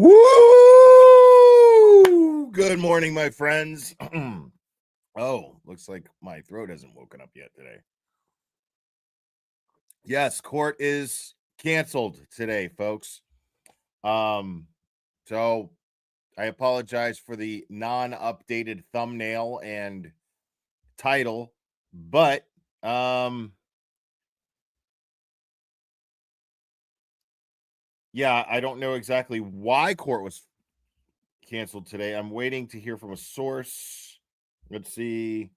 Woo! Good morning, my friends. Oh, looks like my throat hasn't woken up yet today. Yes, court is canceled today, folks. So I apologize for the non-updated thumbnail and title, but yeah, I don't know exactly why court was canceled today. I'm waiting to hear from a source. Let's see.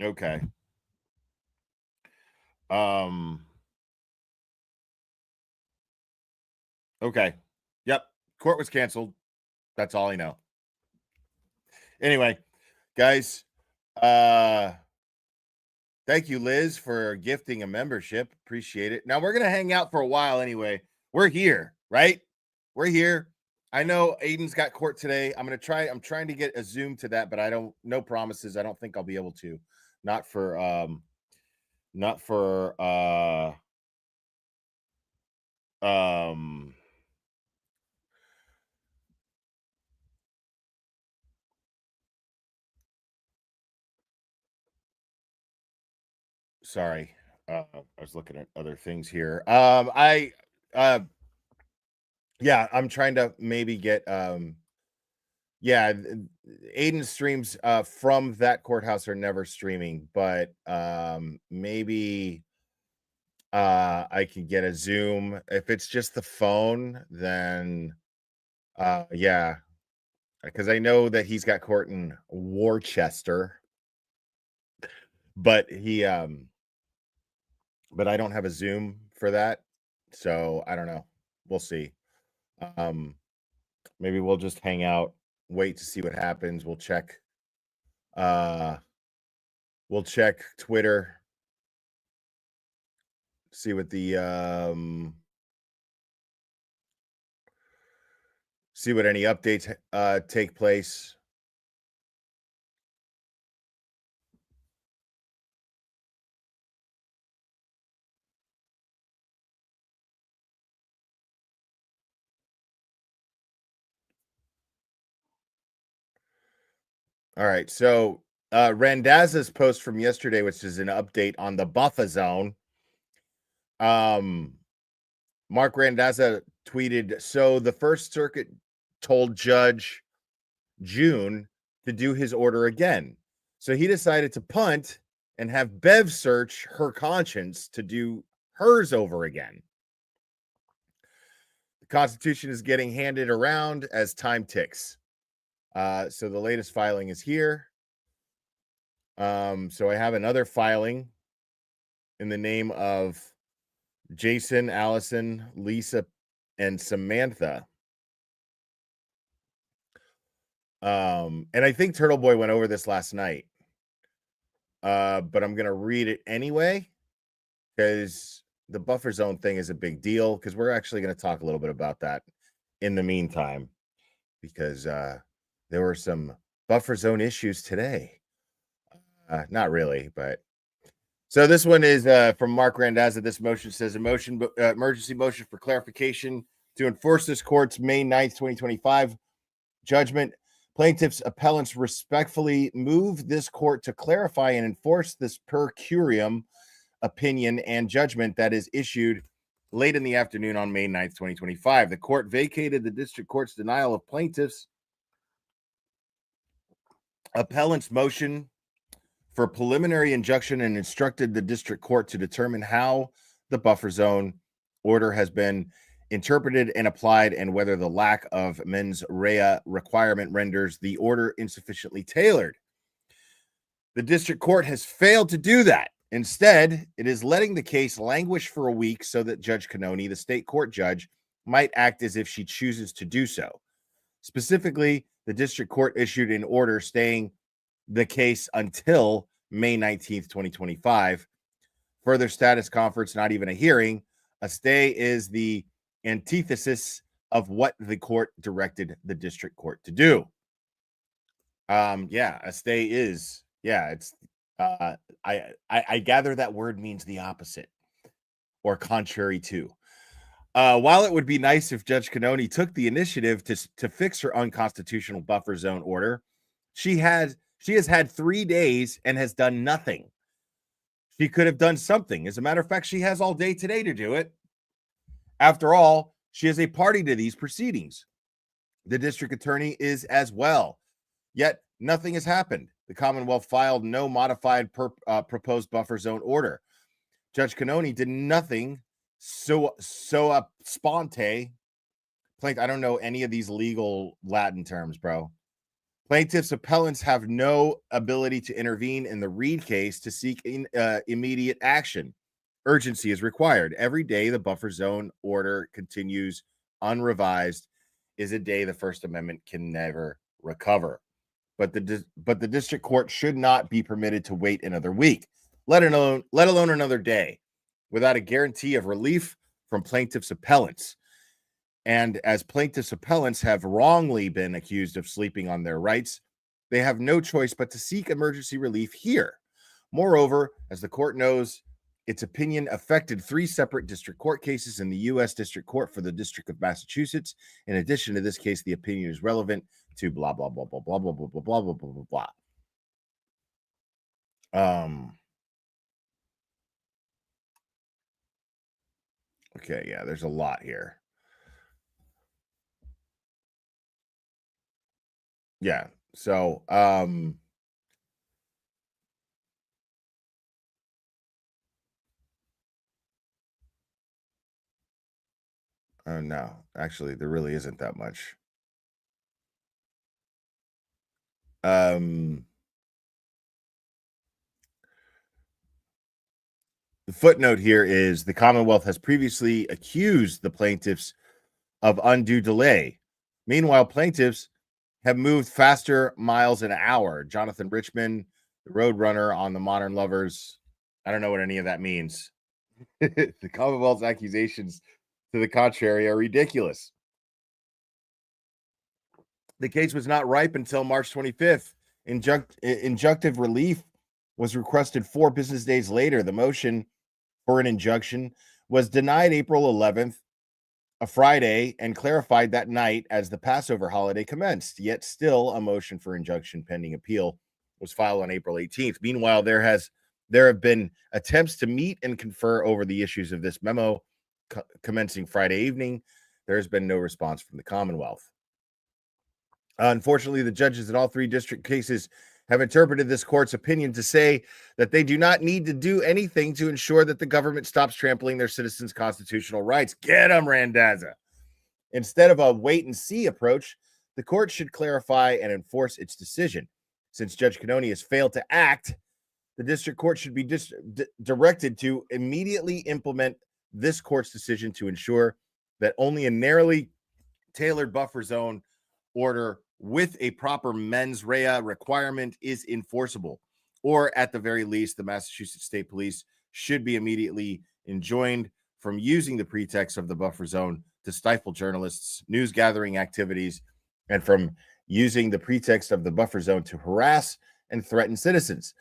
Okay. Okay. Yep. Court was canceled. That's all I know. Anyway, guys, thank you, Liz, for gifting a membership. Appreciate it. Now we're gonna hang out for a while anyway. We're here, right? We're here. I know Aiden's got court today. I'm trying to get a Zoom to that, but no promises. I don't think I'll be able to. Not for sorry. I was looking at other things here. Yeah, I'm trying to maybe get yeah, Aiden's streams from that courthouse are never streaming, but maybe I can get a Zoom. If it's just the phone, then yeah, because I know that he's got court in Worcester, but but I don't have a Zoom for that, so I don't know. We'll see. Maybe we'll just hang out, wait to see what happens. We'll check Twitter, see what see what any updates take place. All right, so Randazza's post from yesterday, which is an update on the buffer zone. Mark Randazza tweeted, so the First Circuit told Judge June to do his order again. So he decided to punt and have Bev search her conscience to do hers over again. The Constitution is getting handed around as time ticks. So the latest filing is here. So I have another filing in the name of Jason, Allison, Lisa, and Samantha. And I think Turtle Boy went over this last night. But I'm gonna read it anyway because the buffer zone thing is a big deal, because we're actually going to talk a little bit about that in the meantime, because there were some buffer zone issues today. Not really, but so this one is from Mark Randazza. This motion says emergency motion for clarification to enforce this court's May 9th, 2025 judgment. Plaintiffs' appellants respectfully move this court to clarify and enforce this per curiam opinion and judgment that is issued late in the afternoon on May 9th, 2025. The court vacated the district court's denial of plaintiffs' appellant's motion for preliminary injunction and instructed the district court to determine how the buffer zone order has been interpreted and applied, and whether the lack of mens rea requirement renders the order insufficiently tailored. The district court has failed to do that. Instead, it is letting the case languish for a week so that Judge Cannoni, the state court judge, might act as if she chooses to do so. Specifically, the district court issued an order staying the case until May 19th, 2025. Further status conference, not even a hearing. A stay is the antithesis of what the court directed the district court to do. Yeah, a stay is, yeah, it's I gather that word means the opposite. or contrary to. While it would be nice if Judge Cannoni took the initiative to fix her unconstitutional buffer zone order, she has had 3 days and has done nothing. She could have done something. As a matter of fact, she has all day today to do it. After all, she is a party to these proceedings. The district attorney is as well. Yet nothing has happened. The Commonwealth filed no modified proposed buffer zone order. Judge Cannoni did nothing sponte. I don't know any of these legal Latin terms, bro. Plaintiffs' appellants have no ability to intervene in the Reed case to seek immediate action. Urgency is required. Every day the buffer zone order continues unrevised is a day the First Amendment can never recover. But the district court should not be permitted to wait another week, let alone another day, without a guarantee of relief from plaintiffs' appellants. And as plaintiffs' appellants have wrongly been accused of sleeping on their rights, they have no choice but to seek emergency relief here. Moreover, as the court knows, its opinion affected 3 separate district court cases in the U.S. District Court for the District of Massachusetts. In addition to this case, the opinion is relevant to blah, blah, blah, blah, blah, blah, blah, blah, blah, blah, blah, blah, blah. Okay, yeah, there's a lot here. Yeah, so, oh, no, actually, there really isn't that much. The footnote here is the Commonwealth has previously accused the plaintiffs of undue delay. Meanwhile, plaintiffs have moved faster miles an hour. Jonathan Richman, the Roadrunner on the Modern Lovers. I don't know what any of that means. The Commonwealth's accusations to the contrary are ridiculous. The case was not ripe until March 25th. Injunctive relief was requested 4 business days later. The motion for an injunction was denied April 11th, a Friday, and clarified that night as the Passover holiday commenced. Yet still a motion for injunction pending appeal was filed on April 18th. Meanwhile, there have been attempts to meet and confer over the issues of this memo commencing Friday evening. There has been no response from the Commonwealth. Unfortunately, the judges in all 3 district cases have interpreted this court's opinion to say that they do not need to do anything to ensure that the government stops trampling their citizens' constitutional rights. Get them, Randazza. Instead of a wait-and-see approach, the court should clarify and enforce its decision. Since Judge Cannoni has failed to act, the district court should be directed to immediately implement this court's decision to ensure that only a narrowly tailored buffer zone order with a proper mens rea requirement is enforceable, or at the very least, the Massachusetts State Police should be immediately enjoined from using the pretext of the buffer zone to stifle journalists' news gathering activities, and from using the pretext of the buffer zone to harass and threaten citizens,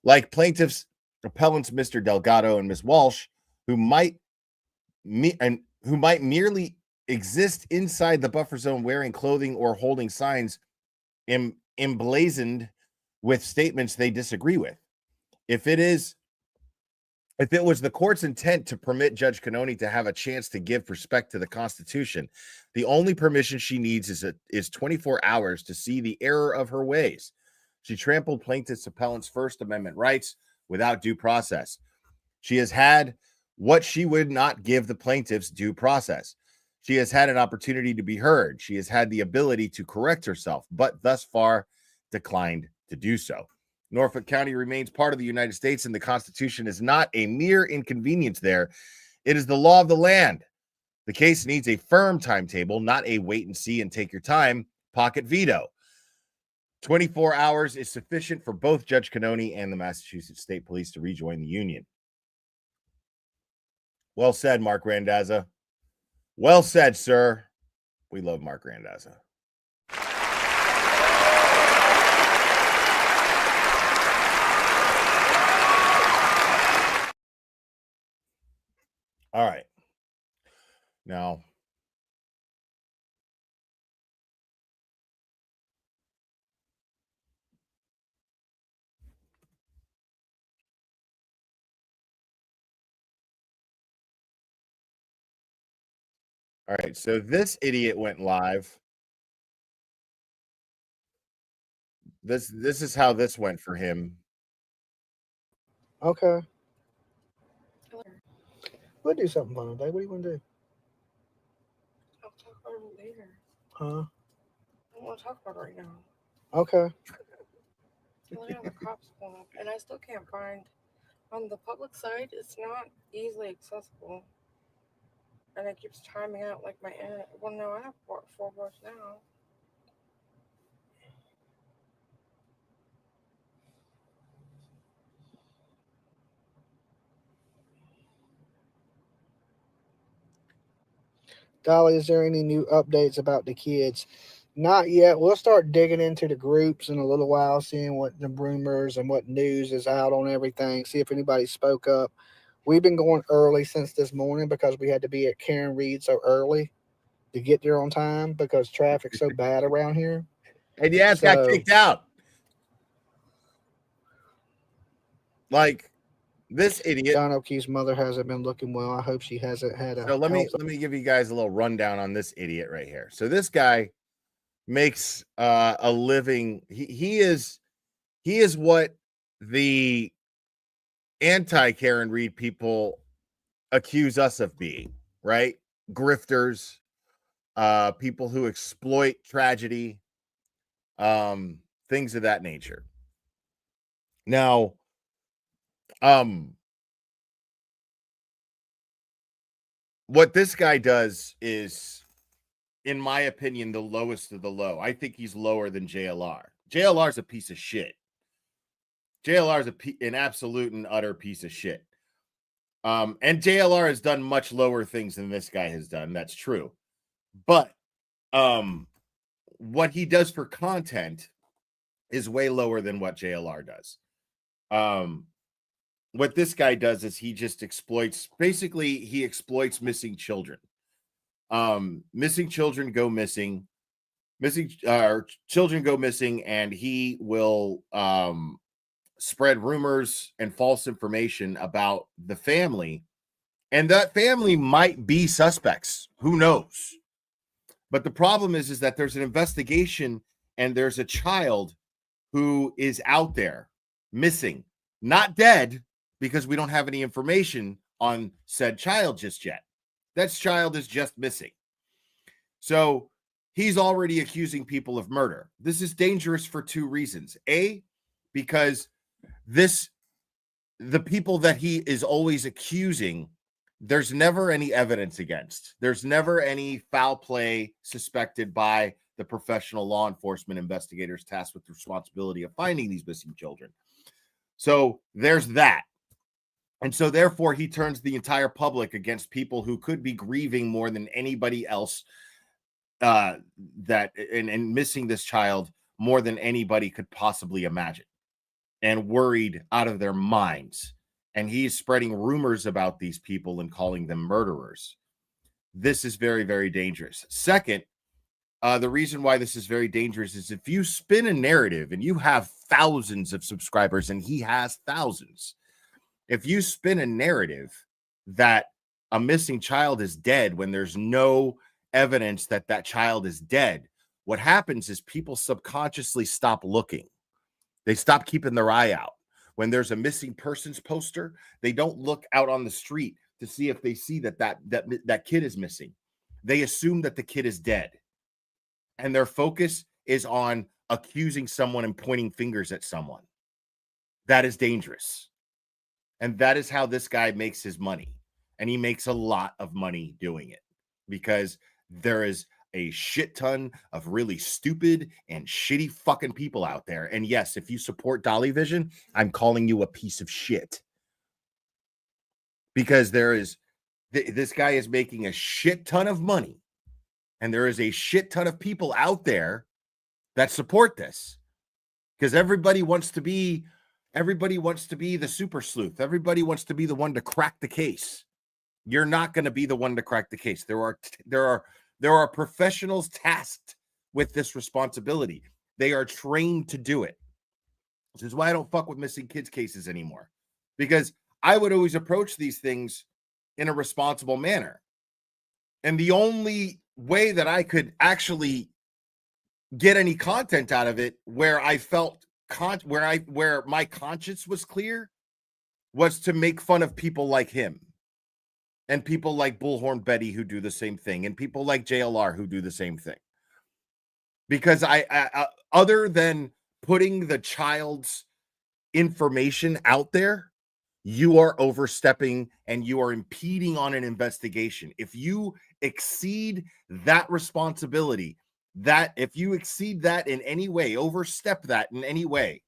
like plaintiffs' appellants Mr. Delgado and Ms. Walsh, who might merely exist inside the buffer zone wearing clothing or holding signs emblazoned with statements they disagree with. If it was the court's intent to permit Judge Cannoni to have a chance to give respect to the Constitution, the only permission she needs is 24 hours to see the error of her ways. She trampled plaintiffs' appellants' First Amendment rights without due process. She has had what she would not give the plaintiffs due process. She has had an opportunity to be heard. She has had the ability to correct herself, but thus far declined to do so. Norfolk County remains part of the United States, and the Constitution is not a mere inconvenience there. It is the law of the land. The case needs a firm timetable, not a wait and see and take your time pocket veto. 24 hours is sufficient for both Judge Cannoni and the Massachusetts State Police to rejoin the union. Well said, Mark Randazza. Well said, sir. We love Mark Randazza. All right. Now, all right. So this idiot went live. This is how this went for him. Okay. We'll do something fun today. What do you want to do? I'll talk about it later. Huh? I don't want to talk about it right now. Okay. Literally, the cops pulled up, and I still can't find. On the public side, it's not easily accessible, and it keeps timing out like my internet. Well, no, I have four bars now. Dolly, is there any new updates about the kids? Not yet. We'll start digging into the groups in a little while, seeing what the rumors and what news is out on everything, see if anybody spoke up. We've been going early since this morning because we had to be at Karen Reed so early to get there on time because traffic's so bad around here. And yeah, it got So, kicked out. Like this idiot. John O'Keefe's mother hasn't been looking well. I hope she hasn't had a So let health. me give you guys a little rundown on this idiot right here. So this guy makes a living. He is what the anti Karen Reed people accuse us of being, right? Grifters, people who exploit tragedy, things of that nature. Now, what this guy does is, in my opinion, the lowest of the low. I think he's lower than JLR. JLR is a piece of shit. JLR is an absolute and utter piece of shit. And JLR has done much lower things than this guy has done. That's true. But what he does for content is way lower than what JLR does. What this guy does is he just exploits, basically, he exploits missing children. Missing children go missing. Children go missing, and he will spread rumors and false information about the family. And that family might be suspects. Who knows? But the problem is that there's an investigation and there's a child who is out there missing, not dead, because we don't have any information on said child just yet. That child is just missing. So he's already accusing people of murder. This is dangerous for two reasons. A, because the people that he is always accusing, there's never any evidence against. There's never any foul play suspected by the professional law enforcement investigators tasked with the responsibility of finding these missing children. So there's that. And so therefore he turns the entire public against people who could be grieving more than anybody else, that and missing this child more than anybody could possibly imagine, and worried out of their minds. And he's spreading rumors about these people and calling them murderers. This is very, very dangerous. Second, the reason why this is very dangerous is if you spin a narrative and you have thousands of subscribers, and he has thousands, if you spin a narrative that a missing child is dead when there's no evidence that that child is dead, what happens is people subconsciously stop looking. They stop keeping their eye out. When there's a missing persons poster, they don't look out on the street to see if they see that kid is missing. They assume that the kid is dead. And their focus is on accusing someone and pointing fingers at someone. That is dangerous. And that is how this guy makes his money. And he makes a lot of money doing it, because there is a shit ton of really stupid and shitty fucking people out there. And yes, if you support Dolly Vision, I'm calling you a piece of shit, because there is this guy is making a shit ton of money, and there is a shit ton of people out there that support this, because everybody wants to be the super sleuth. Everybody wants to be the one to crack the case. You're not going to be the one to crack the case. There are professionals tasked with this responsibility. They are trained to do it. This is why I don't fuck with missing kids cases anymore, because I would always approach these things in a responsible manner. And the only way that I could actually get any content out of it where I felt where my conscience was clear was to make fun of people like him and people like Bullhorn Betty who do the same thing and people like JLR who do the same thing. Because I other than putting the child's information out there, you are overstepping and you are impeding on an investigation. If you exceed that responsibility, that if you exceed that in any way, overstep that in any way,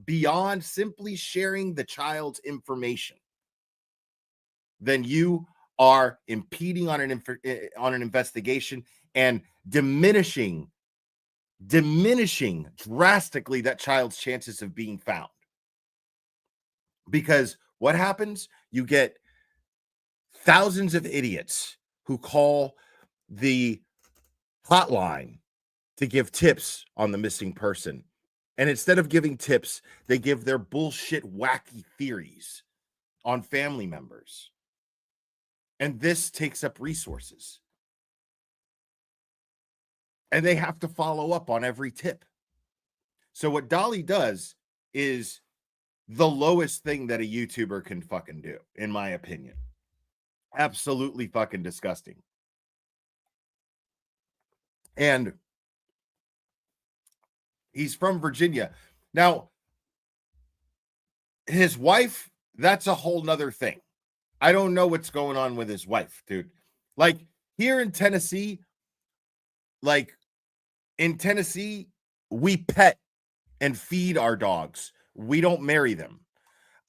beyond simply sharing the child's information, then you are impeding on an investigation and diminishing drastically that child's chances of being found. Because what happens? You get thousands of idiots who call the hotline to give tips on the missing person. And instead of giving tips, they give their bullshit, wacky theories on family members. And this takes up resources. And they have to follow up on every tip. So what Dolly does is the lowest thing that a YouTuber can fucking do, in my opinion. Absolutely fucking disgusting. And he's from Virginia. Now, his wife, that's a whole nother thing. I don't know what's going on with his wife, dude. Like, here in Tennessee, we pet and feed our dogs. We don't marry them.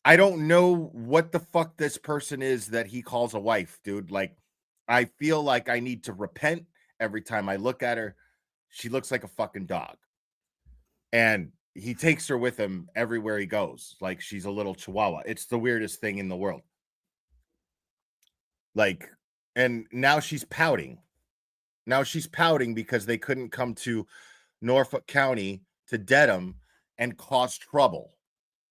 I don't know what the fuck this person is that he calls a wife, dude. Like, I feel like I need to repent every time I look at her. She looks like a fucking dog. And he takes her with him everywhere he goes. Like, she's a little chihuahua. It's the weirdest thing in the world. Like, and now she's pouting. Now she's pouting because they couldn't come to Norfolk County to Dedham and cause trouble.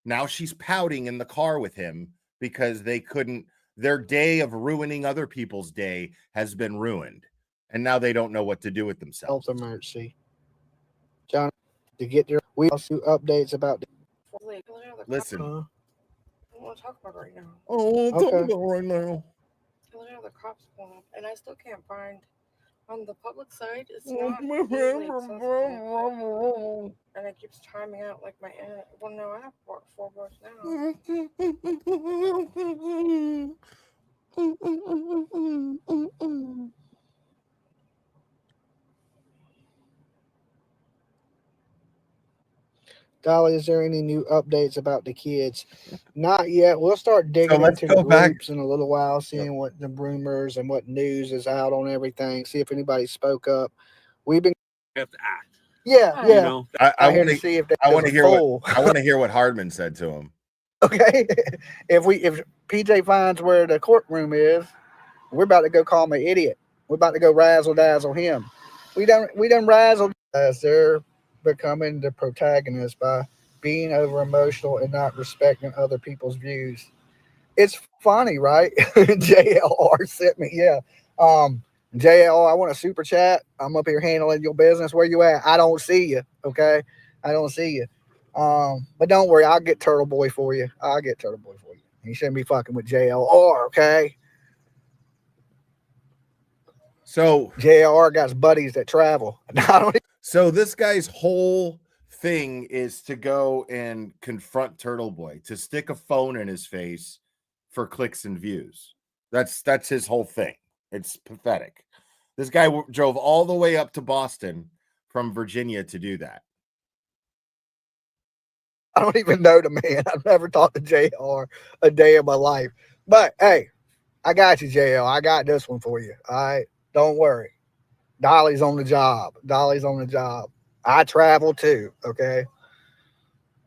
Now she's pouting in the car with him because they couldn't, their day of ruining other people's day has been ruined. And now they don't know what to do with themselves. Health emergency. John, to get your, we also updates about the, Listen. I don't want to talk about it right now. Oh, talk about it right now. Literally, the cops pulled up, and I still can't find on the public side. It's not easily accessible, and it keeps timing out like my internet. Well, no, I have four bars now. Dolly, is there any new updates about the kids? Not yet. We'll start digging into the groups in a little while, seeing what the rumors and what news is out on everything. See if anybody spoke up. We've been have to act. Yeah. You know? I want to see if I want to hear what Hardman said to him. Okay. If PJ finds where the courtroom is, we're about to go call him an idiot. We're about to go razzle dazzle him. We done razzle as they're becoming the protagonist by being over emotional and not respecting other people's views. It's funny, right? JLR sent me, JL, I want a super chat. I'm up here handling your business. Where you at? I don't see you. Okay. I don't see you. But don't worry, I'll get Turtle Boy for you. He shouldn't be fucking with JLR, okay? So JLR got buddies that travel. So this guy's whole thing is to go and confront Turtle Boy, to stick a phone in his face for clicks and views. That's his whole thing. It's pathetic. This guy drove all the way up to Boston from Virginia to do that. I don't even know the man. I've never talked to JR a day of my life. But hey, I got you, JL. I got this one for you. All right. Don't worry. Dolly's on the job. I travel too. Okay.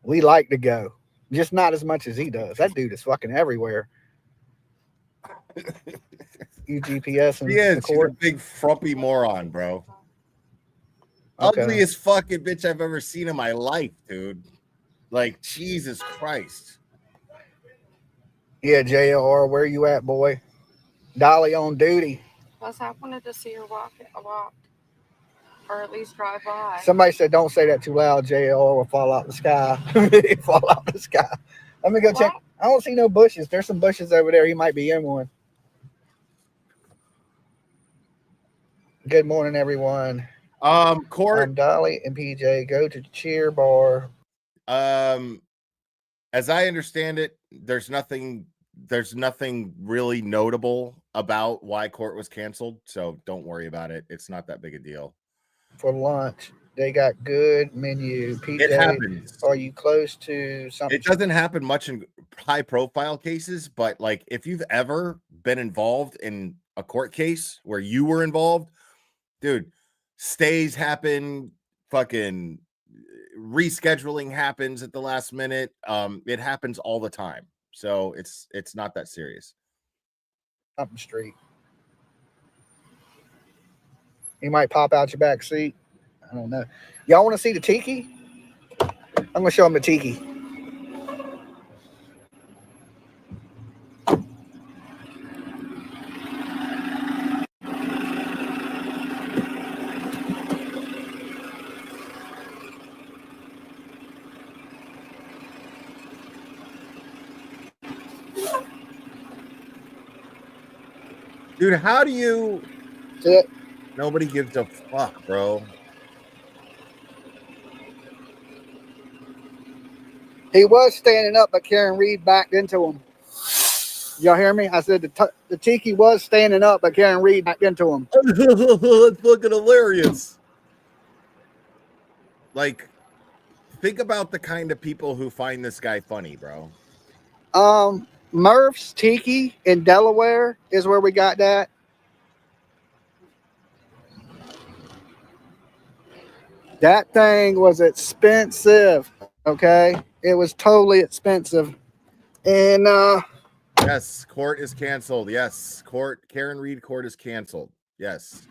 We like to go. Just not as much as he does. That dude is fucking everywhere. You GPS and He is. the She's a court. big frumpy moron, bro. Okay. Ugliest fucking bitch I've ever seen in my life, dude. Like, Jesus Christ. Yeah, JR, where you at, boy? Dolly on duty. Plus, I wanted to see her walk, or at least drive by. Somebody said, "Don't say that too loud. JR will fall out the sky." Fall out the sky. Let me go check. I don't see no bushes. There's some bushes over there. He might be in one. Good morning, everyone. Court. I'm Dolly and PJ. Go to cheer bar. As I understand it, there's nothing really notable about why court was canceled, so don't worry about it. It's not that big a deal. For lunch, they got good menu. PJ, it happens. Are you close to something? It doesn't happen much in high profile cases, but like if you've ever been involved in a court case where you were involved, dude, stays happen, fucking rescheduling happens at the last minute. It happens all the time, so it's not that serious. Up the street, you might pop out your back seat. I don't know. Y'all want to see the tiki? I'm gonna show them the tiki. Dude, how do you? See it? Nobody gives a fuck, bro. He was standing up, but Karen Reed backed into him. Y'all hear me? I said the tiki was standing up, but Karen Reed backed into him. That's fucking hilarious. Like, think about the kind of people who find this guy funny, bro. Murph's Tiki in Delaware is where we got that. That thing was expensive. Okay, it was totally expensive. And yes, court is canceled. Yes, Karen Reed court is canceled. Yes.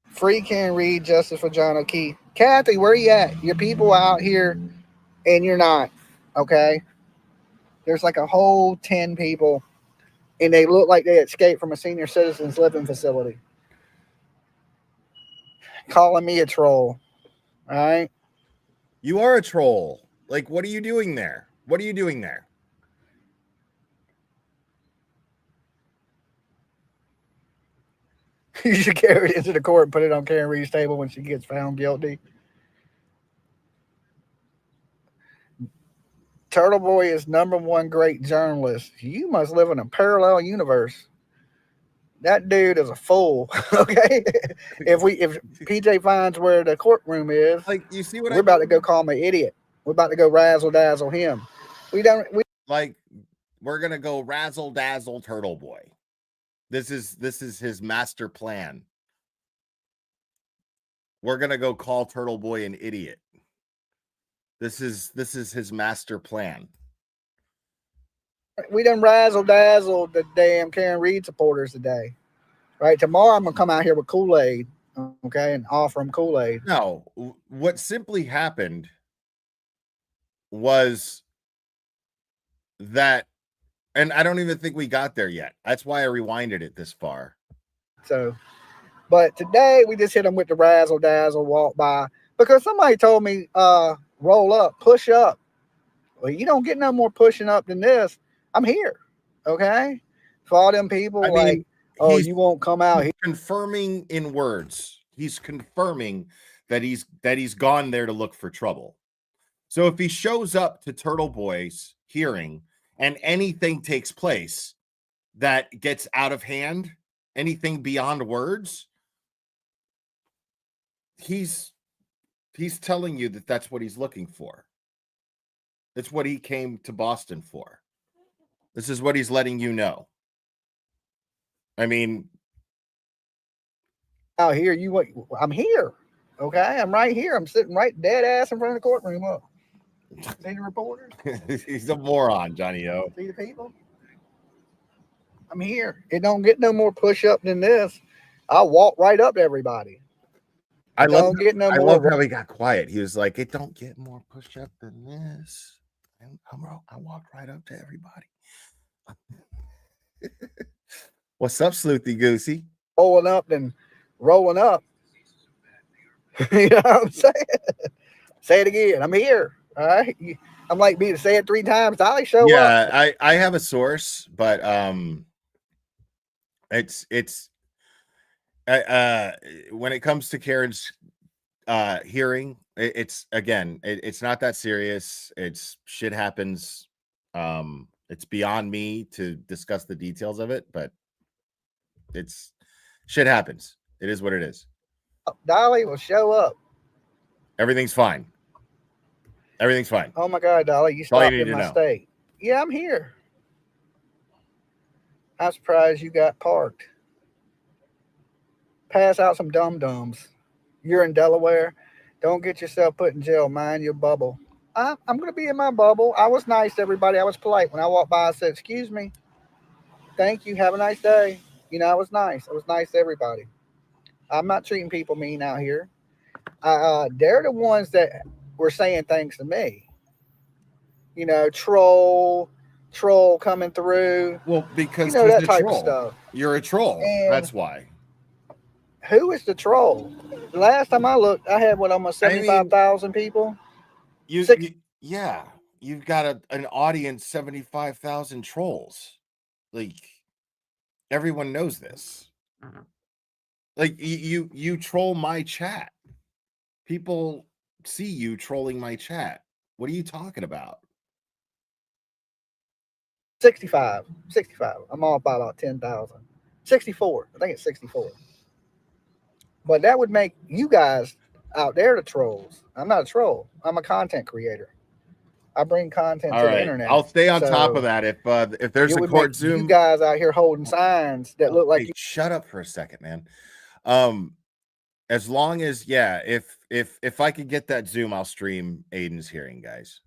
Free Karen Reed, justice for John O'Keefe. Kathy, where you at? Your people out here, and you're not. Okay. There's like a whole 10 people, and they look like they escaped from a senior citizens living facility. Calling me a troll. All right. You are a troll. Like, what are you doing there? What are you doing there? You should carry it into the court and put it on Karen Reed's table when she gets found guilty. Turtle Boy is #1 great journalist. You must live in a parallel universe. That dude is a fool. Okay. If PJ finds where the courtroom is, like, you see what we're about to go call him an idiot. We're about to go razzle dazzle him. We're gonna go razzle dazzle Turtle Boy. This is his master plan. We're gonna go call Turtle Boy an idiot. This is his master plan. We done razzle dazzle the damn Karen Reed supporters today. Right? Tomorrow I'm gonna come out here with Kool-Aid, okay, and offer them Kool-Aid. No, what simply happened was that, and I don't even think we got there yet. That's why I rewinded it this far. So, but today we just hit them with the razzle dazzle walk by because somebody told me, roll up, push up. Well, you don't get no more pushing up than this. I'm here, okay? For all them people, you won't come out here. Confirming in words. He's confirming that he's gone there to look for trouble. So if he shows up to Turtle Boy's hearing and anything takes place that gets out of hand, anything beyond words, he's telling you that that's what he's looking for. That's what he came to Boston for. This is what he's letting you know. I mean, out here, I'm here. Okay, I'm right here. I'm sitting right dead ass in front of the courtroom. Look. See the reporters? He's a moron, Johnny O. See the people? I'm here. It don't get no more push up than this. I'll walk right up to everybody. I love No I more. love how he got quiet. He was like, "It don't get more push up than this." And I walked right up to everybody. What's up, Sleuthy Goosey? Rolling up and rolling up. You know what I'm saying? Say it again. I'm here. All right. I'm like me to say it 3 times. Dolly, show up. Yeah, I have a source, but it's when it comes to Karen's hearing, it's again, it's not that serious. It's shit happens. It's beyond me to discuss the details of it, but it's shit happens. It is what it is. Dolly will show up. Everything's fine. Everything's fine. Oh my God, Dolly, you all you stopped need in to my know. state. Yeah, I'm here. I'm surprised you got parked. Pass out some dum-dums. You're in Delaware. Don't get yourself put in jail. Mind your bubble. I'm going to be in my bubble. I was nice to everybody. I was polite. When I walked by, I said, excuse me. Thank you. Have a nice day. You know, I was nice. I was nice to everybody. I'm not treating people mean out here. They're the ones that were saying things to me. You know, troll coming through. Well, because You know, he's that a type of troll. stuff. You're a troll. And That's why. who is the troll? The last time I looked, I had what, almost 75,000 people. Yeah, you've got an audience 75,000 trolls. Like everyone knows this. Like you troll my chat. People see you trolling my chat. What are you talking about? 65. I'm off by about 10,000. 64. I think it's 64. But that would make you guys out there the trolls. I'm not a troll. I'm a content creator. I bring content All to the right, internet. I'll stay on top of So that. If there's it a would court make Zoom, you guys out here holding signs that look like hey, shut up for a second, man. As long as if I could get that Zoom, I'll stream Aiden's hearing, guys.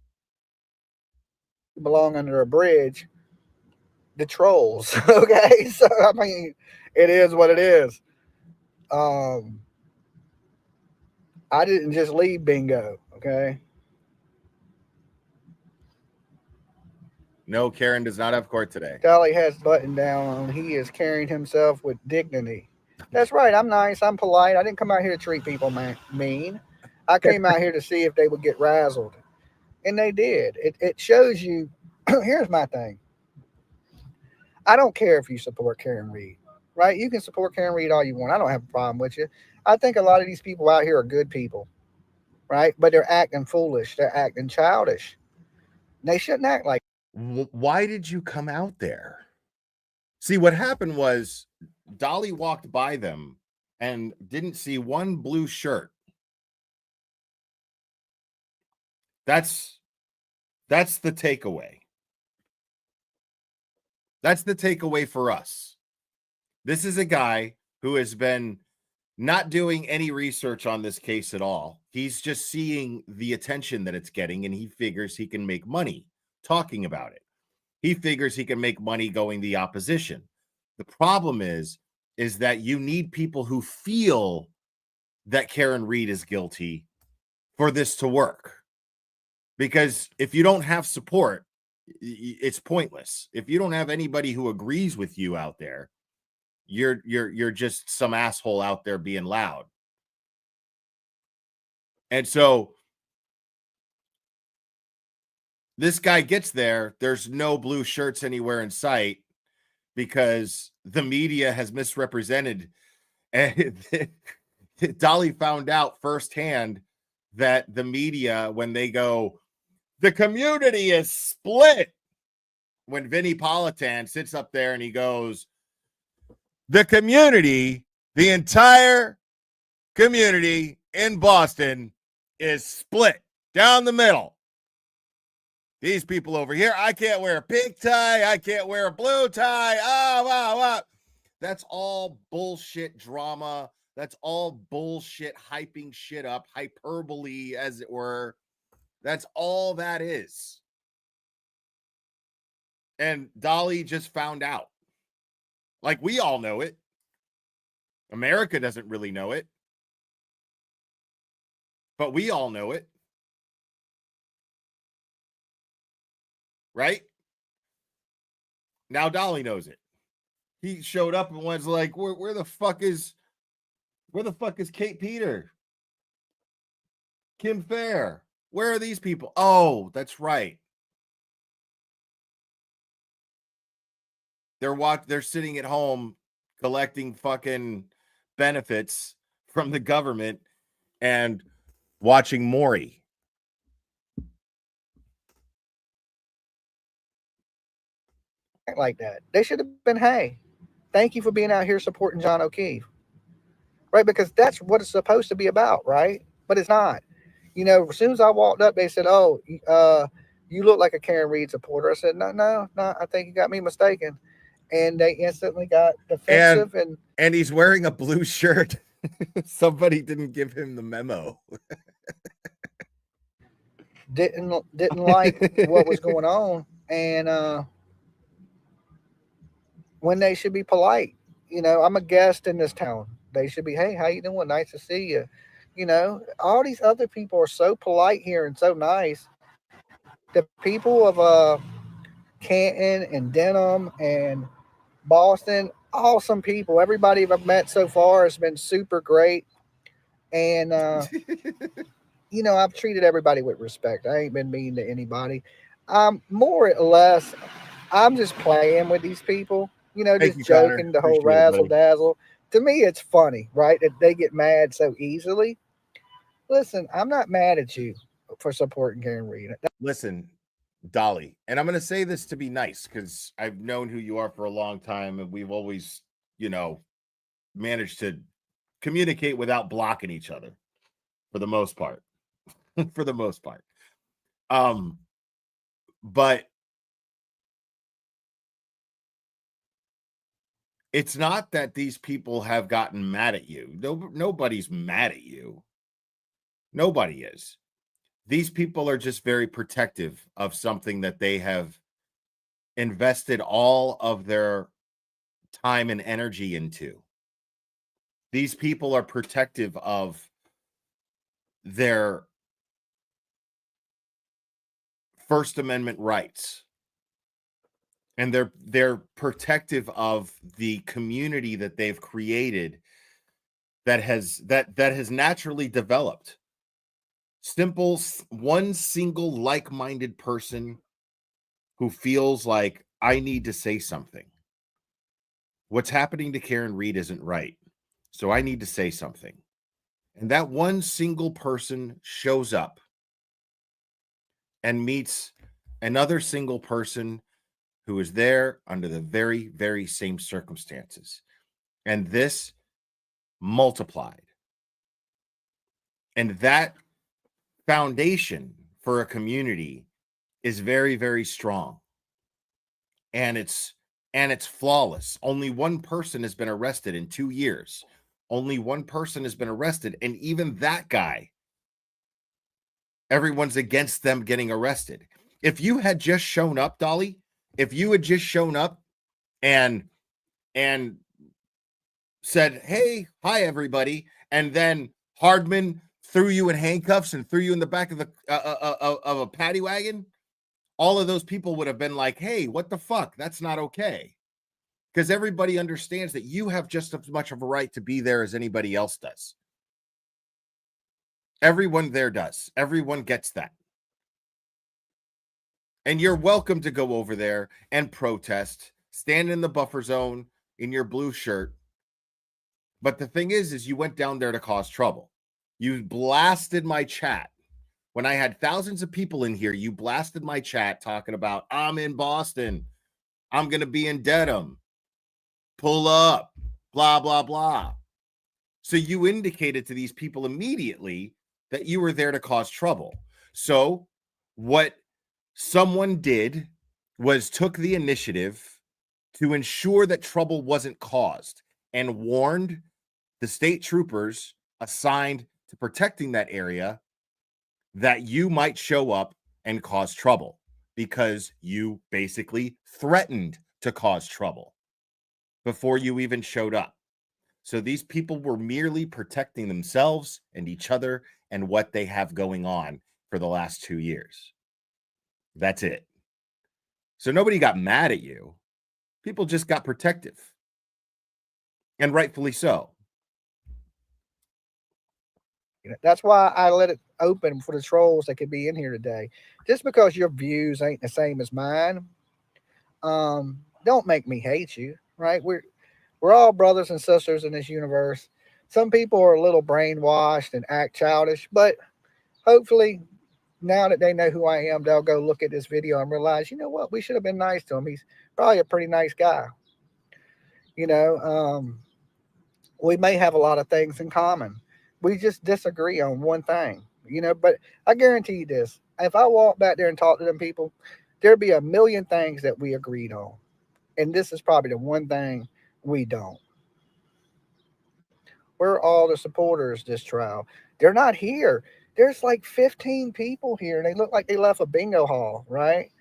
you belong under a bridge. The trolls. Okay. So I mean, it is what it is. Um I didn't just leave bingo, okay? No, Karen does not have court today. Dolly has button down on. He is carrying himself with dignity. That's right. I'm nice. I'm polite. I didn't come out here to treat people mean. I came out here to see if they would get razzled. And they did. It shows you. Here's my thing. I don't care if you support Karen Reed, right? You can support Karen Reed all you want. I don't have a problem with you. I think a lot of these people out here are good people, right? But they're acting foolish. They're acting childish. They shouldn't act like. Why did you come out there? See, what happened was Dolly walked by them and didn't see one blue shirt. That's the takeaway. That's the takeaway for us. This is a guy who has been not doing any research on this case at all. He's just seeing the attention that it's getting, and he figures he can make money talking about it. He figures he can make money going the opposition. The problem is that you need people who feel that Karen Reed is guilty for this to work. Because if you don't have support, it's pointless. If you don't have anybody who agrees with you out there, you're just some asshole out there being loud. And so this guy gets there, there's no blue shirts anywhere in sight because the media has misrepresented. And Dolly found out firsthand that the media, when they go, the community is split. When Vinnie Politan sits up there and he goes, the community, the entire community in Boston is split down the middle. These people over here, I can't wear a pink tie. I can't wear a blue tie. That's all bullshit drama. That's all bullshit hyping shit up, hyperbole, as it were. That's all that is. And Dolly just found out. Like, we all know it. America doesn't really know it, but we all know it. Right? Now Dolly knows it. He showed up and was like, where the fuck is Kate Peter? Kim Fair? Where are these people? Oh, that's right. They're sitting at home collecting fucking benefits from the government and watching Maury. Like that. They should have been, hey, thank you for being out here supporting John O'Keefe. Right? Because that's what it's supposed to be about, right? But it's not. You know, as soon as I walked up, they said, "Oh, you look like a Karen Reed supporter." I said, No, I think you got me mistaken." And they instantly got defensive and he's wearing a blue shirt. Somebody didn't give him the memo. didn't like what was going on, and when they should be polite. You know, I'm a guest in this town. They should be, "Hey, how you doing? Nice to see you." You know, all these other people are so polite here and so nice. The people of Canton and Denham and Boston, awesome people. Everybody I've met so far has been super great. And, you know, I've treated everybody with respect. I ain't been mean to anybody. More or less, I'm just playing with these people, you know, Thank just you, Connor. joking, the whole Appreciate it, razzle buddy. dazzle. To me, it's funny, right? That they get mad so easily. Listen, I'm not mad at you for supporting Karen Reed. Listen, Dolly, and I'm going to say this to be nice because I've known who you are for a long time, and we've always, managed to communicate without blocking each other for the most part. For the most part. But it's not that these people have gotten mad at you. Nobody's mad at you. Nobody is. These people are just very protective of something that they have invested all of their time and energy into. These people are protective of their First Amendment rights. And they're protective of the community that they've created that has naturally developed. One single like-minded person who feels like, I need to say something. What's happening to Karen Reed isn't right. So I need to say something. And that one single person shows up and meets another single person who is there under the very, very same circumstances. And this multiplied. And that foundation for a community is very, very strong. And it's flawless. Only one person has been arrested in 2 years. Only one person has been arrested. And even that guy, everyone's against them getting arrested. If you had just shown up, Dolly, if you had just shown up and said, "Hey, hi, everybody," and then Hardman threw you in handcuffs and threw you in the back of the of a paddy wagon, all of those people would have been like, "Hey, what the fuck? That's not okay." Because everybody understands that you have just as much of a right to be there as anybody else does. Everyone there does. Everyone gets that. And you're welcome to go over there and protest, stand in the buffer zone in your blue shirt. But the thing is you went down there to cause trouble. You blasted my chat. When I had thousands of people in here, you blasted my chat talking about, I'm in Boston. I'm going to be in Dedham. Pull up, blah, blah, blah. So you indicated to these people immediately that you were there to cause trouble. So what someone did was took the initiative to ensure that trouble wasn't caused and warned the state troopers assigned to protecting that area that you might show up and cause trouble because you basically threatened to cause trouble. before you even showed up. So these people were merely protecting themselves and each other and what they have going on for the last 2 years. That's it. So nobody got mad at you. People just got protective. And rightfully so. That's why I let it open for the trolls that could be in here today. Just because your views ain't the same as mine, don't make me hate you, right? We're all brothers and sisters in this universe. Some people are a little brainwashed and act childish, but hopefully now that they know who I am, they'll go look at this video and realize, you know what, we should have been nice to him. He's probably a pretty nice guy. You know, we may have a lot of things in common. We just disagree on one thing, you know, but I guarantee you this. If I walk back there and talk to them people, there'd be a million things that we agreed on. And this is probably the one thing we don't. We're all the supporters this trial. They're not here. There's like 15 people here, and they look like they left a bingo hall, right?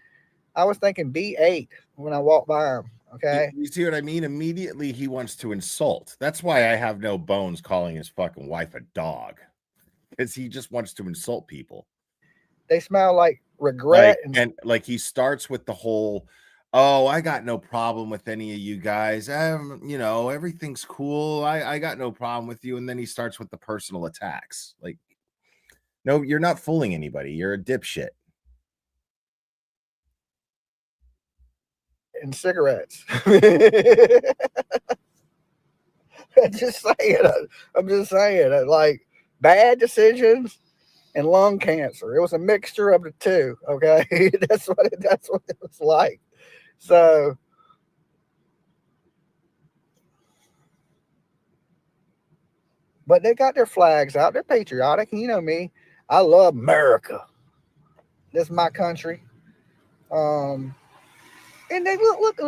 I was thinking B8 when I walked by them. Okay. You see what I mean? Immediately he wants to insult. That's why I have no bones calling his fucking wife a dog. Because he just wants to insult people. They smell like regret. And like he starts with the whole, oh, I got no problem with any of you guys. You know, everything's cool. I got no problem with you. And then he starts with the personal attacks. Like, no, you're not fooling anybody. You're a dipshit. And cigarettes. I'm just saying, like bad decisions and lung cancer. It was a mixture of the two. Okay, that's what it was like. So, but they got their flags out. They're patriotic. You know me. I love America. This is my country. And they look.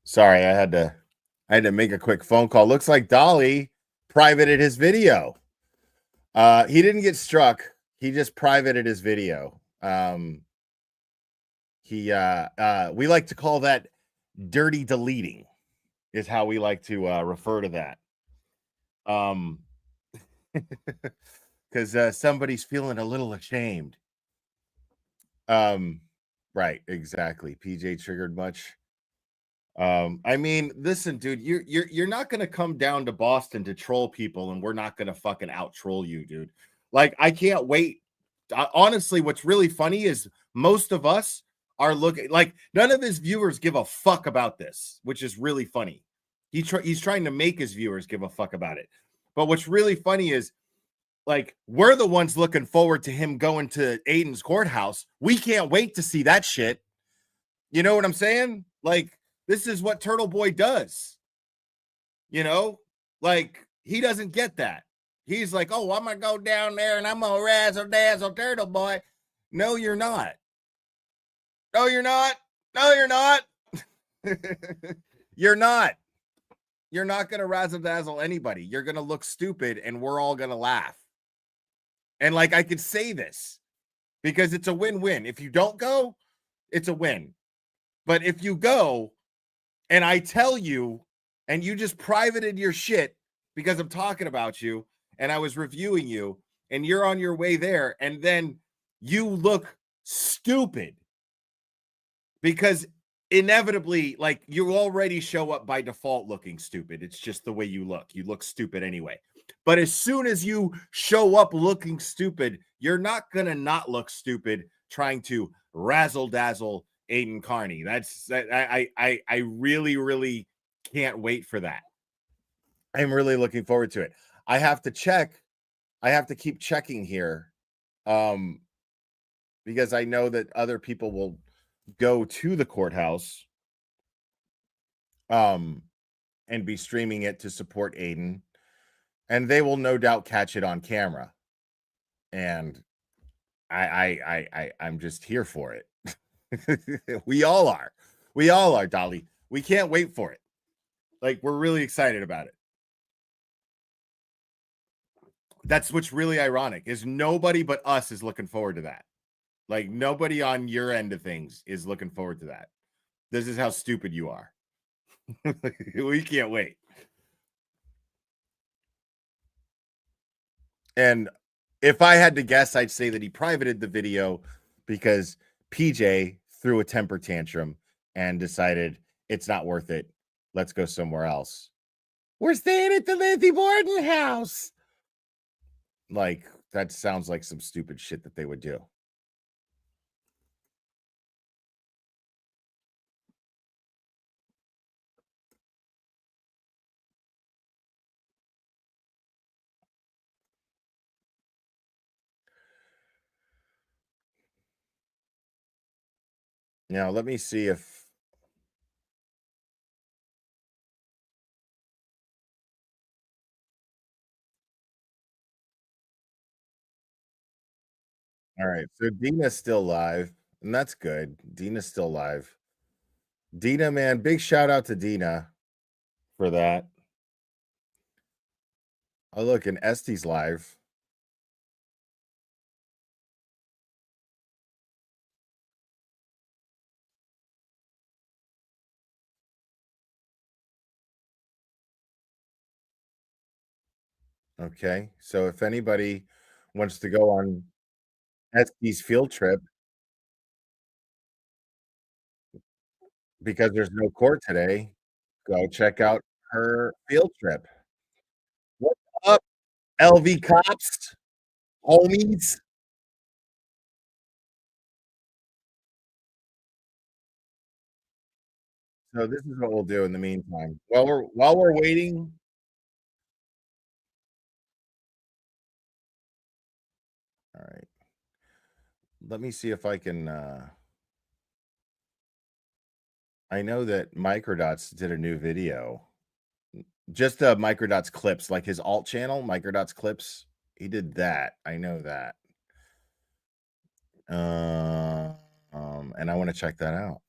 Sorry, I had to make a quick phone call. Looks like Dolly privated his video. He didn't get struck. He just privated his video. We like to call that dirty deleting, is how we like to refer to that. Because somebody's feeling a little ashamed. Right, exactly. PJ triggered much. I mean, listen, dude, you're not gonna come down to Boston to troll people, and we're not gonna fucking out troll you, dude. Like, I can't wait. Honestly, what's really funny is most of us are looking like none of his viewers give a fuck about this, which is really funny. He's trying to make his viewers give a fuck about it. But what's really funny is, like, we're the ones looking forward to him going to Aiden's courthouse. We can't wait to see that shit. You know what I'm saying? Like, this is what Turtle Boy does. You know, like, he doesn't get that. He's like, oh, I'm going to go down there and I'm going to razzle dazzle Turtle Boy. No, you're not. No, you're not. No, you're not. You're not. You're not going to razzle dazzle anybody. You're going to look stupid and we're all going to laugh. And like, I could say this because it's a win-win. If you don't go, it's a win. But if you go and I tell you and you just privated your shit because I'm talking about you and I was reviewing you and you're on your way there and then you look stupid because inevitably, like, you already show up by default looking stupid. It's just the way you look. You look stupid anyway. But as soon as you show up looking stupid, you're not going to not look stupid trying to razzle dazzle Aiden Carney. I really, really can't wait for that. I'm really looking forward to it. I have to check. I have to keep checking here, because I know that other people will go to the courthouse, and be streaming it to support Aiden, and they will no doubt catch it on camera. And I'm just here for it. We all are. We all are, Dolly. We can't wait for it. Like, we're really excited about it. That's what's really ironic, is nobody but us is looking forward to that. Like, nobody on your end of things is looking forward to that. This is how stupid you are. We can't wait. And if I had to guess, I'd say that he privated the video because PJ threw a temper tantrum and decided it's not worth it. Let's go somewhere else. We're staying at the Lizzie Borden house. Like, that sounds like some stupid shit that they would do. Now, let me see if all right, so Dina's still live, and that's good. Dina's still live. Dina, man, big shout out to Dina for that. Oh, look, and Este's live. Okay, so if anybody wants to go on Este's field trip because there's no court today, go check out her field trip. What's up, LV cops, homies? So this is what we'll do in the meantime. While we're waiting. All right. Let me see if I can I know that Microdots did a new video. Just Microdots clips, like his alt channel, Microdots clips. He did that. I know that. And I want to check that out.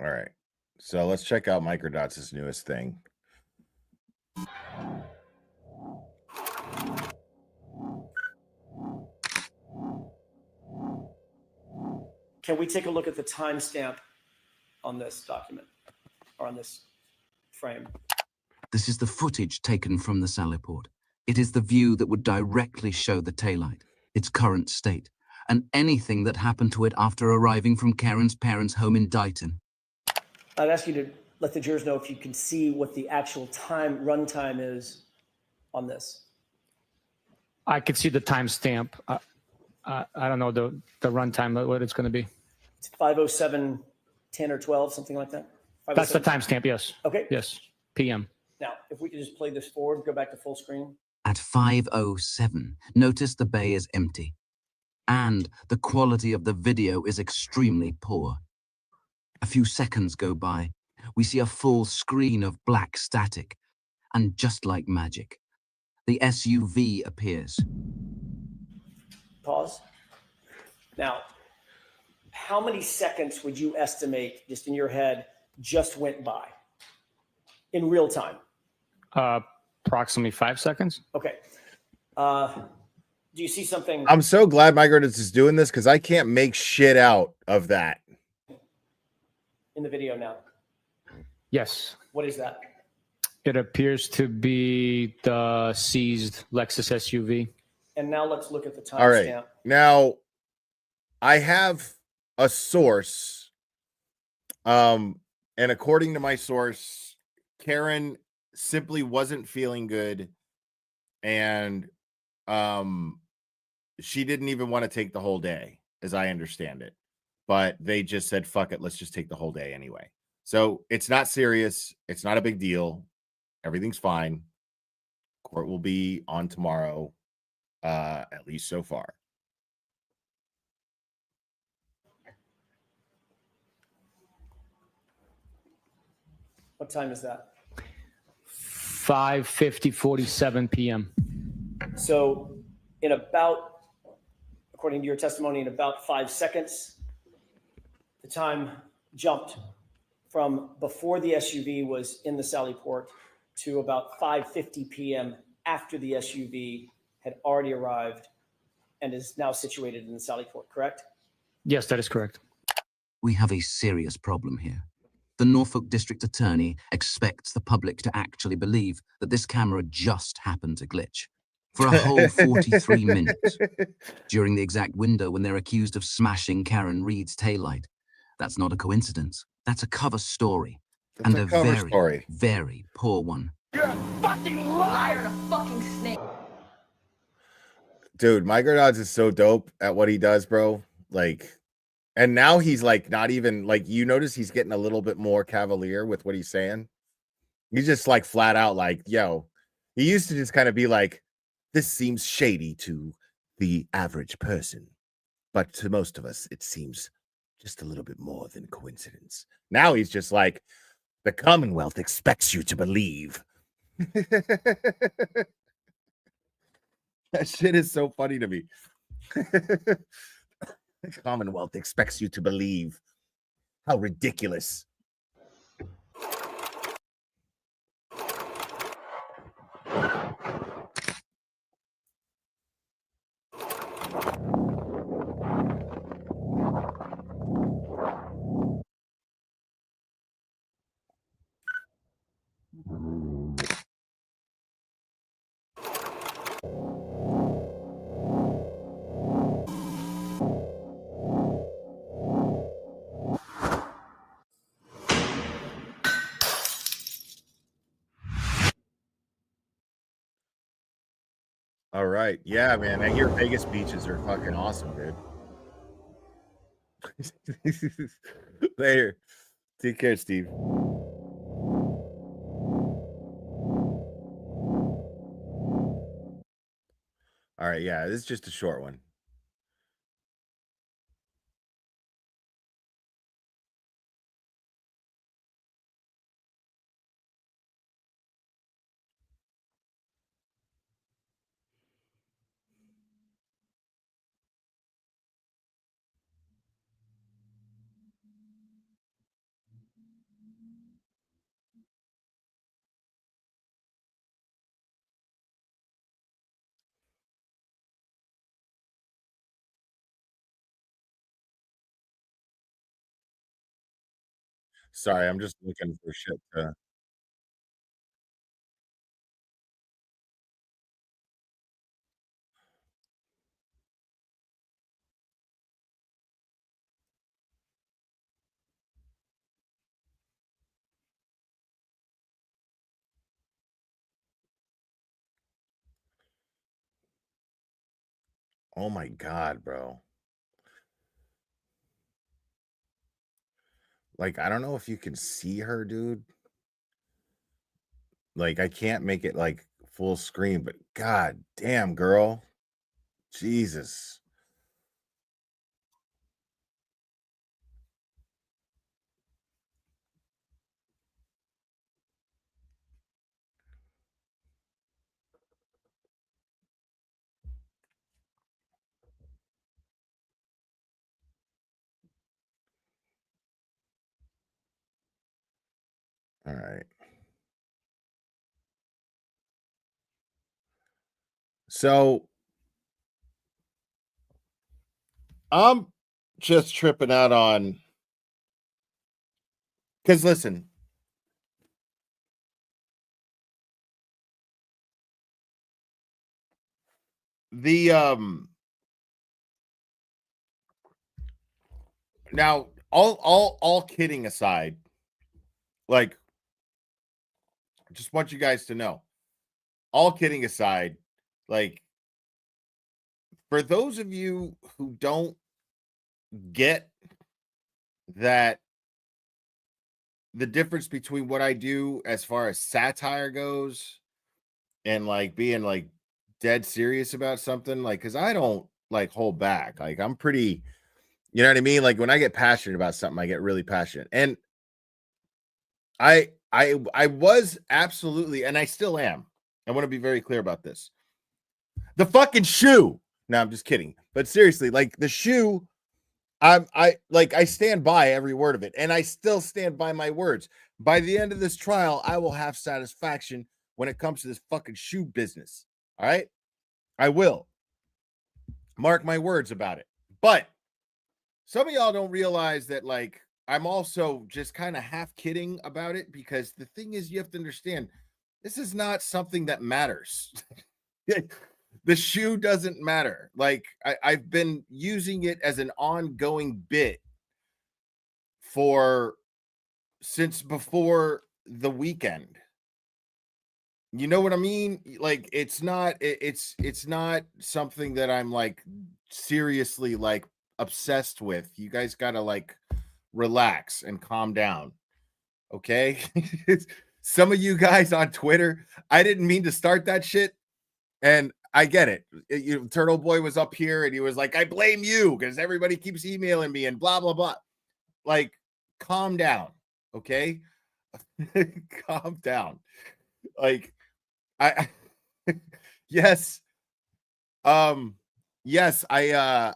All right. So let's check out Microdots' newest thing. Can we take a look at the timestamp on this document or on this frame? This is the footage taken from the Saliport. It is the view that would directly show the taillight, its current state, and anything that happened to it after arriving from Karen's parents' home in Dighton. I'd ask you to let the jurors know if you can see what the actual run time is on this. I could see the timestamp. I don't know the runtime, what it's going to be. It's 5:07, 10 or 12, something like that. That's the timestamp, yes. Okay. Yes, PM. Now, if we could just play this forward, go back to full screen. At 5:07, notice the bay is empty. And the quality of the video is extremely poor. A few seconds go by. We see a full screen of black static. And just like magic, the SUV appears. Pause. Now, how many seconds would you estimate, just in your head, just went by in real time? Approximately 5 seconds. Okay. Do you see something I'm so glad Microdots is doing this because I can't make shit out of that. in the video now? Yes. What is that? It appears to be the seized Lexus SUV. And now let's look at the timestamp. All right. Now, I have a source. And according to my source, Karen simply wasn't feeling good, and she didn't even want to take the whole day, as I understand it. But they just said, fuck it, let's just take the whole day anyway. So it's not serious. It's not a big deal. Everything's fine. Court will be on tomorrow, at least so far. What time is that? 5:47 p.m. So in about, according to your testimony, in about 5 seconds, the time jumped from before the SUV was in the Sally Port to about 5:50 p.m. after the SUV had already arrived and is now situated in the Sally Port, correct? Yes, that is correct. We have a serious problem here. The Norfolk District Attorney expects the public to actually believe that this camera just happened to glitch for a whole 43 minutes during the exact window when they're accused of smashing Karen Reed's taillight. That's not a coincidence. That's a cover story. That's and a cover very, story. very poor one. You're a fucking liar and a fucking snake. Dude, Mike Randazza is so dope at what he does, bro. Like, and now he's like not even like, you notice he's getting a little bit more cavalier with what he's saying. He's just like flat out like, yo, he used to just kind of be like, this seems shady to the average person, but to most of us, it seems just a little bit more than coincidence. Now he's just like, the Commonwealth expects you to believe. That shit is so funny to me. The Commonwealth expects you to believe. How ridiculous. All right. Yeah, man. And your Vegas beaches are fucking awesome, dude. Later. Take care, Steve. All right. Yeah, this is just a short one. Sorry, I'm just looking for shit to... Oh my God, bro. Like, I don't know if you can see her, dude. Like, I can't make it like full screen, but God damn, girl. Jesus. All right. So I'm just tripping out on, because listen, the now all kidding aside, like I just want you guys to know, all kidding aside, like, for those of you who don't get that the difference between what I do as far as satire goes and like being like dead serious about something, like, because I don't like hold back. Like, I'm pretty, you know what I mean? Like, when I get passionate about something, I get really passionate. And I was absolutely, and I still am. I want to be very clear about this. The fucking shoe. No, I'm just kidding. But seriously, like the shoe, I stand by every word of it, and I still stand by my words. By the end of this trial, I will have satisfaction when it comes to this fucking shoe business. All right? I will. Mark my words about it. But some of y'all don't realize that, like, I'm also just kind of half kidding about it, because the thing is, you have to understand, this is not something that matters. The shoe doesn't matter. Like, I've been using it as an ongoing bit since before the weekend. You know what I mean? Like, it's not something that I'm like seriously like obsessed with. You guys gotta like relax and calm down. Okay. Some of you guys on Twitter, I didn't mean to start that shit. And I get it. Turtle Boy was up here and he was like, I blame you because everybody keeps emailing me and blah, blah, blah. Like, calm down. Okay. Calm down. Like, yes. Yes, I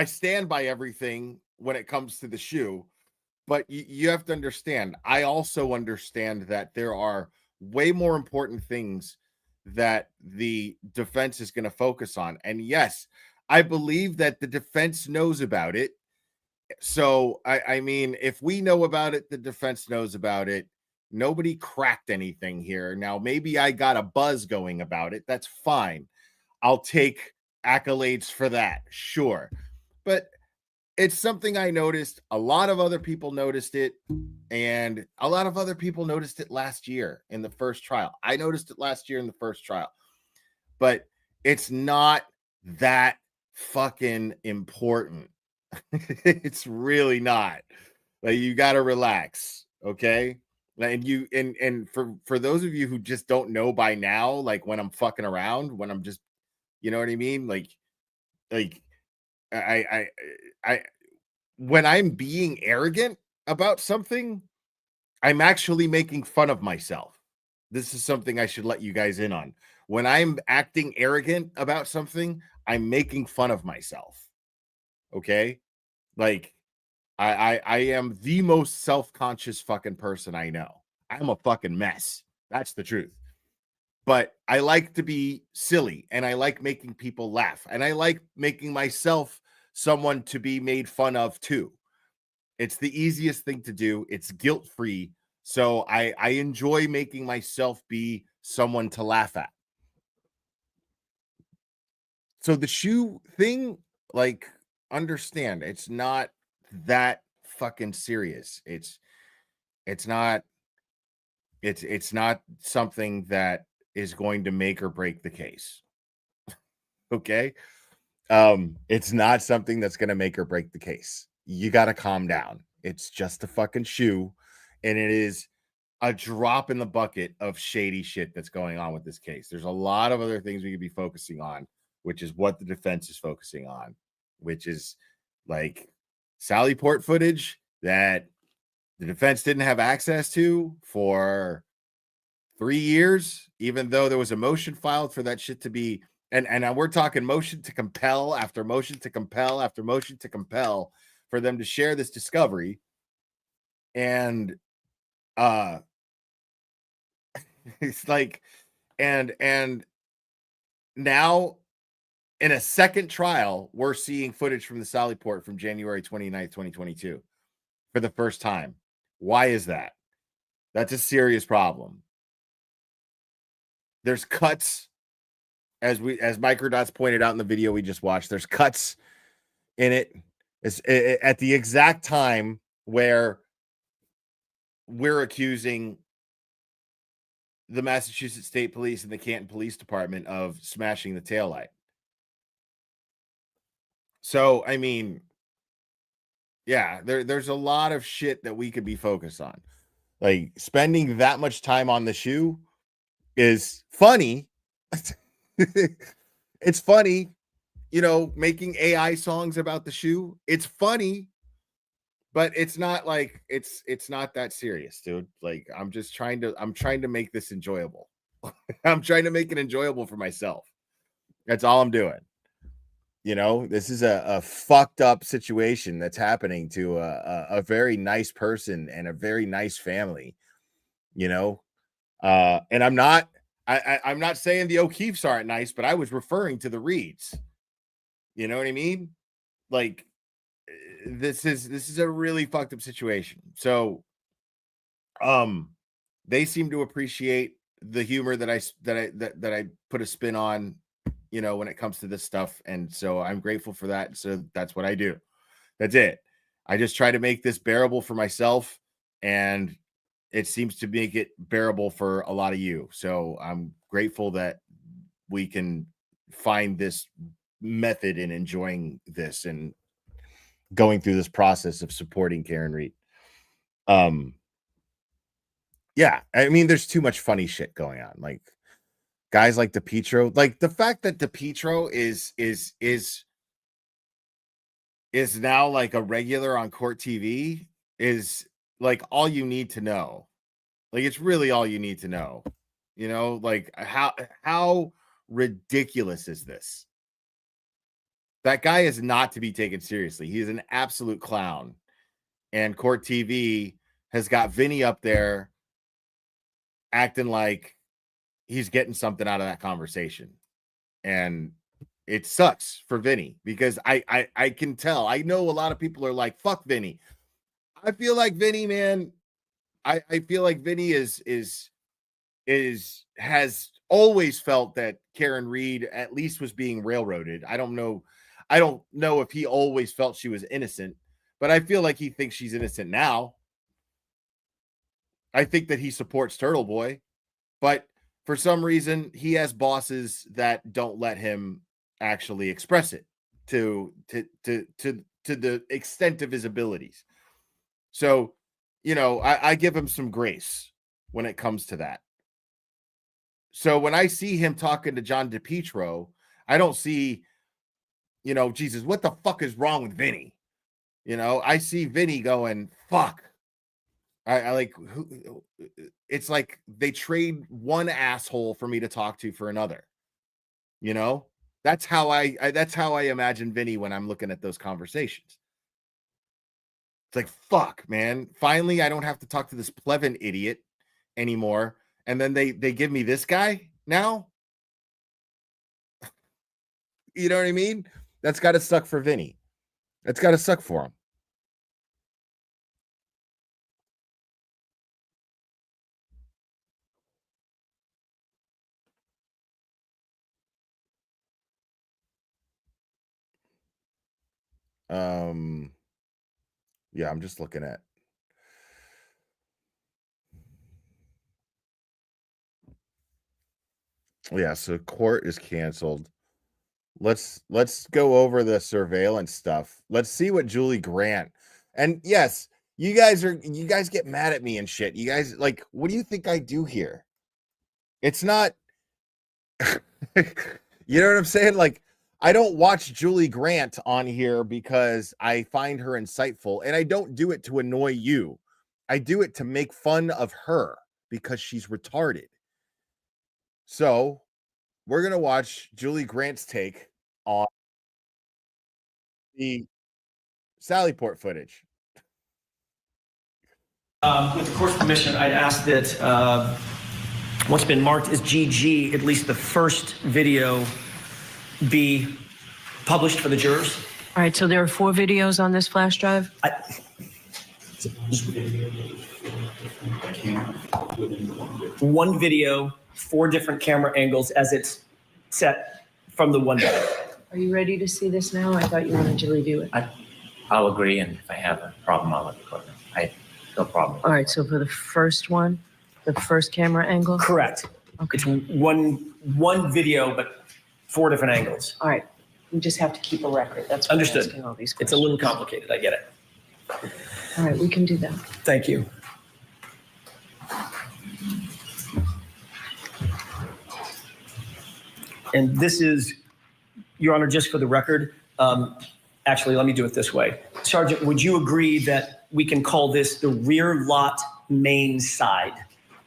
stand by everything when it comes to the shoe, but you have to understand, I also understand that there are way more important things that the defense is going to focus on. And yes, I believe that the defense knows about it. So, I mean, if we know about it, the defense knows about it. Nobody cracked anything here. Now, maybe I got a buzz going about it. That's fine. I'll take accolades for that. Sure. But it's something I noticed. A lot of other people noticed it. And a lot of other people noticed it last year in the first trial. I noticed it last year in the first trial. But it's not that fucking important. It's really not. Like, you got to relax, okay? And for those of you who just don't know by now, like, when I'm fucking around, when I'm just, you know what I mean? Like I when I'm being arrogant about something, I'm actually making fun of myself. This is something I should let you guys in on. When I'm acting arrogant about something, I'm making fun of myself. Okay? Like, I am the most self-conscious fucking person I know. I'm a fucking mess. That's the truth. But I like to be silly, and I like making people laugh, and I like making myself someone to be made fun of too. It's the easiest thing to do. It's guilt-free. So I enjoy making myself be someone to laugh at. So the shoe thing, like, understand, it's not that fucking serious. It's not something that is going to make or break the case. Okay? It's not something that's going to make or break the case. You got to calm down. It's just a fucking shoe, and it is a drop in the bucket of shady shit that's going on with this case. There's a lot of other things we could be focusing on, which is what the defense is focusing on, which is like Sally Port footage that the defense didn't have access to for 3 years, even though there was a motion filed for that shit to be, and we're talking motion to compel after motion to compel after motion to compel for them to share this discovery. And it's like, and now in a second trial, we're seeing footage from the Sally Port from January 29th, 2022 for the first time. Why is that? That's a serious problem. There's cuts, as Microdots pointed out in the video we just watched. There's cuts in it. It's at the exact time where we're accusing the Massachusetts State Police and the Canton Police Department of smashing the taillight. So, I mean, yeah, there's a lot of shit that we could be focused on. Like, spending that much time on the shoe is funny. It's funny, you know, making AI songs about the shoe. It's funny, but it's not like it's not that serious, dude. Like, I'm trying to make this enjoyable. I'm trying to make it enjoyable for myself. That's all I'm doing. You know, this is a fucked up situation that's happening to a very nice person and a very nice family, you know. And I'm not saying the O'Keefes aren't nice, but I was referring to the Reeds. You know what I mean? Like, this is a really fucked up situation. So they seem to appreciate the humor that I put a spin on, you know, when it comes to this stuff. And so I'm grateful for that. So that's what I do. That's it. I just try to make this bearable for myself, and it seems to make it bearable for a lot of you. So I'm grateful that we can find this method in enjoying this and going through this process of supporting Karen Reed. Yeah, I mean, there's too much funny shit going on. Like, guys like DePietro, like the fact that DePietro is now like a regular on Court TV is like all you need to know. Like, it's really all you need to know. You know, like how ridiculous is this? That guy is not to be taken seriously. He is an absolute clown. And Court TV has got Vinny up there acting like he's getting something out of that conversation. And it sucks for Vinny, because I can tell. I know a lot of people are like, fuck Vinny. I feel like Vinny, man. I feel like Vinny has always felt that Karen Reed at least was being railroaded. I don't know if he always felt she was innocent, but I feel like he thinks she's innocent now. I think that he supports Turtle Boy, but for some reason he has bosses that don't let him actually express it to the extent of his abilities. So, you know, I give him some grace when it comes to that. So when I see him talking to John DePietro, I don't see, you know, Jesus, what the fuck is wrong with Vinny? You know, I see Vinny going, fuck. I like, it's like they trade one asshole for me to talk to for another. You know, that's how I imagine Vinny when I'm looking at those conversations. It's like, fuck, man. Finally, I don't have to talk to this Plevin idiot anymore. And then they give me this guy now. You know what I mean? That's got to suck for Vinny. That's got to suck for him. Yeah, I'm just looking at. Yeah, so court is canceled. Let's go over the surveillance stuff. Let's see what Julie Grant. And yes, you guys get mad at me and shit. You guys, like, what do you think I do here? It's not you know what I'm saying? Like, I don't watch Julie Grant on here because I find her insightful, and I don't do it to annoy you. I do it to make fun of her because she's retarded. So we're going to watch Julie Grant's take on the Sallyport footage. With the court's permission, I'd ask that what's been marked as GG, at least the first video, be published for the jurors. All right, so there are 4 videos on this flash drive? One video, 4 different camera angles as it's set from the one video. Are you ready to see this now? I thought you wanted to review it. I'll agree, and if I have a problem, I'll let the court know. No problem. All right, so for the first one, the first camera angle? Correct. Okay. It's one video, but 4 different angles. All right, we just have to keep a record. That's why I'm Understood. asking all these It's a questions. little complicated. I get it. All right, we can do that. Thank you. And this is, Your Honor, just for the record, actually, let me do it this way. Sergeant, would you agree that we can call this the rear lot main side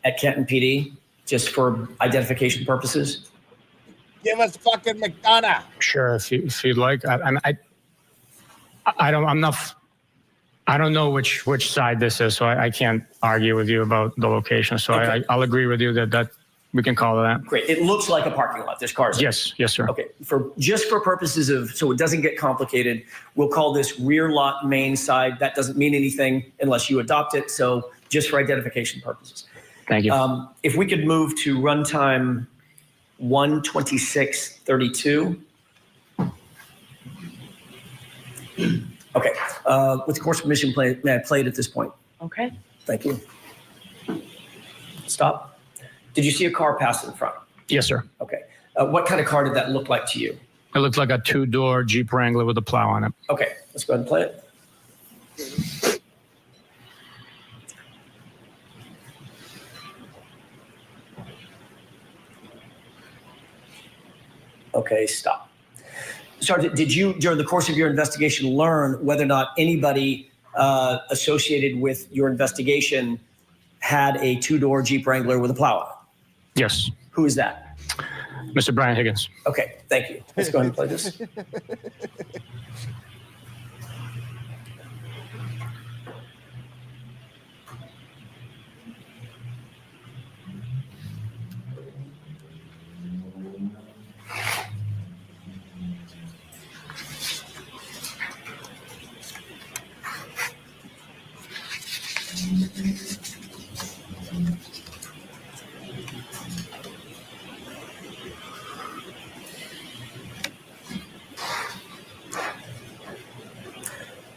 at Canton PD, just for identification purposes? Give us fucking McDonough. Sure, if you'd like. I don't know which side this is, so I can't argue with you about the location. So Okay. I'll agree with you that we can call it that. Great. It looks like a parking lot. There's cars. Yes, sir. Okay. Just for purposes of, so it doesn't get complicated, we'll call this rear lot main side. That doesn't mean anything unless you adopt it. So just for identification purposes. Thank you. If we could move to runtime 1:26:32. Okay. With the course permission, may I play it at this point? Okay. Thank you. Stop. Did you see a car pass in front? Yes, sir. Okay. What kind of car did that look like to you? It looked like a 2-door Jeep Wrangler with a plow on it. Okay. Let's go ahead and play it. Okay, stop. Sergeant, did you, during the course of your investigation, learn whether or not anybody associated with your investigation had a 2-door Jeep Wrangler with a plow on it? Yes. Who is that? Mr. Brian Higgins. Okay, thank you. Let's go ahead and play this.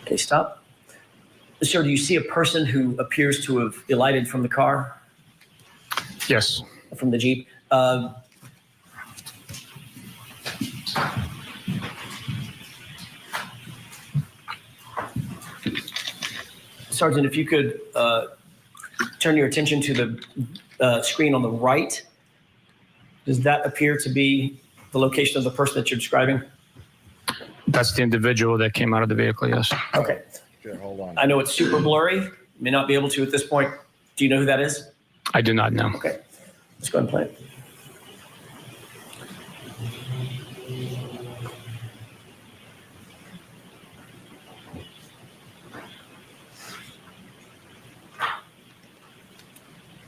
Okay, stop. Sir, do you see a person who appears to have alighted from the car, Yes. from the Jeep? Sergeant, if you could turn your attention to the screen on the right. Does that appear to be the location of the person that you're describing? That's the individual that came out of the vehicle, yes. Okay. Sure, hold on. I know it's super blurry. May not be able to at this point. Do you know who that is? I do not know. Okay. Let's go ahead and play it.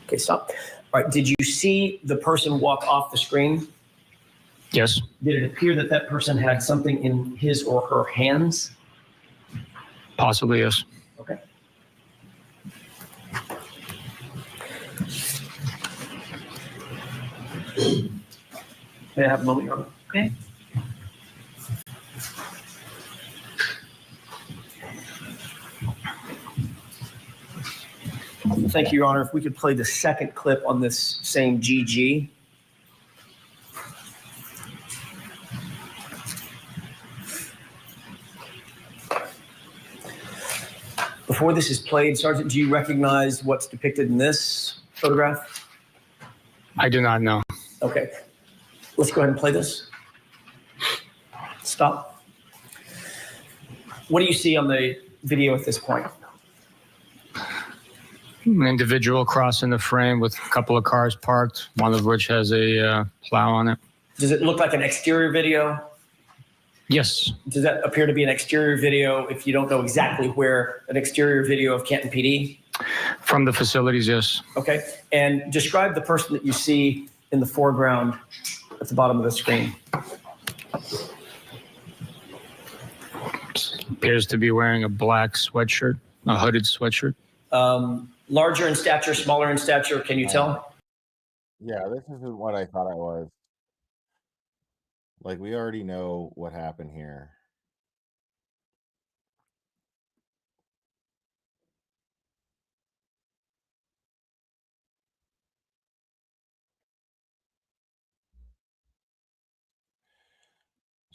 Okay, stop. All right. Did you see the person walk off the screen? Yes. Did it appear that that person had something in his or her hands? Possibly, yes. Okay. May I have a moment, Your Honor? Okay. Thank you, Your Honor. If we could play the second clip on this same GG. Before this is played, Sergeant, do you recognize what's depicted in this photograph? I do not know. Okay. Let's go ahead and play this. Stop. What do you see on the video at this point? An individual crossing the frame with a couple of cars parked, one of which has a plow on it. Does it look like an exterior video? Yes. Does that appear to be an exterior video if you don't know exactly where, an exterior video of Canton PD? From the facilities, yes. Okay. And describe the person that you see in the foreground at the bottom of the screen. Appears to be wearing a black sweatshirt, a hooded sweatshirt. Larger in stature, smaller in stature, can you tell? Yeah, this isn't what I thought it was. Like, we already know what happened here.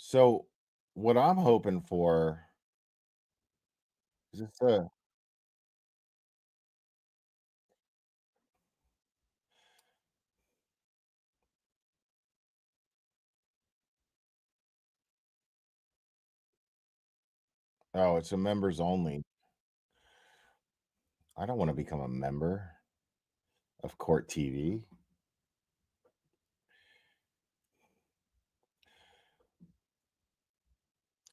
So what I'm hoping for is this oh, it's a members only. I don't want to become a member of Court TV.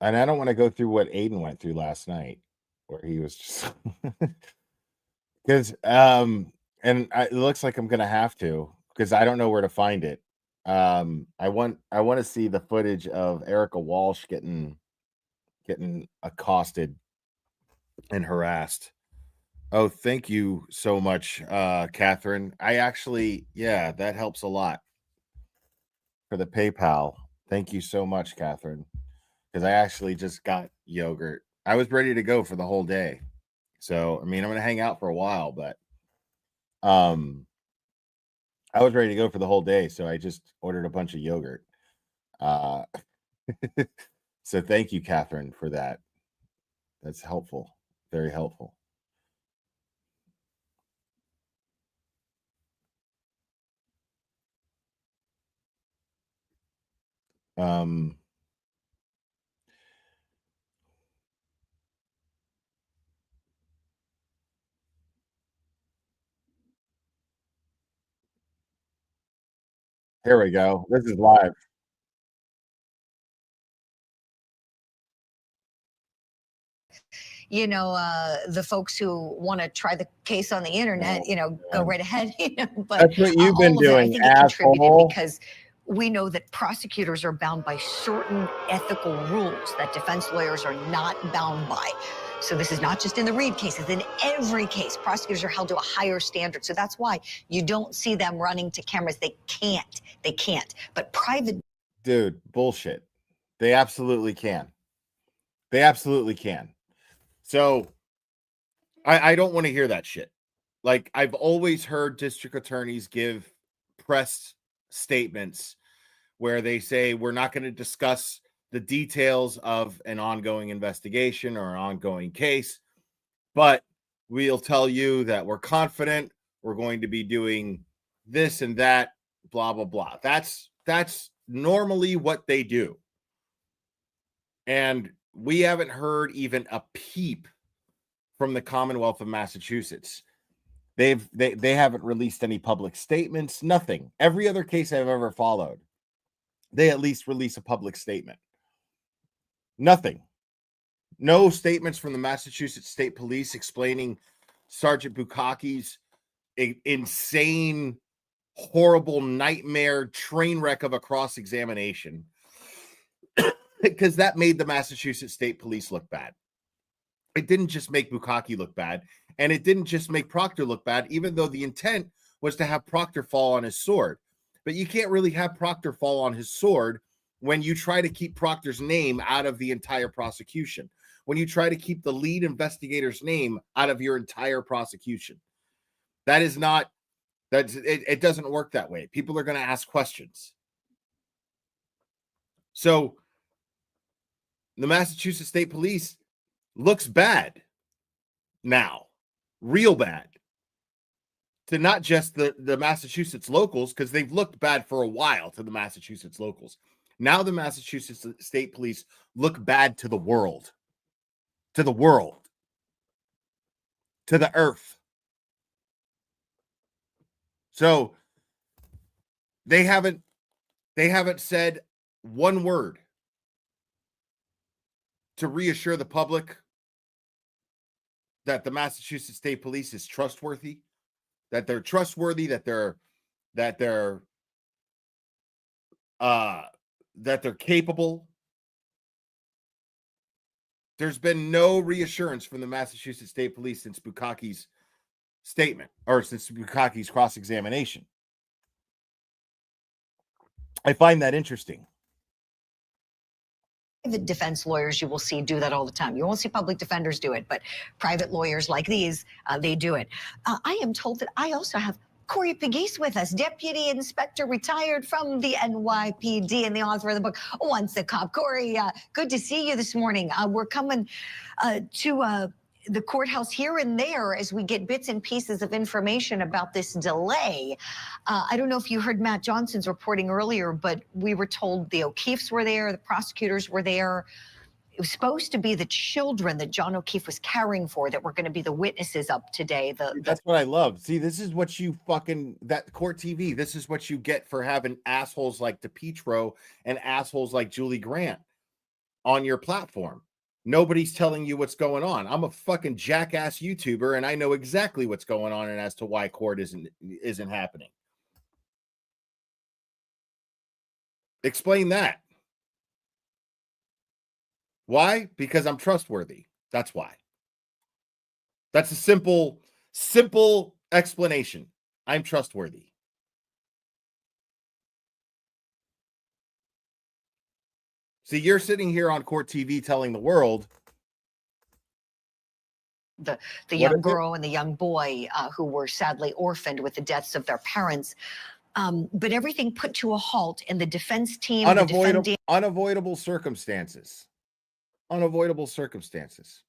And I don't want to go through what Aiden went through last night, where he was just because it looks like I'm gonna have to because I don't know where to find it. I want to see the footage of Erica Walsh getting accosted and harassed. Oh, thank you so much, Catherine. I actually, yeah, that helps a lot for the PayPal. Thank you so much, Catherine, because I actually just got yogurt. I was ready to go for the whole day. So, I mean, I'm going to hang out for a while, but I was ready to go for the whole day, so I just ordered a bunch of yogurt. Uh so thank you, Catherine, for that. That's helpful. Very helpful. Um Here we go. This is live. You know, the folks who want to try the case on the internet, you know, go right ahead. You know, but That's what you've been all of it, I doing, think it contributed asshole. because we know that prosecutors are bound by certain ethical rules that defense lawyers are not bound by. So this is not just in the Reed cases. In every case, prosecutors are held to a higher standard. So that's why you don't see them running to cameras. They can't. They can't. But private. Dude, bullshit. They absolutely can. They absolutely can. So I don't want to hear that shit. Like, I've always heard district attorneys give press statements where they say we're not going to discuss the details of an ongoing investigation or an ongoing case, but we'll tell you that we're confident we're going to be doing this and that, blah blah blah. That's normally what they do. And we haven't heard even a peep from the Commonwealth of Massachusetts. They haven't released any public statements, nothing. Every other case I've ever followed, they at least release a public statement. Nothing. No statements from the Massachusetts State Police explaining Sergeant Bukaki's insane, horrible nightmare train wreck of a cross-examination, because that made the Massachusetts State Police look bad. It didn't just make Bukaki look bad, and it didn't just make Proctor look bad, even though the intent was to have Proctor fall on his sword. But you can't really have Proctor fall on his sword when you try to keep Proctor's name out of the entire prosecution, when you try to keep the lead investigator's name out of your entire prosecution. That is not, it doesn't work that way. People are going to ask questions. So the Massachusetts State Police looks bad now, real bad, to not just the Massachusetts locals, because they've looked bad for a while to the Massachusetts locals. Now the Massachusetts State Police look bad to the world, to the earth. So they haven't said one word to reassure the public that the Massachusetts State Police is trustworthy, that they're trustworthy, that they're capable. There's been no reassurance from the Massachusetts State Police since Bukaki's statement, or since Bukaki's cross-examination. I find that interesting. Private defense lawyers, you will see, do that all the time. You won't see public defenders do it, but private lawyers like these, they do it. I am told that I also have Corey Pegues with us, Deputy Inspector retired from the NYPD and the author of the book, Once a Cop. Corey, good to see you this morning. We're coming to the courthouse here and there as we get bits and pieces of information about this delay. I don't know if you heard Matt Johnson's reporting earlier, but we were told the O'Keefes were there, the prosecutors were there. It was supposed to be the children that John O'Keefe was caring for that were going to be the witnesses up today. That's what I love. See, this is what you that court TV. This is what you get for having assholes like DePietro and assholes like Julie Grant on your platform. Nobody's telling you what's going on. I'm a fucking jackass YouTuber, and I know exactly what's going on and as to why court isn't happening. Explain that. Why? Because I'm trustworthy. That's why. That's a simple explanation. I'm trustworthy. See, you're sitting here on court TV telling the world the young girl and the young boy who were sadly orphaned with the deaths of their parents. But everything put to a halt, and the defense team, unavoidable circumstances. Unavoidable circumstances.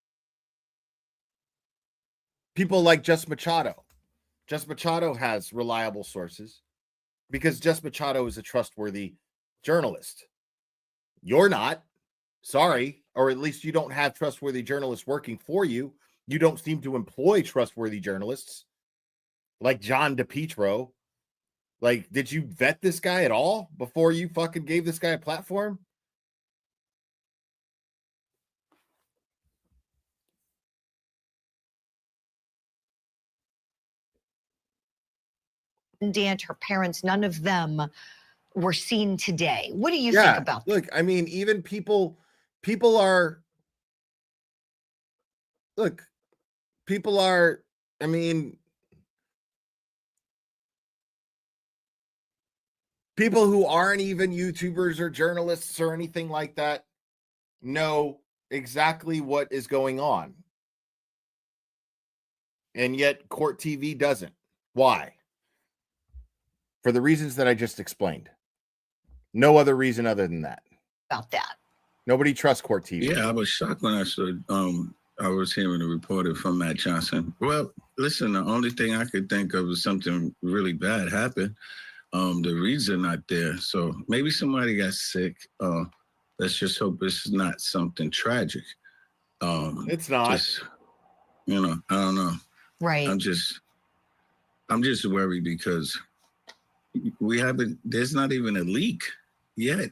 People like Just Machado. Just Machado has reliable sources because Just Machado is a trustworthy journalist. You're not. Sorry. Or at least you don't have trustworthy journalists working for you. You don't seem to employ trustworthy journalists like John DePietro. Like, did you vet this guy at all before you fucking gave this guy a platform? And her parents, none of them were seen today. What do you think about that? Look, I mean, even people are, I mean, people who aren't even YouTubers or journalists or anything like that know exactly what is going on. And yet court TV doesn't. Why? For the reasons that I just explained. No other reason other than that. About that. Nobody trusts court TV. Yeah, I was shocked when I saw I was hearing a reporter from Matt Johnson. Well, listen, the only thing I could think of is something really bad happened. The reads are not there. So maybe somebody got sick. Let's just hope it's not something tragic. It's not. Just, I don't know. Right. I'm just worried because there's not even a leak yet.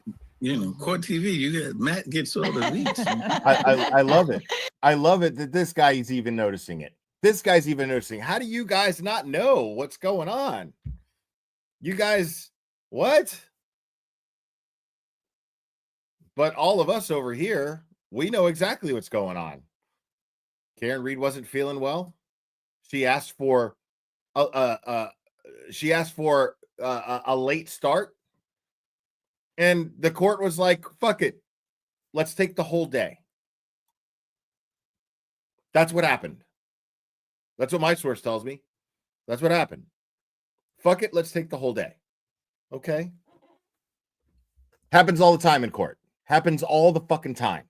Court TV, Matt gets all the leaks. I love it. I love it that this guy is even noticing it. This guy's even noticing. How do you guys not know what's going on? You guys, what? But all of us over here, we know exactly what's going on. Karen Reed wasn't feeling well. She asked for a late start, and the court was like, "Fuck it, let's take the whole day." That's what happened. That's what my source tells me. That's what happened. Fuck it, let's take the whole day. Okay. Happens all the time in court. Happens all the fucking time.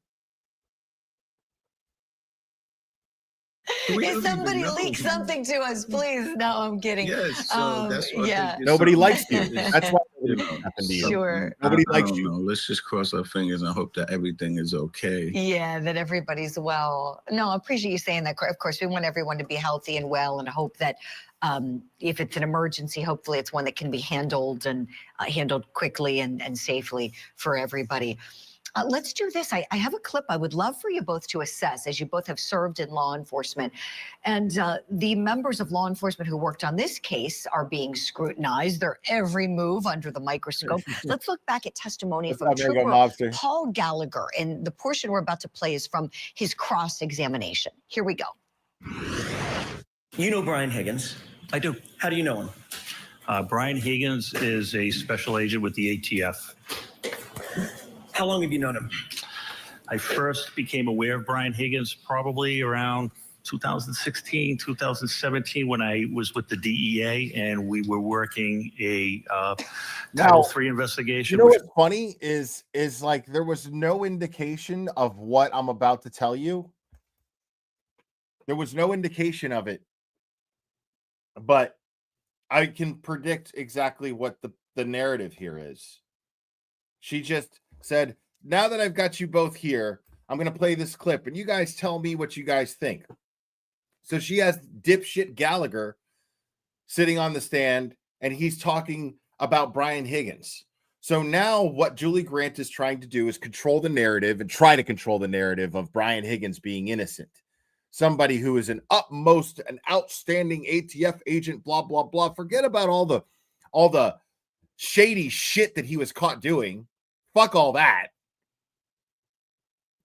If somebody leaks something to us, please. No, I'm kidding. Yes, so that's what nobody likes you. That's why it happened to you. Sure. Nobody likes you. Let's just cross our fingers and hope that everything is okay. Yeah, that everybody's well. No, I appreciate you saying that. Of course, we want everyone to be healthy and well, and hope that if it's an emergency, hopefully it's one that can be handled and handled quickly and safely for everybody. Let's do this. I have a clip I would love for you both to assess, as you both have served in law enforcement. And the members of law enforcement who worked on this case are being scrutinized, their every move under the microscope. Let's look back at testimony from Trooper Paul Gallagher. And the portion we're about to play is from his cross-examination. Here we go. You know Brian Higgins. I do. How do you know him? Brian Higgins is a special agent with the ATF. How long have you known him? I first became aware of Brian Higgins probably around 2016, 2017, when I was with the DEA and we were working a Title III investigation. You know what's funny is like there was no indication of what I'm about to tell you. There was no indication of it, but I can predict exactly what the narrative here is. She just said, now that I've got you both here, I'm going to play this clip and you guys tell me what you guys think. So she has dipshit Gallagher sitting on the stand and he's talking about Brian Higgins. So now what Julie Grant is trying to do is control the narrative and try to control the narrative of Brian Higgins being innocent. Somebody who is an outstanding ATF agent, blah, blah, blah. Forget about all the shady shit that he was caught doing. Fuck all that.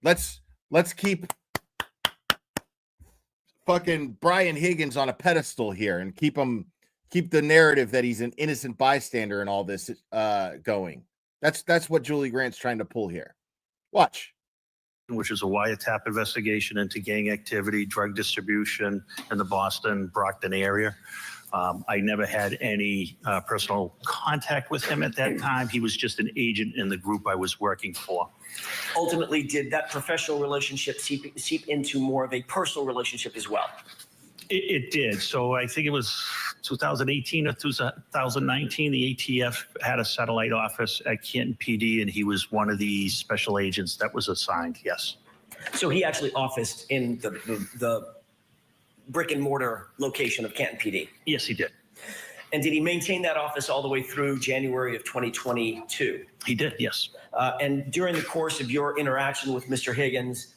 Let's keep fucking Brian Higgins on a pedestal here and keep the narrative that he's an innocent bystander and all this going. That's what Julie Grant's trying to pull here. Watch. Which is a wiretap investigation into gang activity, drug distribution in the Boston, Brockton area. I never had any personal contact with him at that time. He was just an agent in the group I was working for. Ultimately, did that professional relationship seep into more of a personal relationship as well? It did. So I think it was 2018 or 2019, the ATF had a satellite office at Canton PD, and he was one of the special agents that was assigned, yes. So he actually officed in the brick and mortar location of Canton PD? Yes, he did. And did he maintain that office all the way through January of 2022? He did, yes. And during the course of your interaction with Mr. Higgins,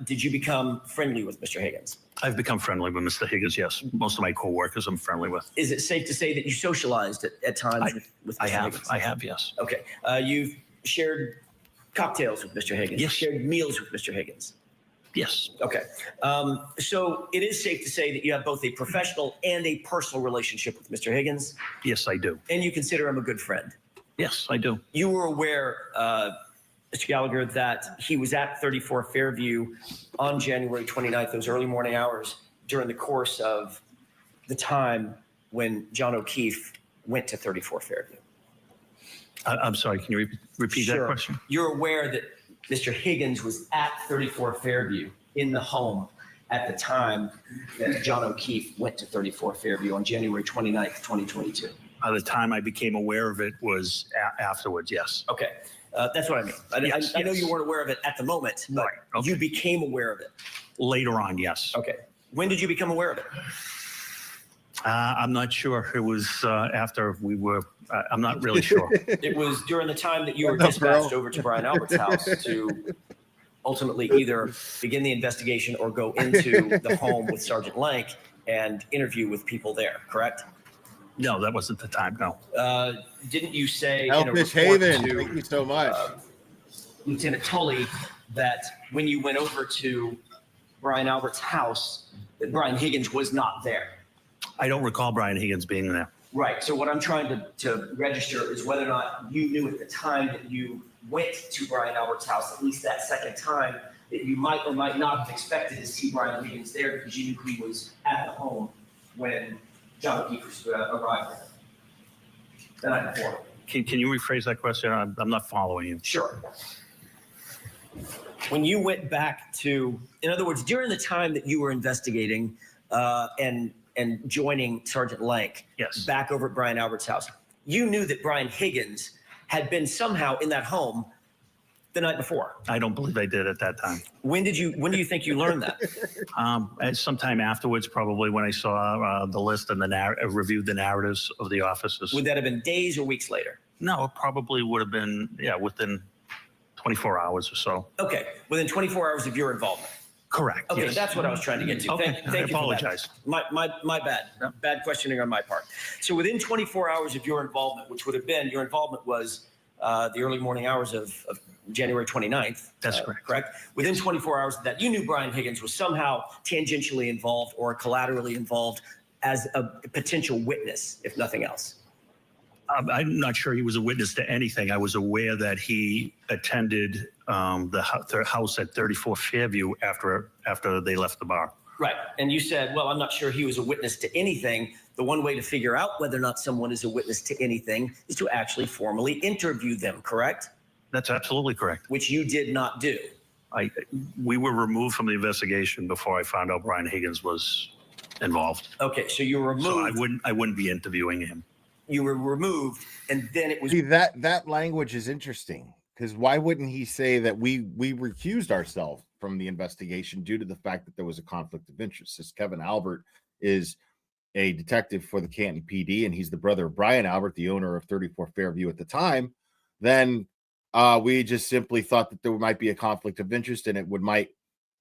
did you become friendly with Mr. Higgins? I've become friendly with Mr. Higgins, yes. Most of my co-workers I'm friendly with. Is it safe to say that you socialized at times with Mr. Higgins? I have, yes. Okay. You've shared cocktails with Mr. Higgins? Yes. Shared meals with Mr. Higgins? Yes. Okay. So it is safe to say that you have both a professional and a personal relationship with Mr. Higgins? Yes, I do. And you consider him a good friend? Yes, I do. You were aware, Mr. Gallagher, that he was at 34 Fairview on January 29th, those early morning hours, during the course of the time when John O'Keefe went to 34 Fairview? I'm sorry, can you repeat that question? You're aware that Mr. Higgins was at 34 Fairview in the home at the time that John O'Keefe went to 34 Fairview on January 29th, 2022? By the time I became aware of it was afterwards, yes. Okay. That's what I mean. I know you weren't aware of it at the moment, but you became aware of it. Later on, yes. Okay. When did you become aware of it? I'm not sure. It was after we were, I'm not really sure. It was during the time that you were dispatched over to Brian Albert's house to ultimately either begin the investigation or go into the home with Sergeant Lank and interview with people there, correct? No, that wasn't the time, no. Didn't you say Elfish Haven, thank you so much. Lieutenant Tully, that when you went over to Brian Albert's house, that Brian Higgins was not there? I don't recall Brian Higgins being there. Right. So what I'm trying to register is whether or not you knew at the time that you went to Brian Albert's house, at least that second time, that you might or might not have expected to see Brian Higgins there because you knew he was at the home when John O'Keefe arrived there the night before. Can you rephrase that question? I'm not following you. Sure. When you went back to, in other words, during the time that you were investigating and joining Sergeant Lank back over at Brian Albert's house, you knew that Brian Higgins had been somehow in that home the night before. I don't believe I did at that time. When do you think you learned that? Sometime afterwards, probably when I saw the list and reviewed the narratives of the officers. Would that have been days or weeks later? No, it probably would have been, within 24 hours or so. Okay, within 24 hours of your involvement. Correct. Okay, yes. That's what I was trying to get to. Okay, Thank I apologize. My bad. Yep. Bad questioning on my part. So within 24 hours of your involvement, which would have been, your involvement was the early morning hours of January 29th. That's correct. Correct? Within 24 hours of that, you knew Brian Higgins was somehow tangentially involved or collaterally involved as a potential witness, if nothing else. I'm not sure he was a witness to anything. I was aware that he attended the house at 34 Fairview after they left the bar. Right. And you said, well, I'm not sure he was a witness to anything. The one way to figure out whether or not someone is a witness to anything is to actually formally interview them, correct? That's absolutely correct. Which you did not do. We were removed from the investigation before I found out Brian Higgins was involved. Okay, so you were removed. So I wouldn't be interviewing him. You were removed, and then it was. See, that language is interesting, because why wouldn't he say that we recused ourselves from the investigation due to the fact that there was a conflict of interest? Since Kevin Albert is a detective for the Canton PD, and he's the brother of Brian Albert, the owner of 34 Fairview at the time, then we just simply thought that there might be a conflict of interest, and it might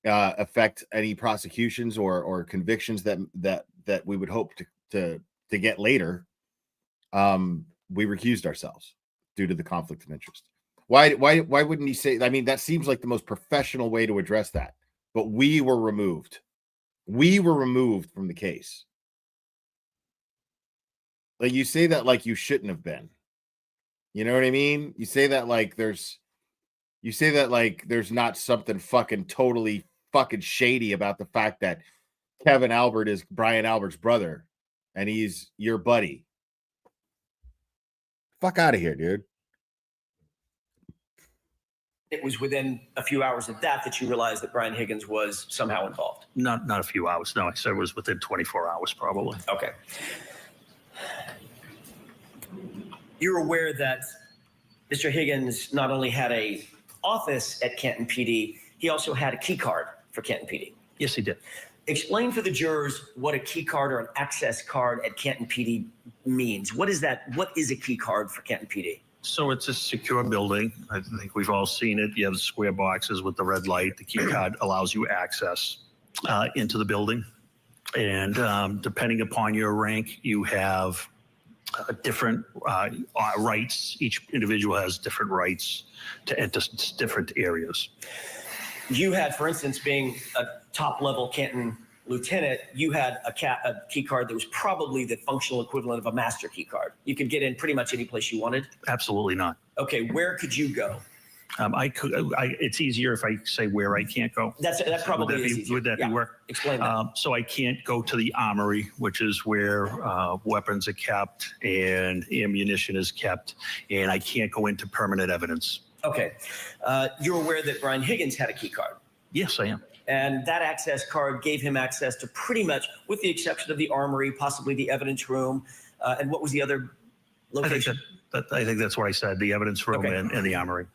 affect any prosecutions or convictions that we would hope to get later. We recused ourselves due to the conflict of interest. Why wouldn't he say? I mean, that seems like the most professional way to address that. But we were removed. We were removed from the case. Like, you say that like you shouldn't have been. You know what I mean? You say that like there's not something fucking totally fucking shady about the fact that Kevin Albert is Brian Albert's brother and he's your buddy. Fuck out of here, dude. It was within a few hours of that you realized that Brian Higgins was somehow involved. Not a few hours. No, I said it was within 24 hours, probably. Okay. You're aware that Mr. Higgins not only had a office at Canton PD, he also had a key card for Canton PD. Yes, he did. Explain for the jurors what a key card or an access card at Canton PD means. What is that? What is a key card for Canton PD? So it's a secure building. I think we've all seen it. You have the square boxes with the red light. The key card allows you access into the building. And depending upon your rank, you have different rights. Each individual has different rights to enter different areas. You had, for instance, being a top-level Canton lieutenant, you had a key card that was probably the functional equivalent of a master key card. You could get in pretty much any place you wanted. Absolutely not. Okay, where could you go? It's easier if I say where I can't go. That probably is easier. Would that be work? Explain that. So I can't go to the armory, which is where weapons are kept and ammunition is kept, and I can't go into permanent evidence. Okay. You're aware that Brian Higgins had a key card? Yes, I am. And that access card gave him access to pretty much, with the exception of the armory, possibly the evidence room, and what was the other location? I think that's what I said, the evidence room and the armory.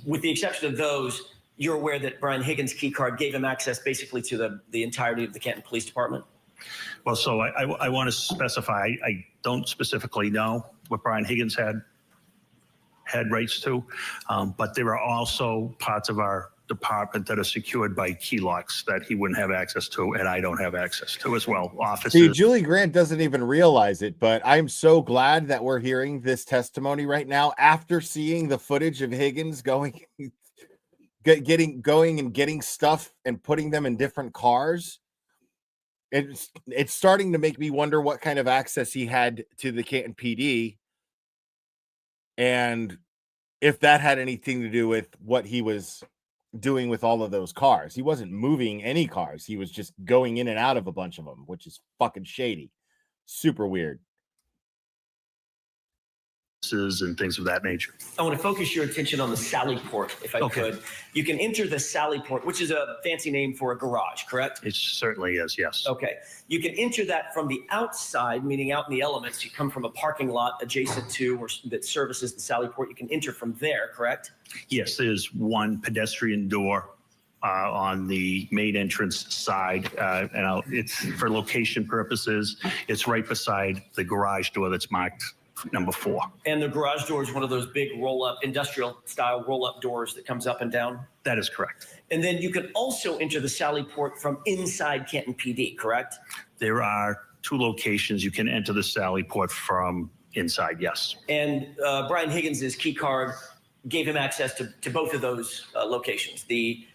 With the exception of those, you're aware that Brian Higgins' key card gave him access basically to the entirety of the Canton Police Department? Well, so I want to specify, I don't specifically know what Brian Higgins had rights to, but there are also parts of our department that are secured by key locks that he wouldn't have access to, and I don't have access to as well. Offices. See, Julie Grant doesn't even realize it, but I'm so glad that we're hearing this testimony right now after seeing the footage of Higgins going and getting stuff and putting them in different cars. It's starting to make me wonder what kind of access he had to the Canton PD, and if that had anything to do with what he was doing with all of those cars. He wasn't moving any cars. He was just going in and out of a bunch of them, which is fucking shady. Super weird. And things of that nature. I want to focus your attention on the Sally Port, if I could. You can enter the Sally Port, which is a fancy name for a garage, correct? It certainly is, yes. Okay. You can enter that from the outside, meaning out in the elements. You come from a parking lot adjacent to or that services the Sally Port. You can enter from there, correct? Yes, there's one pedestrian door on the main entrance side, and it's for location purposes. It's right beside the garage door that's marked number 4. And the garage door is one of those big roll-up, industrial-style roll-up doors that comes up and down? That is correct. And then you can also enter the Sally Port from inside Canton PD, correct? There are 2 locations you can enter the Sally Port from inside, yes. And Brian Higgins' key card gave him access to both of those locations, the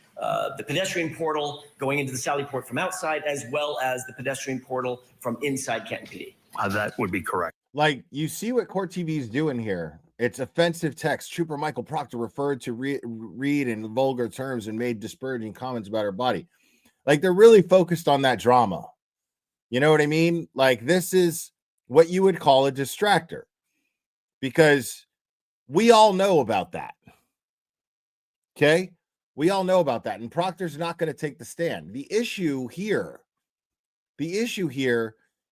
pedestrian portal going into the Sally Port from outside, as well as the pedestrian portal from inside Canton PD. That would be correct. Like, you see what Court TV is doing here. It's offensive text. Trooper Michael Proctor referred to Reed in vulgar terms and made disparaging comments about her body. Like they're really focused on that drama. You know what I mean? Like this is what you would call a distractor, because we all know about that. Okay? We all know about that. And Proctor's not going to take the stand. The issue here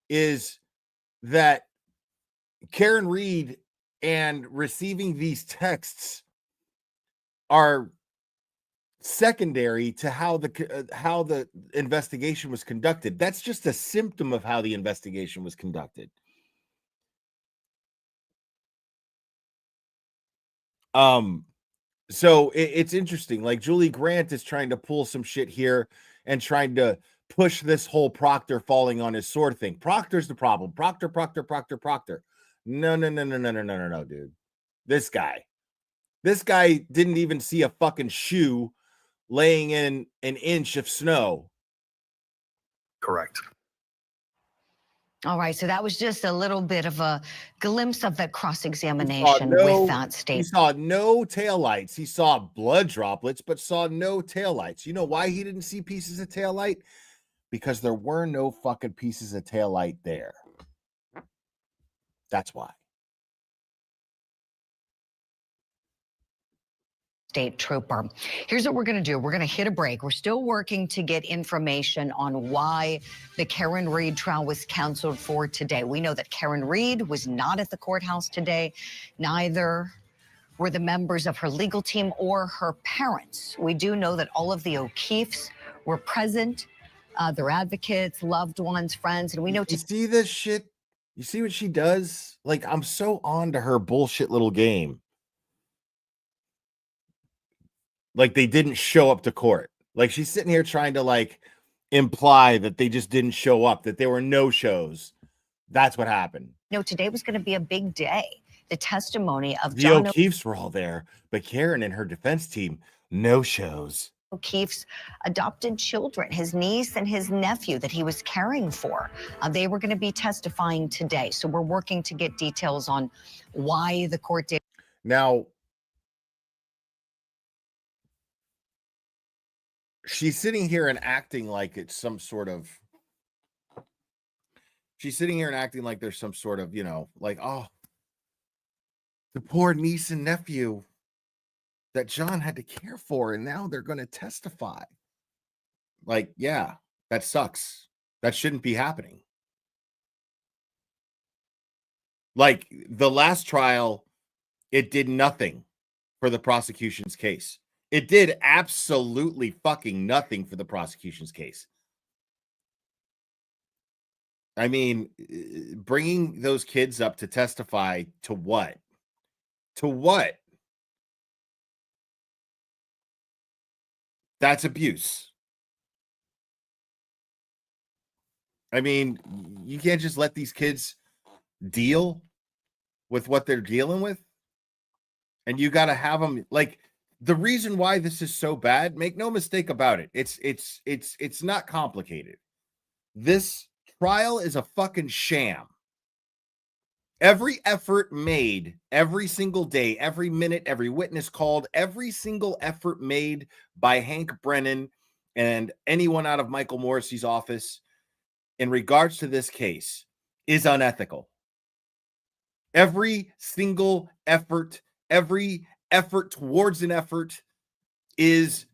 is that Karen Reed and receiving these texts are secondary to how the investigation was conducted. That's just a symptom of how the investigation was conducted. So it's interesting. Like Julie Grant is trying to pull some shit here and trying to push this whole Proctor falling on his sword thing. Proctor's the problem. Proctor. No, dude. This guy didn't even see a fucking shoe laying in an inch of snow. Correct. All right, so that was just a little bit of a glimpse of that cross-examination with that state. He saw no taillights. He saw blood droplets, but saw no taillights. You know why he didn't see pieces of taillight? Because there were no fucking pieces of taillight there. That's why. State trooper. Here's what we're going to do. We're going to hit a break. We're still working to get information on why the Karen Reed trial was canceled for today. We know that Karen Reed was not at the courthouse today. Neither were the members of her legal team or her parents. We do know that all of the O'Keefes were present, their advocates, loved ones, friends, and we know. You see this shit? You see what she does? Like, I'm so on to her bullshit little game. Like they didn't show up to court. Like she's sitting here trying to like imply that they just didn't show up, that there were no shows. That's what happened. No, today was going to be a big day. The testimony of the John O'Keefes were all there, but Karen and her defense team, no shows. O'Keefe's adopted children, his niece and his nephew that he was caring for. They were going to be testifying today. So we're working to get details on why the court did. Now, she's sitting here and acting like it's some sort of, she's sitting here and acting like there's some sort of, you know, like, oh, the poor niece and nephew that John had to care for, and now they're going to testify. Like, yeah, that sucks. That shouldn't be happening. Like the last trial, it did nothing for the prosecution's case. It did absolutely fucking nothing for the prosecution's case. I mean, bringing those kids up to testify to what? To what? That's abuse. I mean, you can't just let these kids deal with what they're dealing with. And you got to have them, like, the reason why this is so bad, make no mistake about it. It's not complicated. This trial is a fucking sham. Every effort made, every single day, every minute, every witness called, every single effort made by Hank Brennan and anyone out of Michael Morrissey's office in regards to this case is unethical. Every single effort, every effort towards an effort is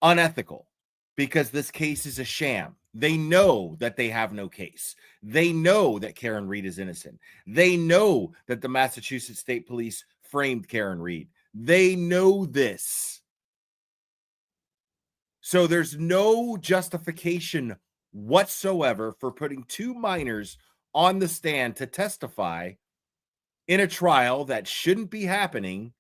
unethical because this case is a sham. They know that they have no case. They know that Karen Reed is innocent. They know that the Massachusetts State Police framed Karen Reed. They know this. So there's no justification whatsoever for putting two minors on the stand to testify in a trial that shouldn't be happening,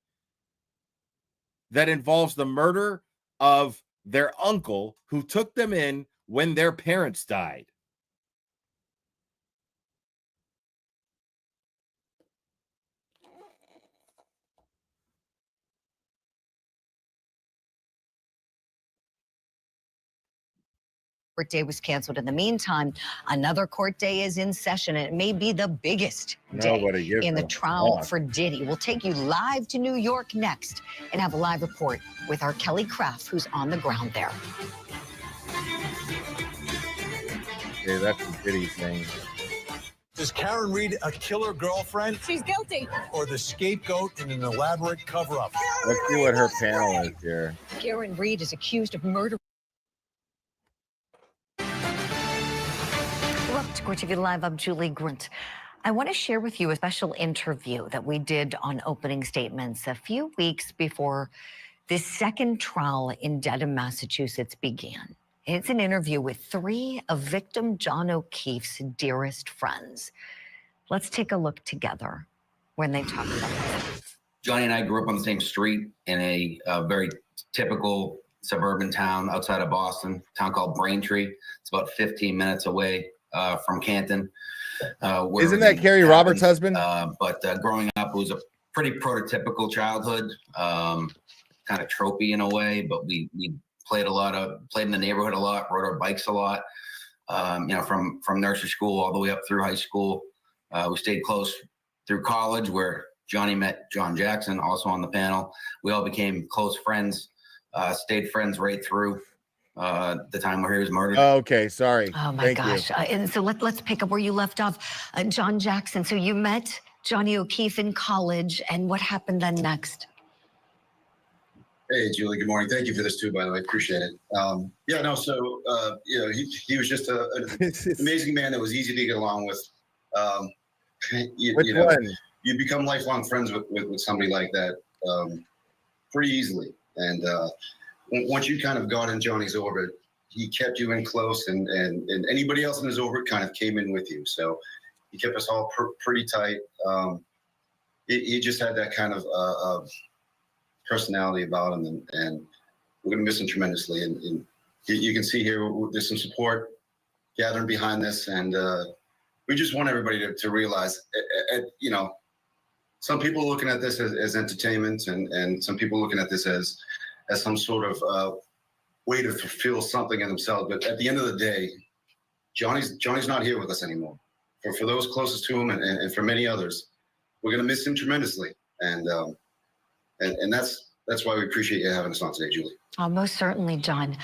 that involves the murder of their uncle who took them in when their parents died. Court day was canceled. In the meantime, another court day is in session, and it may be the biggest day in the trial for Diddy. We'll take you live to New York next and have a live report with our Kelly Craft, who's on the ground there. Okay, that's the Diddy thing. Is Karen Reed a killer girlfriend? She's guilty. Or the scapegoat in an elaborate cover-up? Let's see what her panel is here. Karen Reed is accused of murder. Welcome to Court TV Live. I'm Julie Grunt. I want to share with you a special interview that we did on opening statements a few weeks before this second trial in Dedham, Massachusetts began. It's an interview with three of victim John O'Keefe's dearest friends. Let's take a look together when they talk about this. Johnny and I grew up on the same street in a very typical suburban town outside of Boston, a town called Braintree. It's about 15 minutes away from Canton. Isn't that Carrie Roberts' husband? But growing up, it was a pretty prototypical childhood, kind of tropey in a way, but we played in the neighborhood a lot, rode our bikes a lot, from nursery school all the way up through high school. We stayed close through college, where Johnny met John Jackson, also on the panel. We all became close friends, stayed friends right through the time where he was murdered. Oh, okay, sorry. Oh my gosh. And so let's pick up where you left off. John Jackson, so you met Johnny O'Keefe in college, and what happened then next? Hey, Julie, good morning. Thank you for this too, by the way. Appreciate it. He was just an amazing man that was easy to get along with. You become lifelong friends with somebody like that pretty easily. And once you kind of got in Johnny's orbit, he kept you in close, and anybody else in his orbit kind of came in with you. So he kept us all pretty tight. He just had that kind of personality about him, and we're going to miss him tremendously. And you can see here there's some support gathering behind this, and we just want everybody to realize, some people are looking at this as entertainment, and some people are looking at this as some sort of way to fulfill something in themselves. But at the end of the day, Johnny's not here with us anymore. For those closest to him, and for many others, we're going to miss him tremendously. And that's why we appreciate you having us on today, Julie. Oh, most certainly, John.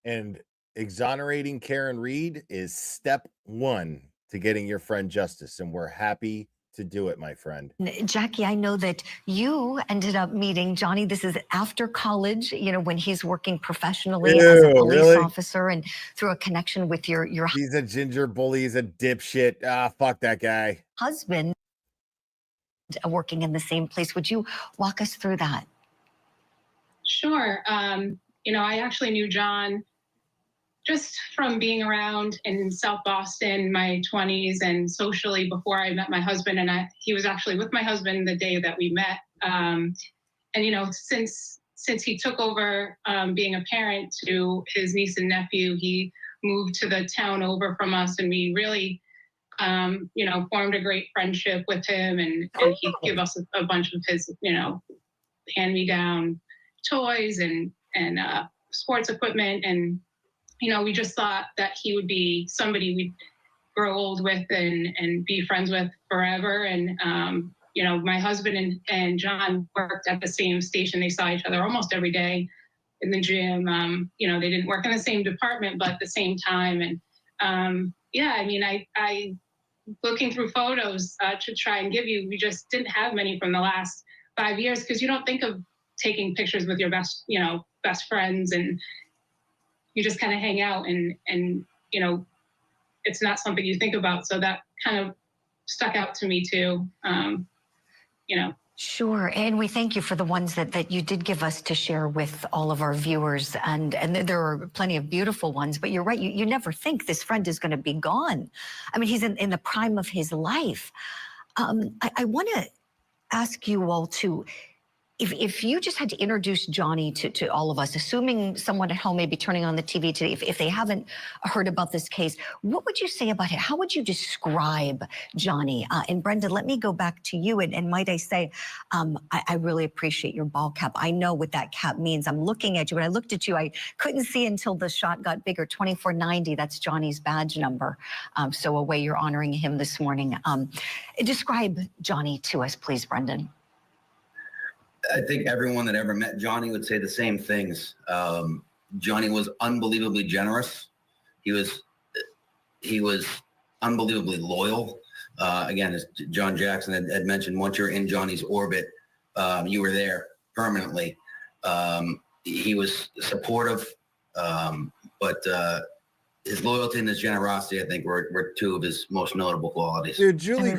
And exonerating Karen Reed is step one to getting your friend justice, and we're happy to do it, my friend. Jackie, I know that you ended up meeting Johnny. This is after college, when he's working professionally as a police officer, and through a connection with your He's a ginger bully. He's a dipshit. Fuck that guy. Husband. Working in the same place. Would you walk us through that? Sure. I actually knew John just from being around in South Boston, my 20s, and socially before I met my husband. And he was actually with my husband the day that we met. Since he took over being a parent to his niece and nephew, he moved to the town over from us, and we really formed a great friendship with him, and he'd give us a bunch of his, hand-me-down toys and sports equipment. And, we just thought that he would be somebody we'd grow old with and be friends with forever. And, my husband and John worked at the same station. They saw each other almost every day in the gym. They didn't work in the same department, but at the same time. And, I looking through photos to try and give you, we just didn't have many from the last 5 years, because you don't think of taking pictures with your best friends, and you just kind of hang out, and it's not something you think about. So that kind of stuck out to me too. Sure. And we thank you for the ones that you did give us to share with all of our viewers. And there are plenty of beautiful ones, but you're right. You never think this friend is going to be gone. I mean, he's in the prime of his life. I want to ask you all to, if you just had to introduce Johnny to all of us, assuming someone at home may be turning on the TV today, if they haven't heard about this case, what would you say about it? How would you describe Johnny? And Brenda, let me go back to you. And might I say, I really appreciate your ball cap. I know what that cap means. I'm looking at you. When I looked at you, I couldn't see until the shot got bigger. 2490, that's Johnny's badge number. So a way you're honoring him this morning. Describe Johnny to us, please, Brendan. I think everyone that ever met Johnny would say the same things. Johnny was unbelievably generous. He was unbelievably loyal. Again, as John Jackson had mentioned, once you're in Johnny's orbit, you were there permanently. He was supportive, but his loyalty and his generosity, I think, were two of his most notable qualities. Dude, Julie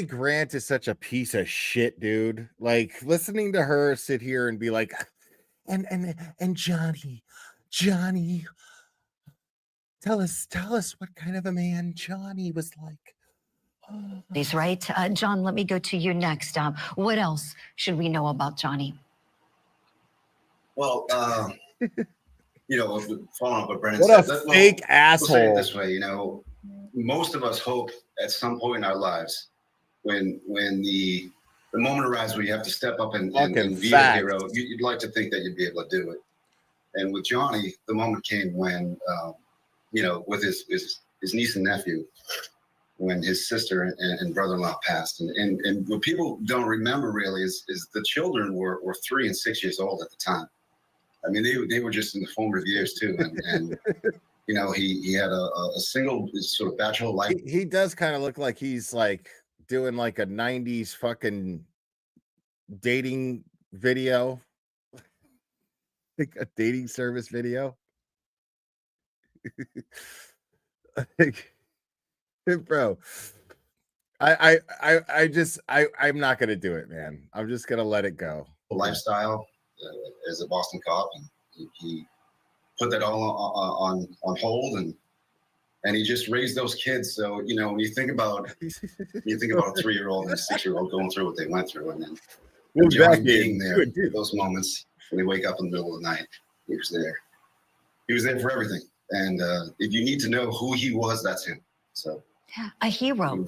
Grant is such a piece of shit, dude. Like, listening to her sit here and be like, and Johnny, tell us what kind of a man Johnny was like. He's right. John, let me go to you next. What else should we know about Johnny? Well, following up what Brennan What said. a fake We'll say asshole. it this way, most of us hope at some point in our lives when the moment arrives where you have to step up and be a hero, you'd like to think that you'd be able to do it. And with Johnny, the moment came when, with his niece and nephew, when his sister and brother-in-law passed. And what people don't remember really is the children were 3 and 6 years old at the time. I mean, they were just in the formative years too. And he had a single sort of bachelor life. He does kind of look like he's like doing like a 90s fucking dating video. Like a dating service video. Like, bro, I'm not gonna do it, man. I'm just gonna let it go. Lifestyle as a Boston cop, and he put that all on hold, and he just raised those kids. So when you think about a 3-year-old and a 6-year-old going through what they went through, and then Johnny being there, those moments when they wake up in the middle of the night, he was there. He was there for everything. And if you need to know who he was, that's him. So a hero.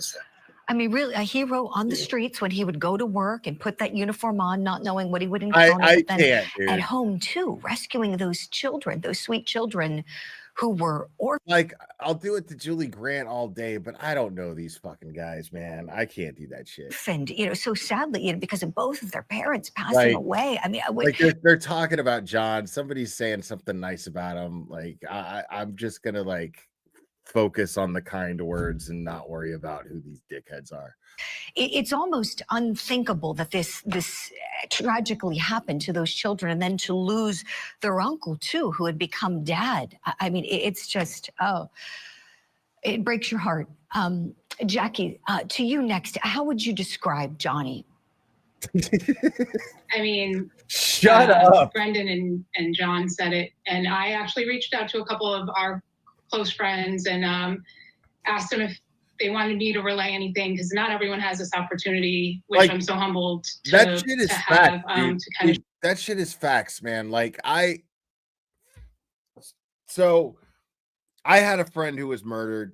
I mean, really, a hero on the streets when he would go to work and put that uniform on, not knowing what he would encounter. I but can't, then at home too, rescuing those children, those sweet children who were like, I'll do it to Julie Grant all day, but I don't know these fucking guys, man. I can't do that shit. orphaned, so sadly, because of both of their parents passing away. I mean, like they're talking about John. Somebody's saying something nice about him. Like I'm just gonna like focus on the kind words and not worry about who these dickheads are. It's almost unthinkable that this tragically happened to those children, and then to lose their uncle too, who had become dad. I mean, it's just, it breaks your heart. Jackie, to you next. How would you describe Johnny? I mean, shut up. Brendan and John said it, and I actually reached out to a couple of our close friends and asked them if they wanted me to relay anything, because not everyone has this opportunity, which I'm so humbled to, that shit is have. facts, dude. That shit is facts, man. Like I had a friend who was murdered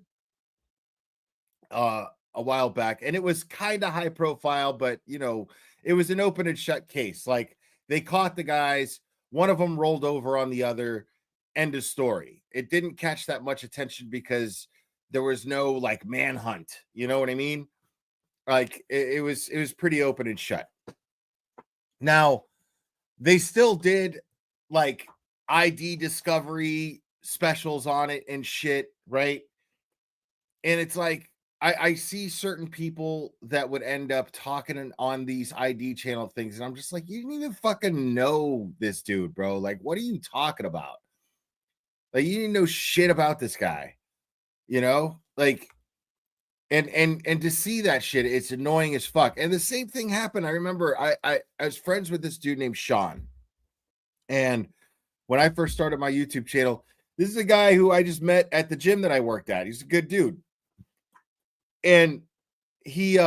a while back, and it was kind of high profile, but it was an open and shut case. Like, they caught the guys, one of them rolled over on the other, end of story. It didn't catch that much attention because there was no like manhunt, you know what I mean? Like it was pretty open and shut. Now they still did like ID discovery specials on it and shit, right? And it's like I see certain people that would end up talking on these ID channel things, and I'm just like, you didn't even fucking know this dude, bro. Like, what are you talking about? Like, you didn't know shit about this guy, like, and to see that shit, it's annoying as fuck. And the same thing happened. I remember I was friends with this dude named Sean, and when I first started my YouTube channel, this is a guy who I just met at the gym that I worked at. He's a good dude, and he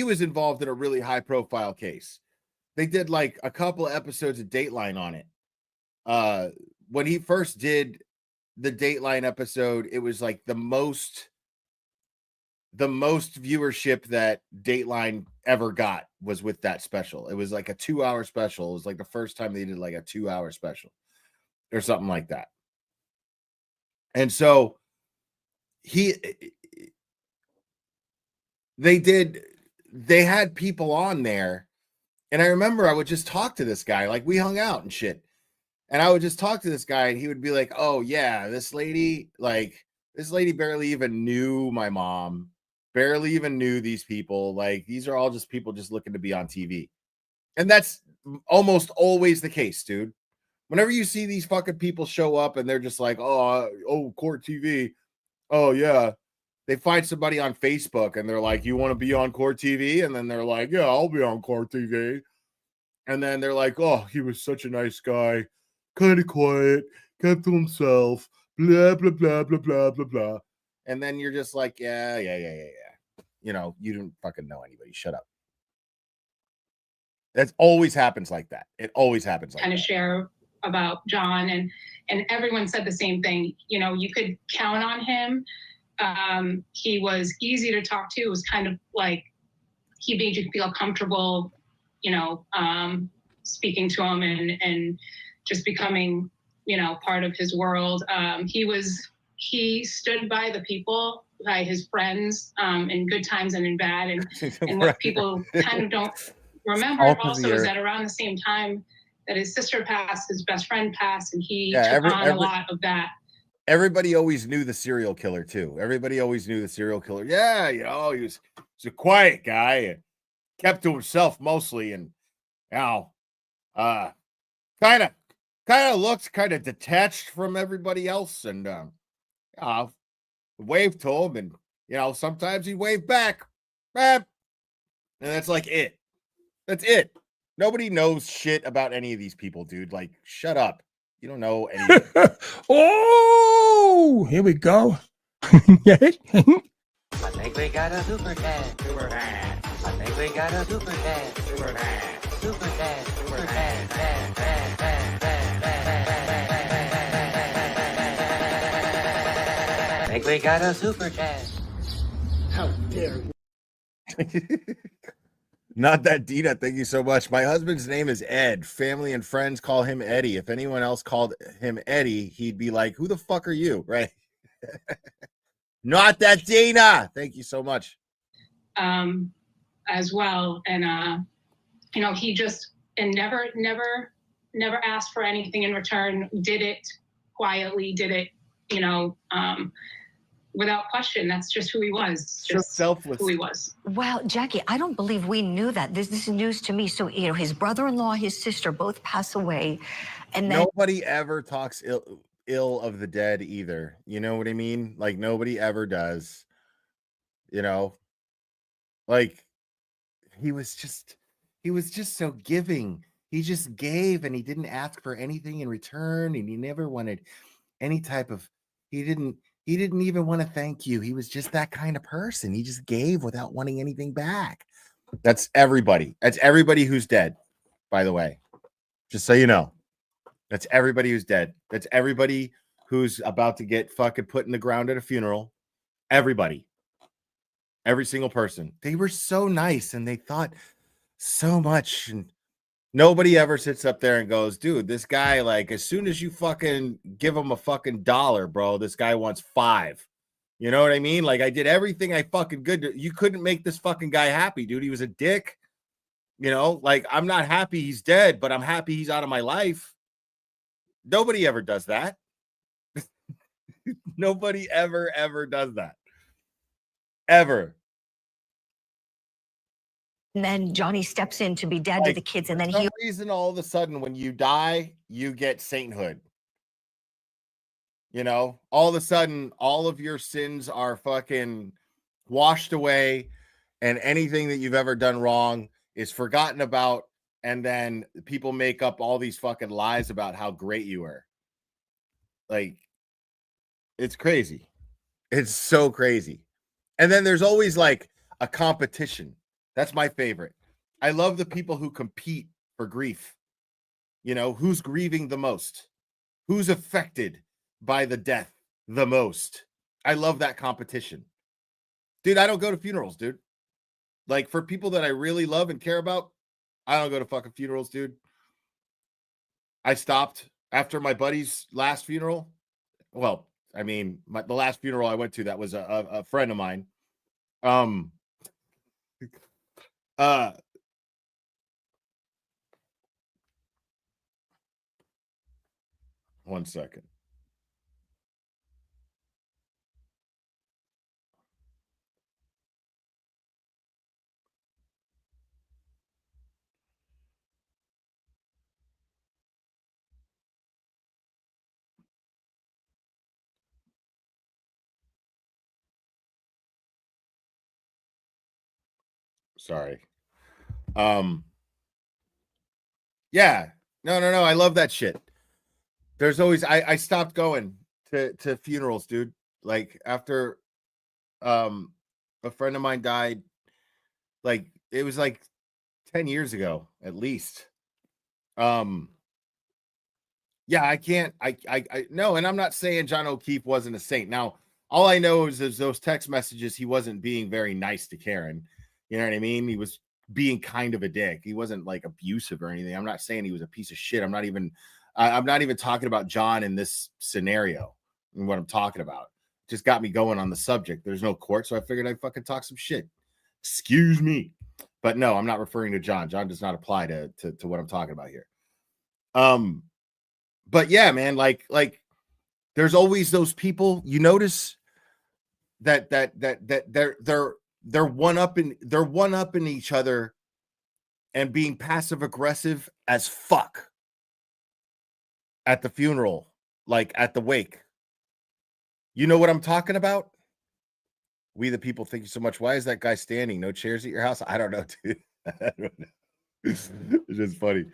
was involved in a really high profile case. They did like a couple of episodes of Dateline on it. When he first did the Dateline episode, it was like the most viewership that Dateline ever got was with that special. It was like a 2-hour special. It was like the first time they did like a 2-hour special or something like that. And so they had people on there And I remember I would just talk to this guy, like we hung out and shit. And I would just talk to this guy and he would be like, oh yeah, this lady barely even knew my mom, barely even knew these people. Like these are all just people just looking to be on TV. And that's almost always the case, dude. Whenever you see these fucking people show up and they're just like, oh, Court TV. Oh yeah. They find somebody on Facebook and they're like, you want to be on Court TV? And then they're like, yeah, I'll be on Court TV. And then they're like, oh, he was such a nice guy, kind of quiet, kept to himself, blah, blah, blah, blah, blah, blah, blah. And then you're just like, yeah. You know, you don't fucking know anybody. Shut up. That always happens like that. It always happens like kind of that. share about John, and everyone said the same thing. You know, you could count on him. He was easy to talk to. It was kind of like he made you feel comfortable, you know, speaking to him and just becoming, you know, part of his world. He stood by the people, by his friends, in good times and in bad. And what people kind of don't remember also is that around the same time that his sister passed, his best friend passed, and he took on a lot of that. Everybody always knew the serial killer too. Everybody always knew the serial killer. Yeah, you know, he was a quiet guy and kept to himself mostly, and you know, kind of looks kind of detached from everybody else, and waved to him, and you know, sometimes he waved back, and that's like it. That's it. Nobody knows shit about any of these people, dude. Like, shut up. You don't know anything. Oh, here we go. I think we got a super dad. Super dad. I think we got a super dad. Super dad. Super dad. Super dad. Dad, dad, dad, dad, dad. I think we got a super dad. How dare you? Not that Dina, thank you so much. My husband's name is Ed. Family and friends call him Eddie. If anyone else called him Eddie, he'd be like, who the fuck are you? Right? Not that Dina. Thank you so much. As well. And you know, he just never asked for anything in return, did it quietly, did it, you know, without question. That's just who he was. Just selfless. Who he was. Well, Jackie, I don't believe we knew that. This is news to me. So, you know, his brother-in-law, his sister both pass away. And then nobody ever talks ill of the dead either. You know what I mean? Like nobody ever does. You know, like he was just so giving. He just gave and he didn't ask for anything in return, and he never wanted any type of he didn't even want to thank you. He was just that kind of person. He just gave without wanting anything back. That's everybody. That's everybody who's dead, by the way. Just so you know. That's everybody who's dead. That's everybody who's about to get fucking put in the ground at a funeral. Everybody. Every single person. They were so nice and they thought so much, and nobody ever sits up there and goes, dude, this guy, like, as soon as you fucking give him a fucking $1, bro, this guy wants 5. You know what I mean? Like, I did everything I fucking could. You couldn't make this fucking guy happy, dude. He was a dick. You know, like, I'm not happy he's dead, but I'm happy he's out of my life. Nobody ever does that. Nobody ever does that. Ever. And then Johnny steps in to be dad to the kids, and then for some reason, all of a sudden, when you die, you get sainthood. You know, all of a sudden, all of your sins are fucking washed away, and anything that you've ever done wrong is forgotten about, and then people make up all these fucking lies about how great you were. Like, it's crazy. It's so crazy. And then there's always like a competition. That's my favorite. I love the people who compete for grief. You know, who's grieving the most? Who's affected by the death the most? I love that competition. Dude, I don't go to funerals, dude. Like, for people that I really love and care about, I don't go to fucking funerals, dude. I stopped after my buddy's last funeral. Well, I mean, the last funeral I went to, that was a friend of mine. 1 second. Sorry. Yeah. No. I love that shit. There's always I stopped going to funerals, dude. Like after a friend of mine died, like it was like 10 years ago at least. Yeah, I can't I no, and I'm not saying John O'Keefe wasn't a saint. Now, all I know is those text messages, he wasn't being very nice to Karen. You know what I mean? He was being kind of a dick. He wasn't like abusive or anything. I'm not saying he was a piece of shit. I'm not even talking about John in this scenario and what I'm talking about. Just got me going on the subject. There's no court, so I figured I'd fucking talk some shit. Excuse me. But no, I'm not referring to John. John does not apply to what I'm talking about here. But yeah, man, like there's always those people. You notice that they're one upping each other and being passive aggressive as fuck at the funeral, like at the wake. You know what I'm talking about? We the people, thank you so much. Why is that guy standing? No chairs at your house? I don't know, dude. I don't know. It's just funny.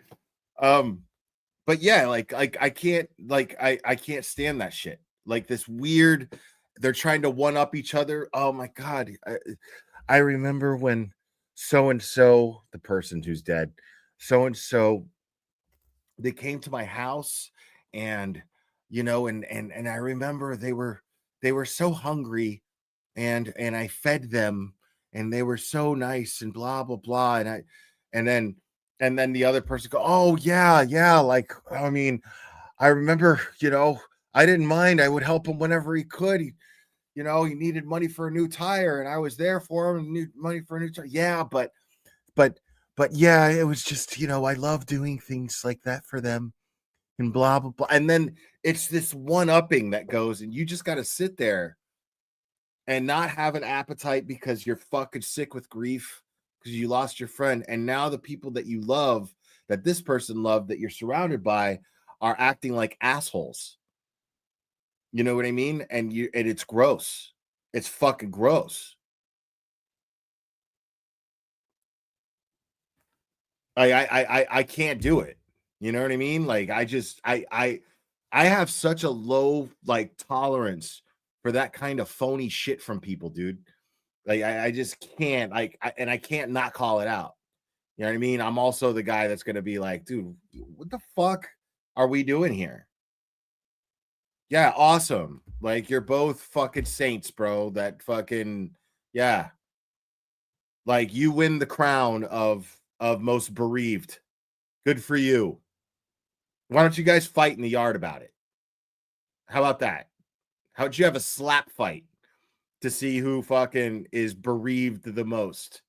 But yeah, like I can't I can't stand that shit. Like this weird, they're trying to one up each other. Oh my god. I remember when so and so, the person who's dead, so and so, they came to my house and and I remember they were so hungry and I fed them and they were so nice and blah blah blah and then the other person go, oh yeah, like I mean, I remember, I didn't mind. I would help him whenever he could. He needed money for a new tire and I was there for him and need money for a new tire. Yeah, but yeah, it was just, I love doing things like that for them and blah blah blah. And then it's this one upping that goes and you just got to sit there and not have an appetite because you're fucking sick with grief because you lost your friend. And now the people that you love, that this person loved, that you're surrounded by, are acting like assholes. You know what I mean? And it's gross. It's fucking gross. I can't do it. You know what I mean? Like I have such a low like tolerance for that kind of phony shit from people, dude. Like I just can't and I can't not call it out. You know what I mean? I'm also the guy that's gonna be like, dude, what the fuck are we doing here? Yeah, awesome. Like you're both fucking saints, bro. That fucking yeah. Like you win the crown of most bereaved. Good for you. Why don't you guys fight in the yard about it? How about that? How'd you have a slap fight to see who fucking is bereaved the most?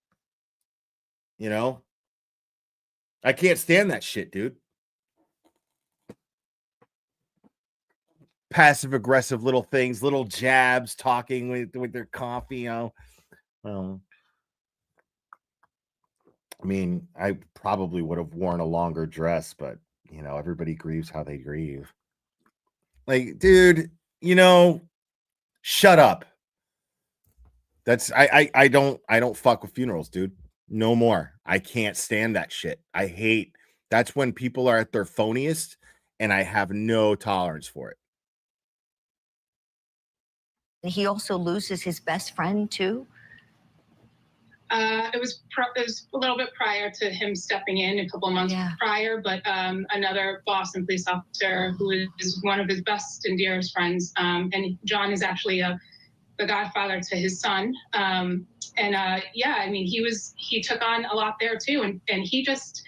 I can't stand that shit, dude. Passive aggressive little things, little jabs, talking with their coffee, I mean, I probably would have worn a longer dress, but everybody grieves how they grieve. Like, dude, shut up. That's I don't fuck with funerals, dude. No more. I can't stand that shit. That's when people are at their phoniest and I have no tolerance for it. He also loses his best friend too. It was a little bit prior to him stepping in, a couple of months prior, but another Boston police officer who is one of his best and dearest friends, and John is actually the godfather to his son. Yeah, I mean, he took on a lot there too, and he just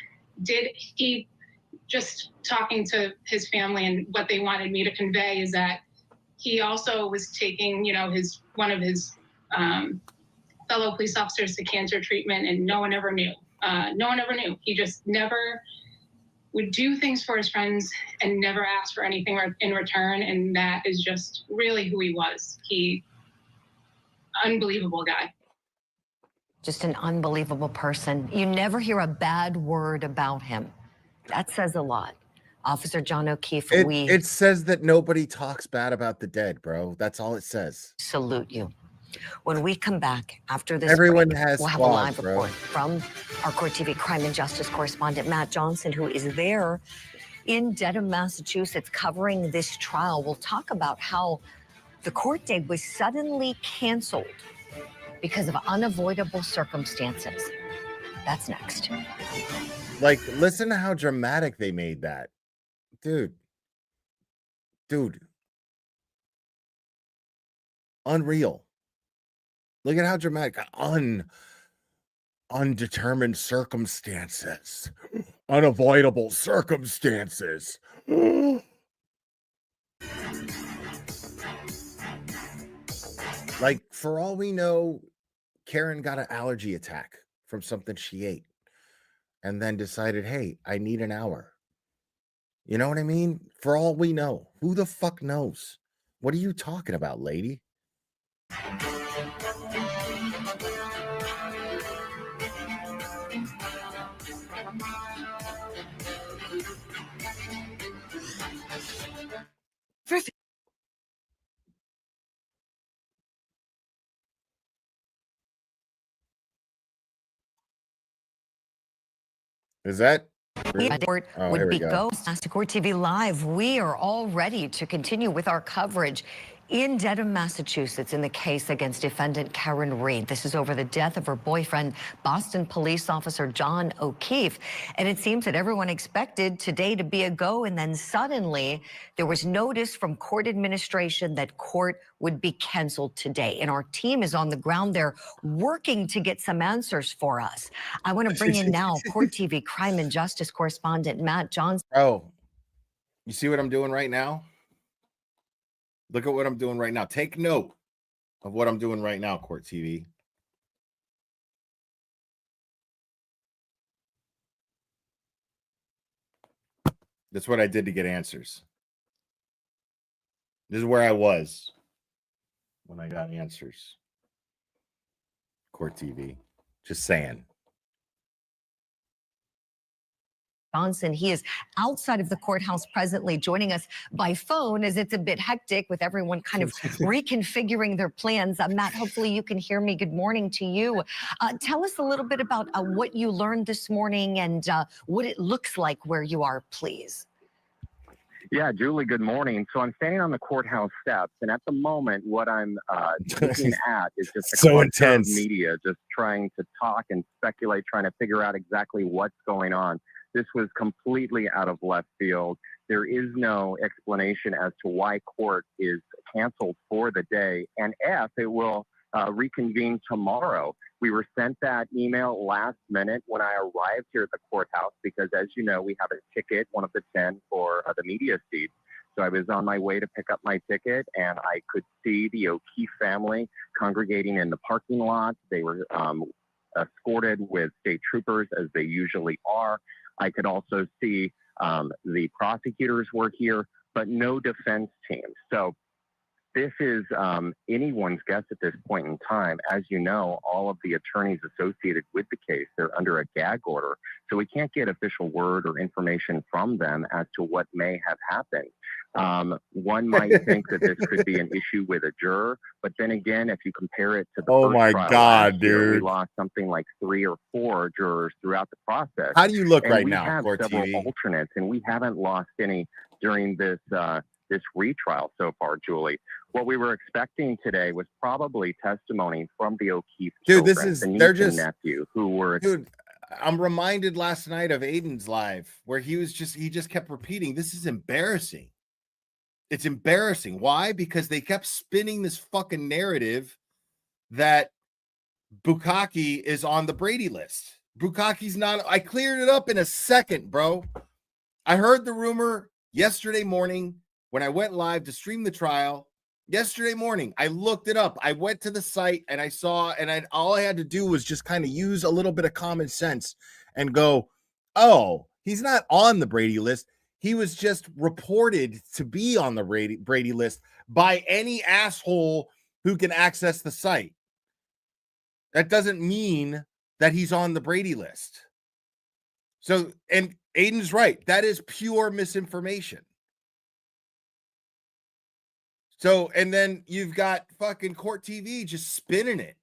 talking to his family and what they wanted me to convey is that he also was taking, one of his fellow police officers to cancer treatment, and no one ever knew. No one ever knew. He just never would do things for his friends and never ask for anything in return. And that is just really who he was. Unbelievable guy. Just an unbelievable person. You never hear a bad word about him. That says a lot. Officer John O'Keefe, it says that nobody talks bad about the dead, bro. That's all it says. Salute you. When we come back after this Everyone break, has we'll have flaws, a live bro. report from our Court TV crime and justice correspondent, Matt Johnson, who is there in Dedham, Massachusetts, covering this trial. We'll talk about how the court date was suddenly canceled because of unavoidable circumstances. That's next. Like, listen to how dramatic they made that. Dude. Unreal. Look at how dramatic. Undetermined circumstances. Unavoidable circumstances. Like, for all we know, Karen got an allergy attack from something she ate and then decided, hey, I need an hour. You know what I mean? For all we know, who the fuck knows? What are you talking about, lady? Is that? Oh, would be go. Court TV Live. We are all ready to continue with our coverage in Dedham, Massachusetts, in the case against defendant Karen Reed. This is over the death of her boyfriend, Boston police officer John O'Keefe. And it seems that everyone expected today to be a go, and then suddenly there was notice from court administration that court would be canceled today. And our team is on the ground there working to get some answers for us. I want to bring in now Court TV crime and justice correspondent Matt Johnson. Oh, you see what I'm doing right now? Look at what I'm doing right now. Take note of what I'm doing right now, Court TV. That's what I did to get answers. This is where I was when I got answers. Court TV. Just saying. Johnson. He is outside of the courthouse presently, joining us by phone as it's a bit hectic with everyone kind of reconfiguring their plans. Matt, hopefully you can hear me. Good morning to you. Tell us a little bit about what you learned this morning and what it looks like where you are, please. Yeah, Julie, good morning. So I'm standing on the courthouse steps, and at the moment, what I'm looking at is just a so cluster of intense media just trying to talk and speculate, trying to figure out exactly what's going on. This was completely out of left field. There is no explanation as to why court is canceled for the day and if it will reconvene tomorrow. We were sent that email last minute when I arrived here at the courthouse because, as you know, we have a ticket, one of the 10 for the media seats. So I was on my way to pick up my ticket, and I could see the O'Keefe family congregating in the parking lot. They were escorted with state troopers, as they usually are. I could also see the prosecutors were here, but no defense team. So this is anyone's guess at this point in time. As you know, all of the attorneys associated with the case, they're under a gag order. So we can't get official word or information from them as to what may have happened. One might think that this could be an issue with a juror, but then again, if you compare it to the Oh first my trial God, last year, we dude. lost something like 3 or 4 jurors throughout the process. How do you look And right we now, have Court several TV? alternates, and we haven't lost any during this this retrial so far, Julie. What we were expecting today was probably testimony from the O'Keefe Dude, children, this is, the niece they're and just, nephew, who were. dude, I'm reminded last night of Aiden's live where he just kept repeating, this is embarrassing. It's embarrassing. Why? Because they kept spinning this fucking narrative that Bukkake is on the Brady list. Bukkake's not. I cleared it up in a second, bro. I heard the rumor yesterday morning when I went live to stream the trial. Yesterday morning, I looked it up. I went to the site and I saw, all I had to do was just kind of use a little bit of common sense and go, oh, He's not on the Brady list. He was just reported to be on the Brady list by any asshole who can access the site. That doesn't mean that he's on the Brady list. So, and Aiden's right. That is pure misinformation. So, and then you've got fucking Court TV just spinning it.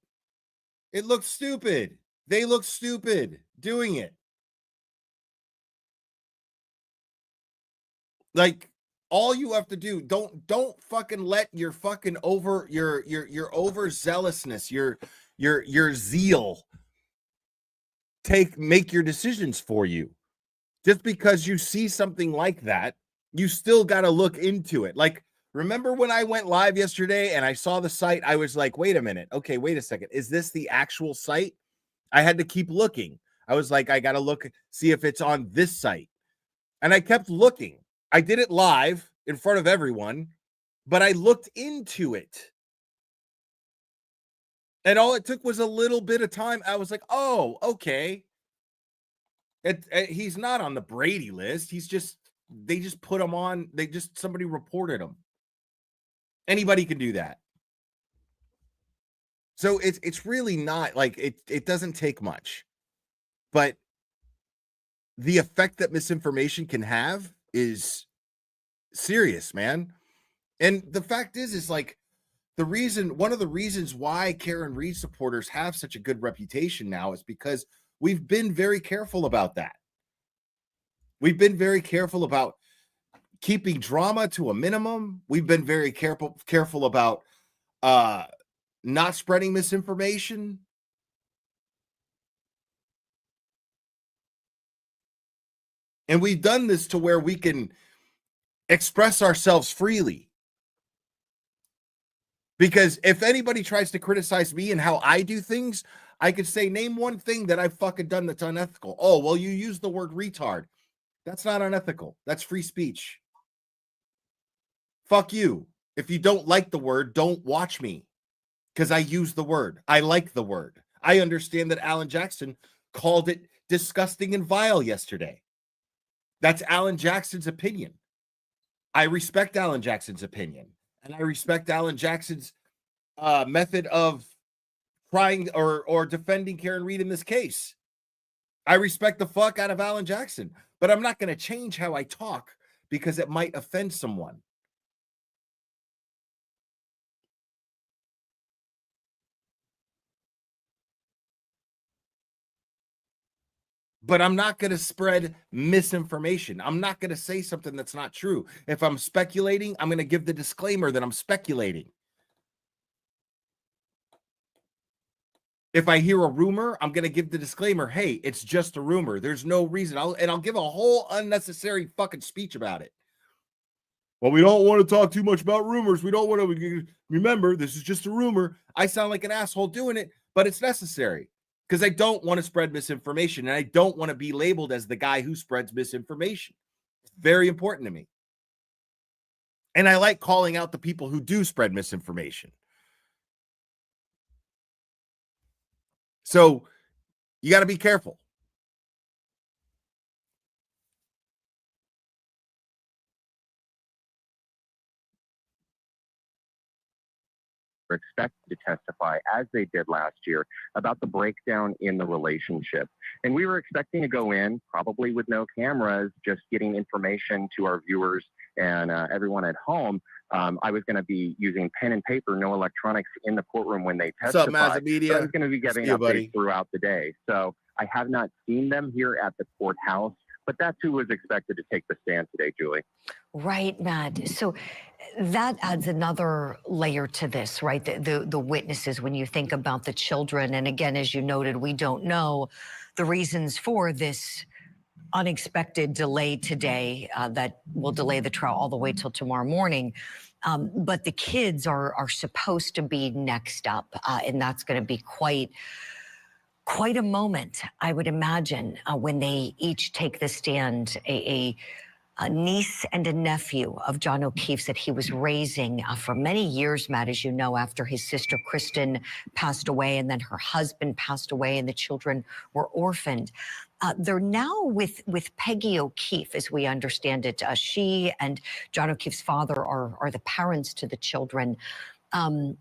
It looks stupid. They look stupid doing it. Like, all you have to do, don't fucking let your fucking your overzealousness, your zeal make your decisions for you. Just because you see something like that, you still got to look into it. Like, remember when I went live yesterday and I saw the site, I was like, wait a minute. Okay, wait a second. Is this the actual site? I had to keep looking. I was like, I got to look, see if it's on this site. And I kept looking. I did it live in front of everyone, but I looked into it. And all it took was a little bit of time. I was like, oh, okay. He's not on the Brady list. They just put him on. Somebody reported him. Anybody can do that. So it's really not like it doesn't take much, but the effect that misinformation can have is serious, man. And the fact is like one of the reasons why Karen Reed supporters have such a good reputation now is because we've been very careful about that. We've been very careful about keeping drama to a minimum. We've been very careful about not spreading misinformation. And we've done this to where we can express ourselves freely. Because if anybody tries to criticize me and how I do things, I could say, name one thing that I've fucking done that's unethical. Oh, well, you use the word retard. That's not unethical. That's free speech. Fuck you. If you don't like the word, don't watch me. Because I use the word. I like the word. I understand that Alan Jackson called it disgusting and vile yesterday. That's Alan Jackson's opinion. I respect Alan Jackson's opinion. And I respect Alan Jackson's method of trying or defending Karen Reed in this case. I respect the fuck out of Alan Jackson. But I'm not going to change how I talk because it might offend someone. But I'm not going to spread misinformation. I'm not going to say something that's not true. If I'm speculating, I'm going to give the disclaimer that I'm speculating. If I hear a rumor, I'm going to give the disclaimer, hey, it's just a rumor. There's no reason. I'll give a whole unnecessary fucking speech about it. Well, we don't want to talk too much about rumors. We don't want to remember this is just a rumor. I sound like an asshole doing it, but it's necessary. Because I don't want to spread misinformation, and I don't want to be labeled as the guy who spreads misinformation. It's very important to me. And I like calling out the people who do spread misinformation. So you got to be careful. Expected to testify, as they did last year, about the breakdown in the relationship. And we were expecting to go in, probably with no cameras, just getting information to our viewers and everyone at home. I was going to be using pen and paper, no electronics in the courtroom when they testify. What's up, Mazza Media? But I was going to be getting updates throughout the day. So I have not seen them here at the courthouse, but that's who was expected to take the stand today, Julie. Right, Matt. So that adds another layer to this, right? The witnesses, when you think about the children. And again, as you noted, we don't know the reasons for this unexpected delay today that will delay the trial all the way till tomorrow morning. But the kids are supposed to be next up, and that's going to be quite a moment, I would imagine, when they each take the stand, a niece and a nephew of John O'Keefe's that he was raising for many years, Matt, as you know, after his sister Kristen passed away and then her husband passed away and the children were orphaned. They're now with Peggy O'Keefe, as we understand it. She and John O'Keefe's father are the parents to the children. And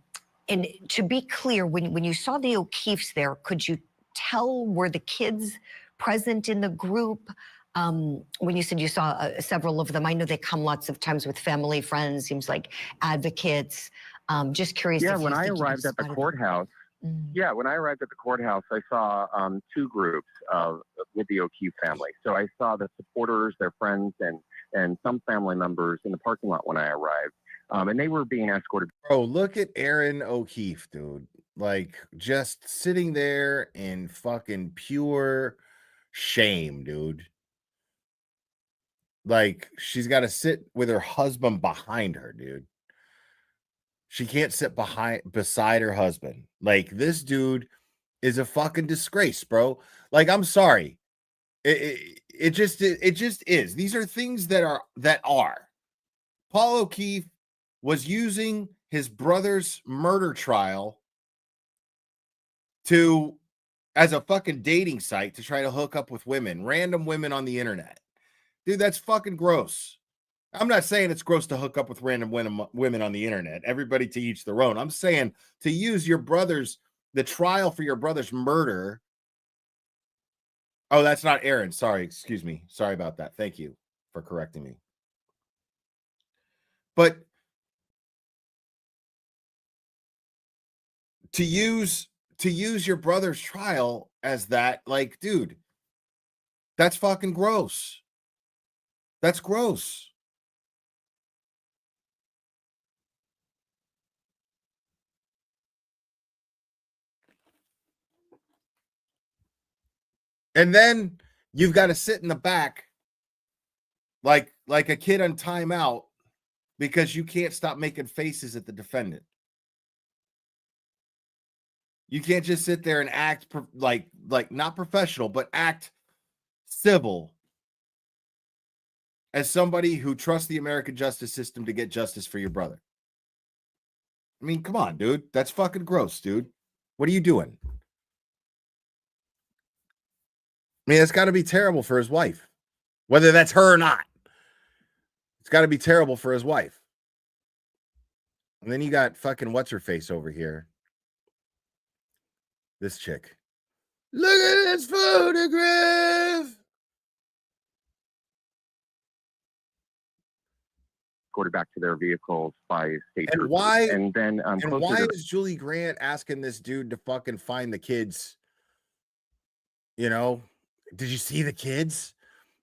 to be clear, when you saw the O'Keefes there, could you tell, were the kids present in the group? When you said you saw several of them, I know they come lots of times with family, friends, seems like advocates. Just curious. Yeah, if when you I think you arrived at the spotted them. courthouse, yeah, when I arrived at the courthouse, I saw two groups with the O'Keefe family. So I saw the supporters, their friends, and some family members in the parking lot when I arrived. And they were being escorted. Bro, look at Aaron O'Keefe, dude. Like, just sitting there in fucking pure shame, dude. Like, she's got to sit with her husband behind her, dude. She can't sit beside her husband. Like, this dude is a fucking disgrace, bro. Like, I'm sorry. It just is. These are things that are. Paul O'Keefe was using his brother's murder trial as a fucking dating site to try to hook up with women, random women on the internet. Dude, that's fucking gross. I'm not saying it's gross to hook up with random women on the internet. Everybody to each their own. I'm saying to use the trial for your brother's murder. Oh, that's not Aaron. Sorry, excuse me. Sorry about that. Thank you for correcting me. But to use your brother's trial as that, like, dude, that's fucking gross. That's gross. And then you've got to sit in the back like a kid on timeout because you can't stop making faces at the defendant. You can't just sit there and act like not professional, but act civil as somebody who trusts the American justice system to get justice for your brother. I mean, come on, dude. That's fucking gross, dude. What are you doing? I mean, it's got to be terrible for his wife, whether that's her or not. It's got to be terrible for his wife. And then you got fucking what's her face over here. This chick. Look at this photograph. Escorted back to their vehicles by state And troopers. why? And then And why is Julie Grant asking this dude to fucking find the kids? You know, did you see the kids?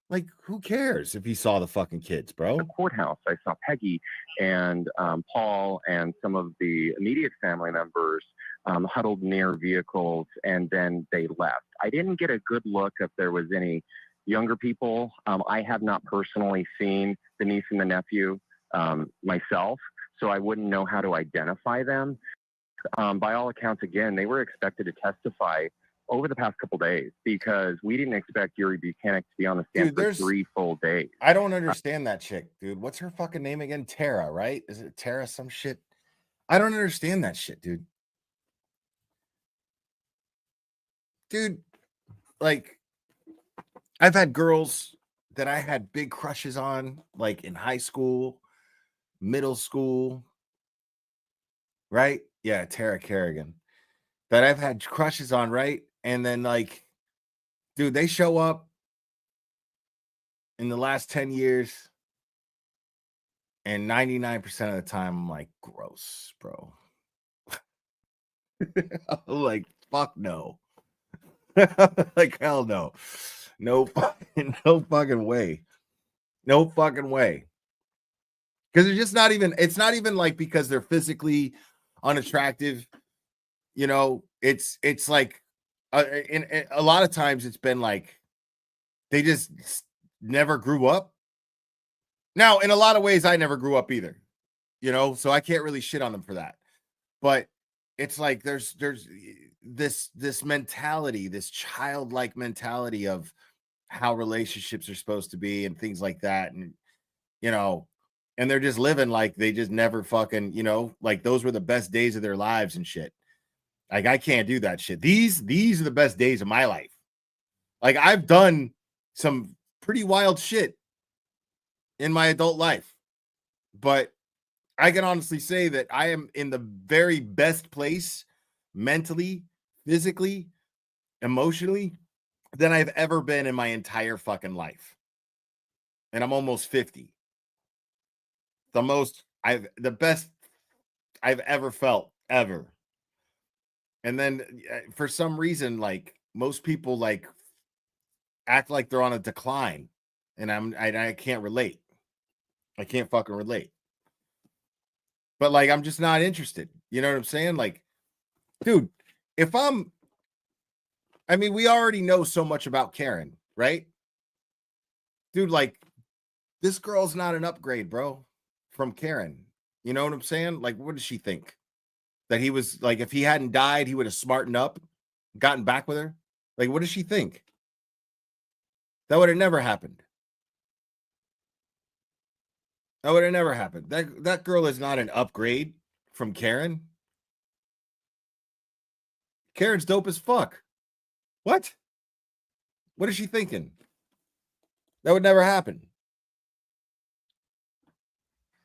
Like, who cares if he saw the fucking kids, bro? The courthouse, I saw Peggy and Paul and some of the immediate family members huddled near vehicles, and then they left. I didn't get a good look if there was any younger people. I have not personally seen the niece and the nephew myself, so I wouldn't know how to identify them. By all accounts, again, they were expected to testify over the past couple days because we didn't expect Yuri Buchanan to be on the stand for 3 full days. I don't understand that chick, dude. What's her fucking name again? Tara, right? Is it Tara some shit? I don't understand that shit, dude. Dude, like, I've had girls that I had big crushes on, like in high school, middle school, right? Yeah, Tara Kerrigan. That I've had crushes on, right? And then, like, dude, they show up in the last 10 years, and 99% of the time, I'm like, gross, bro. Like, fuck no. Like, hell no. No fucking way. No fucking way. Because it's not even like because they're physically unattractive. You know, it's like in a lot of times it's been like they just never grew up. Now, in a lot of ways, I never grew up either, you know, so I can't really shit on them for that. But it's like there's this mentality, this childlike mentality of how relationships are supposed to be and things like that. And you know, and they're just living like they just never fucking, you know, like those were the best days of their lives and shit. Like I can't do that shit. These are the best days of my life. Like I've done some pretty wild shit in my adult life, but I can honestly say that I am in the very best place mentally, physically, emotionally than I've ever been in my entire fucking life. And I'm almost 50. The best I've ever felt ever. And then for some reason, like most people like act like they're on a decline, and I can't relate. I can't fucking relate. But like I'm just not interested. You know what I'm saying? Like, dude, I mean, we already know so much about Karen, right? Dude, like this girl's not an upgrade, bro, from Karen. You know what I'm saying? Like, what does she think? That he was like, if he hadn't died, he would have smartened up, gotten back with her? Like, what does she think? That would have never happened. That would have never happened. That girl is not an upgrade from Karen. Karen's dope as fuck. What? What is she thinking? That would never happen.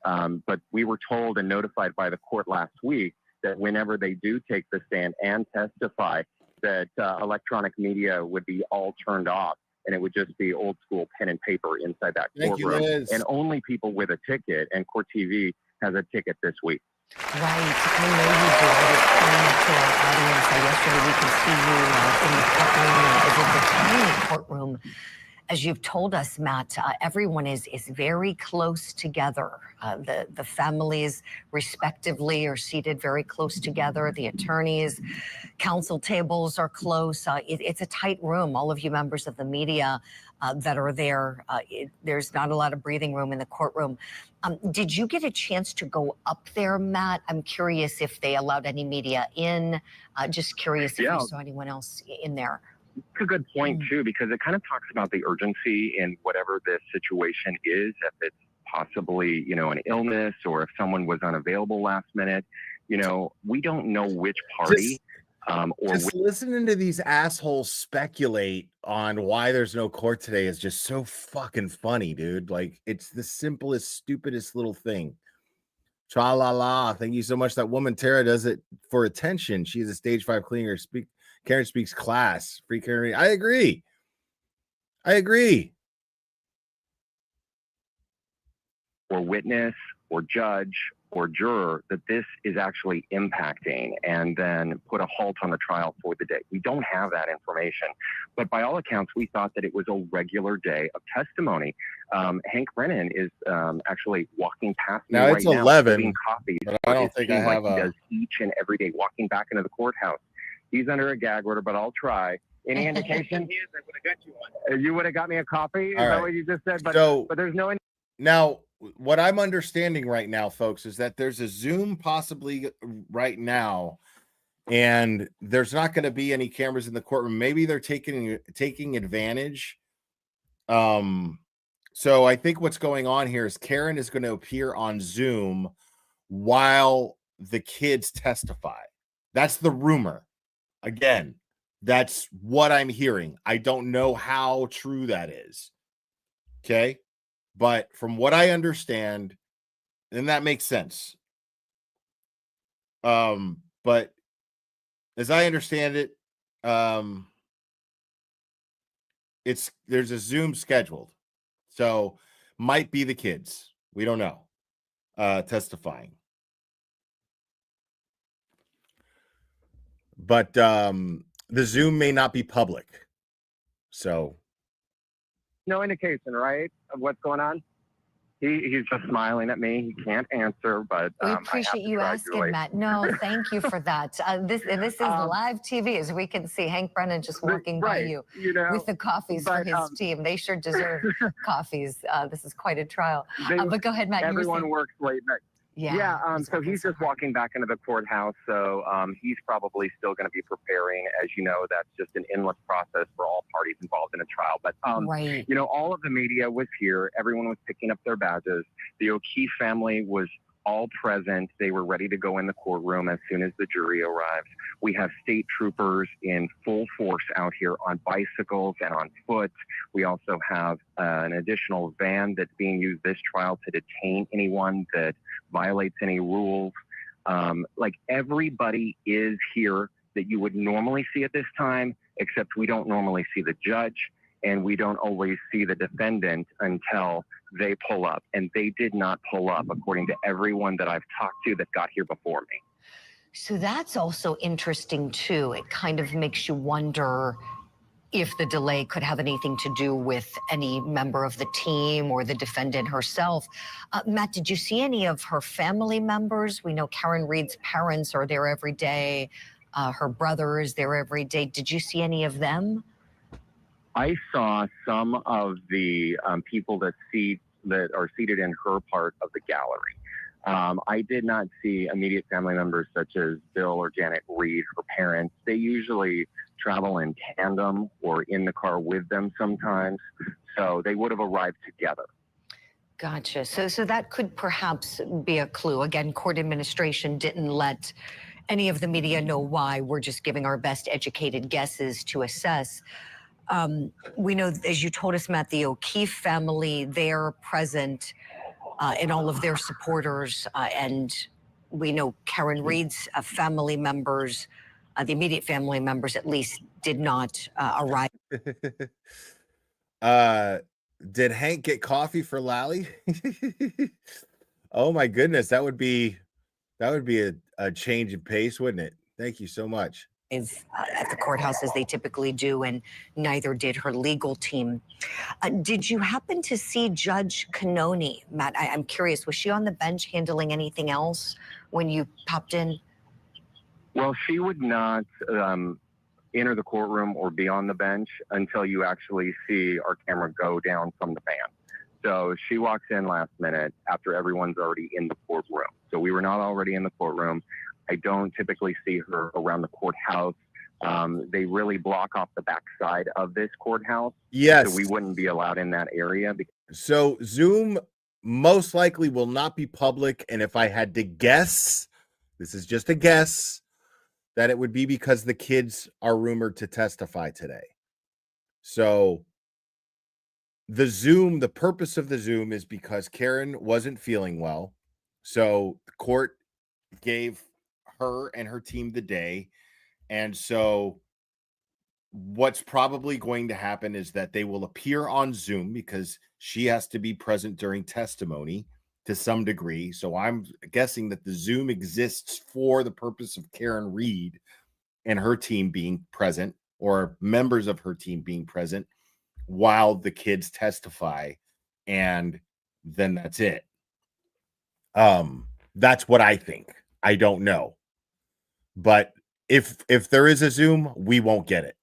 But we were told and notified by the court last week that whenever they do take the stand and testify, that electronic media would be all turned off, and it would just be old school pen and paper inside that courtroom. And only people with a ticket, and Court TV has a ticket this week. Right. I know you do. I was pointing to our audience yesterday. We can see you in the courtroom. Is it the tiny courtroom? As you've told us, Matt, everyone is very close together. The families, respectively, are seated very close together. The attorneys, counsel tables are close. It's a tight room. All of you members of the media that are there, there's not a lot of breathing room in the courtroom. Did you get a chance to go up there, Matt? I'm curious if they allowed any media in. Just curious if you saw anyone else in there. It's a good point, too, because it kind of talks about the urgency in whatever this situation is, if it's possibly, you know, an illness or if someone was unavailable last minute. You know, we don't know which party Just listening to these assholes speculate on why there's no court today is just so fucking funny, dude. Like, it's the simplest, stupidest little thing. Tra la la. Thank you so much. That woman Tara does it for attention. She's a stage 5 cleaner. Karen speaks class. Free Karen. I agree. Or witness or judge or juror that this is actually impacting, and then put a halt on the trial for the day. We don't have that information. But by all accounts, we thought that it was a regular day of testimony. Hank Brennan is actually walking past me now. It's Right 11, now, copies but I don't think I have he does each and every day, walking back into the courthouse. He's under a gag order, but I'll try. Any indication? I would have got you one. You would have got me a copy? Is that what you just said? But there's no... Now, what I'm understanding right now, folks, is that there's a Zoom possibly right now, and there's not going to be any cameras in the courtroom. Maybe they're taking advantage. So I think what's going on here is Karen is going to appear on Zoom while the kids testify. That's the rumor. Again, that's what I'm hearing. I don't know how true that is. Okay. But from what I understand, and that makes sense. But as I understand it, there's a Zoom scheduled. So might be the kids. We don't know. Testifying. But the Zoom may not be public. So no indication, right, of what's going on? He's just smiling at me. He can't answer, but we appreciate you asking, Matt. No, thank you for that. This is live TV, as we can see Hank Brennan just walking by you, with the coffees for his team. They sure deserve coffees. This is quite a trial. But go ahead, Matt. Everyone works late night. Yeah. So he's just walking back into the courthouse. So he's probably still going to be preparing. As you know, that's just an endless process for all parties involved in a trial. But, Right. you know, all of the media was here. Everyone was picking up their badges. The O'Keefe family was all present. They were ready to go in the courtroom as soon as the jury arrived. We have state troopers in full force out here on bicycles and on foot. We also have an additional van that's being used this trial to detain anyone that violates any rules. Like everybody is here that you would normally see at this time, except we don't normally see the judge and we don't always see the defendant until they pull up. And they did not pull up, according to everyone that I've talked to that got here before me. So that's also interesting too. It kind of makes you wonder if the delay could have anything to do with any member of the team or the defendant herself. Matt, did you see any of her family members? We know Karen Reed's parents are there every day. Her brother is there every day. Did you see any of them? I saw some of the people that are seated in her part of the gallery. I did not see immediate family members such as Bill or Janet Reed, her parents. They usually travel in tandem or in the car with them sometimes, so they would have arrived together. Gotcha. So that could perhaps be a clue. Again, court administration didn't let any of the media know why. We're just giving our best educated guesses to assess. We know, as you told us, Matt, the O'Keefe family, they're present and all of their supporters. And we know Karen Reed's family members, the immediate family members at least, did not arrive. Did Hank get coffee for Lally? Oh my goodness, that would be a change in pace, wouldn't it? Thank you so much. At the courthouse as they typically do, and neither did her legal team. Did you happen to see Judge Cannoni, Matt? I'm curious, was she on the bench handling anything else when you popped in? Well, she would not enter the courtroom or be on the bench until you actually see our camera go down from the van. So she walks in last minute after everyone's already in the courtroom. So we were not already in the courtroom. I don't typically see her around the courthouse. They really block off the backside of this courthouse. Yes. So we wouldn't be allowed in that area. So Zoom most likely will not be public. And if I had to guess, this is just a guess, that it would be because the kids are rumored to testify today. So the purpose of the Zoom is because Karen wasn't feeling well. So the court gave her and her team the day. And so what's probably going to happen is that they will appear on Zoom because she has to be present during testimony to some degree. So I'm guessing that the Zoom exists for the purpose of Karen Reed and her team being present, or members of her team being present while the kids testify, and then that's it. That's what I think. I don't know. But if there is a Zoom, we won't get it.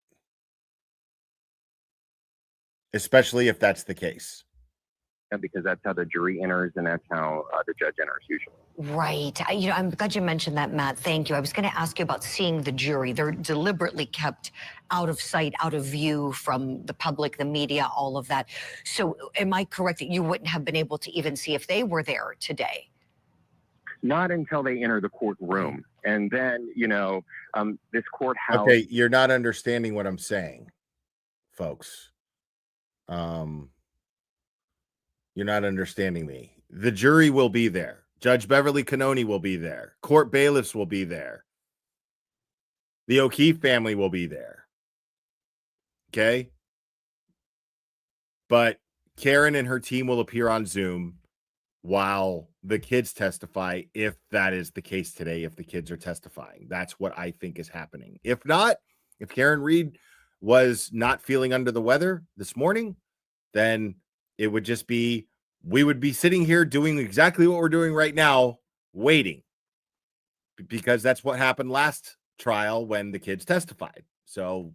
Especially if that's the case. Because that's how the jury enters and that's how the judge enters usually. Right. I'm glad you mentioned that, Matt. Thank you. I was going to ask you about seeing the jury. They're deliberately kept out of sight, out of view from the public, the media, all of that. So am I correct that you wouldn't have been able to even see if they were there today? Not until they enter the courtroom. And then, this courthouse. Okay, you're not understanding what I'm saying, folks. You're not understanding me. The jury will be there. Judge Beverly Cannoni will be there. Court bailiffs will be there. The O'Keefe family will be there. Okay? But Karen and her team will appear on Zoom while the kids testify, if that is the case today, if the kids are testifying. That's what I think is happening. If not, if Karen Reed was not feeling under the weather this morning, then it would just be, we would be sitting here doing exactly what we're doing right now, waiting. Because that's what happened last trial when the kids testified. So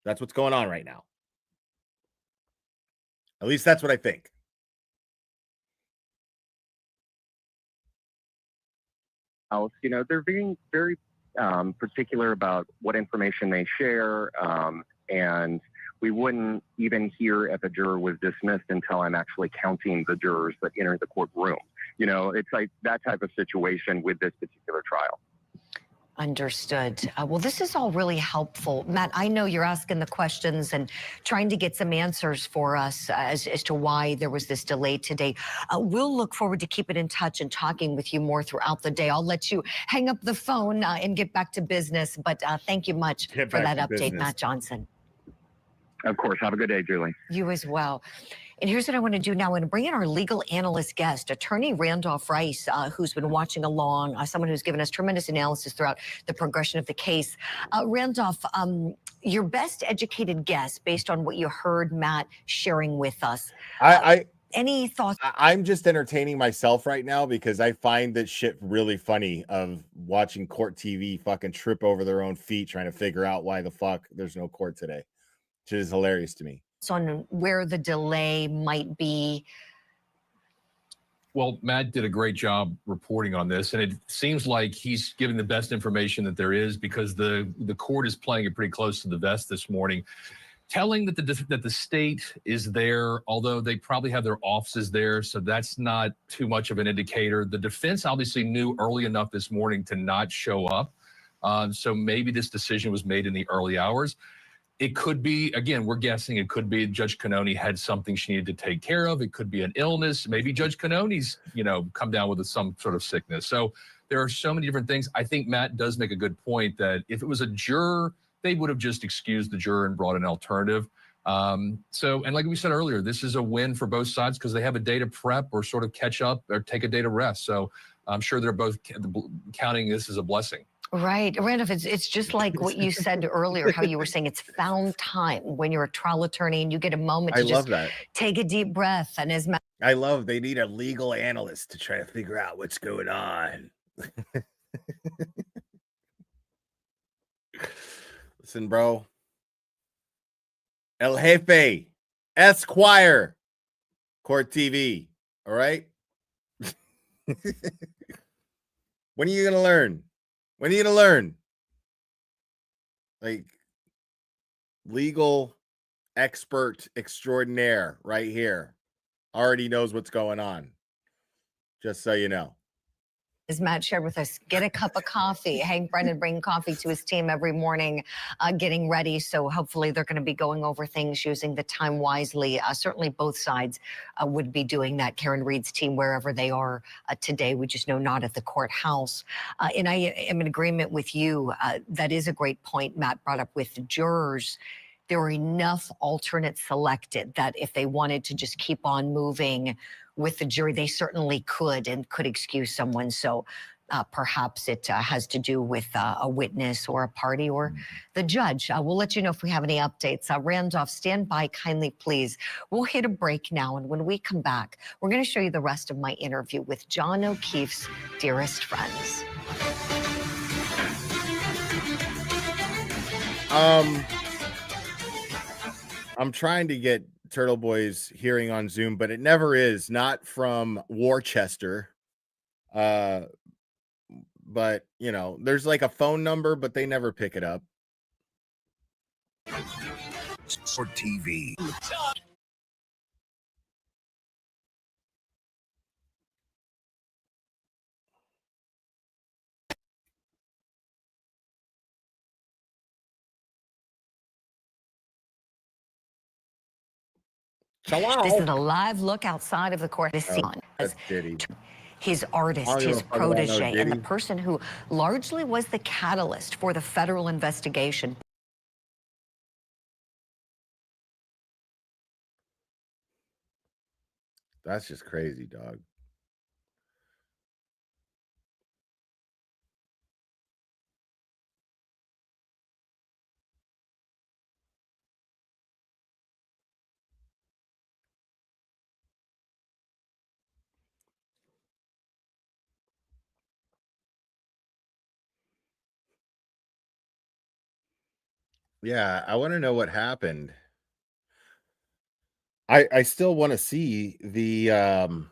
that's what's going on right now. At least that's what I think. else, they're being very particular about what information they share, and we wouldn't even hear if a juror was dismissed until I'm actually counting the jurors that enter the courtroom. It's like that type of situation with this particular trial. Understood. Well, this is all really helpful. Matt, I know you're asking the questions and trying to get some answers for us as to why there was this delay today. We'll look forward to keeping in touch and talking with you more throughout the day. I'll let you hang up the phone and get back to business, but thank you much for that update, business. Matt Johnson. Of course. Have a good day, Julie. You as well. And here's what I want to do now. I want to bring in our legal analyst guest, Attorney Randolph Rice, who's been watching along, someone who's given us tremendous analysis throughout the progression of the case. Randolph, your best educated guess based on what you heard Matt sharing with us. Any thoughts? I'm just entertaining myself right now because I find that shit really funny of watching court TV fucking trip over their own feet trying to figure out why the fuck there's no court today. Which is hilarious to me. On where the delay might be. Well, Matt did a great job reporting on this, and it seems like he's giving the best information that there is because the court is playing it pretty close to the vest this morning, telling that the state is there, although they probably have their offices there, so that's not too much of an indicator. The defense obviously knew early enough this morning to not show up, so maybe this decision was made in the early hours. It could be, again, we're guessing, it could be Judge Cannoni had something she needed to take care of. It could be an illness. Maybe Judge Cannoni's, come down with some sort of sickness. So there are so many different things. I think Matt does make a good point that if it was a juror, they would have just excused the juror and brought an alternative. And like we said earlier, this is a win for both sides because they have a day to prep or sort of catch up or take a day to rest. So I'm sure they're both counting this as a blessing. Right. Randolph, it's just like what you said earlier, how you were saying it's found time when you're a trial attorney and you get a moment to just take a deep breath. And as I love they need a legal analyst to try to figure out what's going on. Listen, bro. El Jefe, Esquire, Court TV. All right. When are you going to learn? When are you going to learn? Like, legal expert extraordinaire right here already knows what's going on. Just so you know. As Matt shared with us, get a cup of coffee. Hank Brennan bringing coffee to his team every morning, getting ready. So hopefully they're going to be going over things, using the time wisely. Certainly both sides would be doing that. Karen Reed's team, wherever they are today, we just know not at the courthouse. And I am in agreement with you. That is a great point Matt brought up with the jurors. There were enough alternates selected that if they wanted to just keep on moving with the jury, they certainly could and could excuse someone. So perhaps it has to do with a witness or a party or the judge. We'll let you know if we have any updates. Randolph, stand by kindly, please. We'll hit a break now. And when we come back, we're going to show you the rest of my interview with John O'Keefe's dearest friends. I'm trying to get Turtle Boy's hearing on Zoom, but it never is. Not from Worcester. But, there's like a phone number, but they never pick it up. For TV. This is a live look outside of the court. This his artist, his protege, and the person who largely was the catalyst for the federal investigation. That's just crazy, dog. Yeah, I want to know what happened. I still want to see the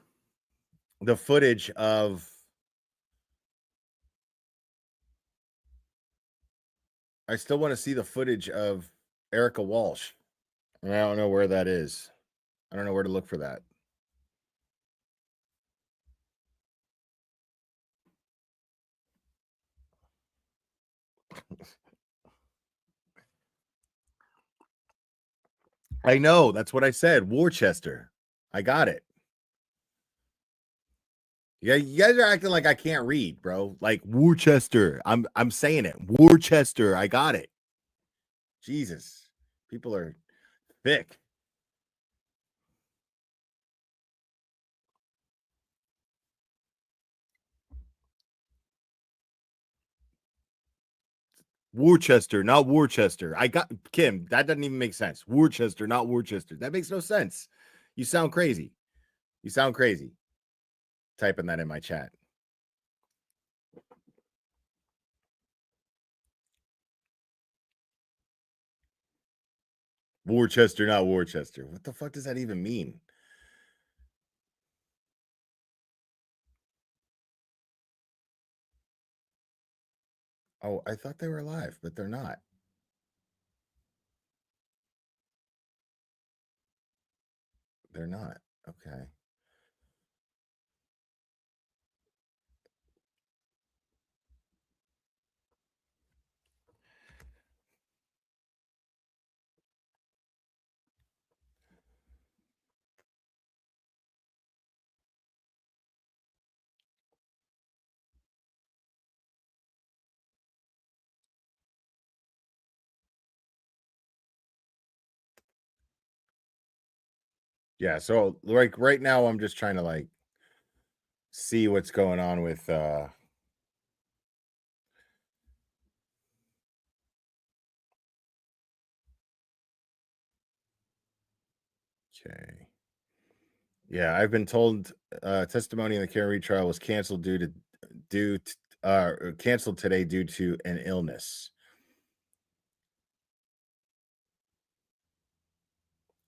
footage of I still want to see the footage of Erica Walsh. And I don't know where that is. I don't know where to look for that. I know. That's what I said. Worcester. I got it. Yeah, you guys are acting like I can't read, bro. Like Worcester. I'm saying it. Worcester. I got it. Jesus. People are thick. Worcester, not Worcester. I got Kim. That doesn't even make sense. Worcester, not Worcester. That makes no sense. You sound crazy. You sound crazy. Typing that in my chat. Worcester, not Worcester. What the fuck does that even mean? Oh, I thought they were alive, but they're not. They're not. Okay. Yeah, so like right now I'm just trying to like see what's going on with okay. Yeah, I've been told testimony in the Karen Reed trial was canceled canceled today due to an illness.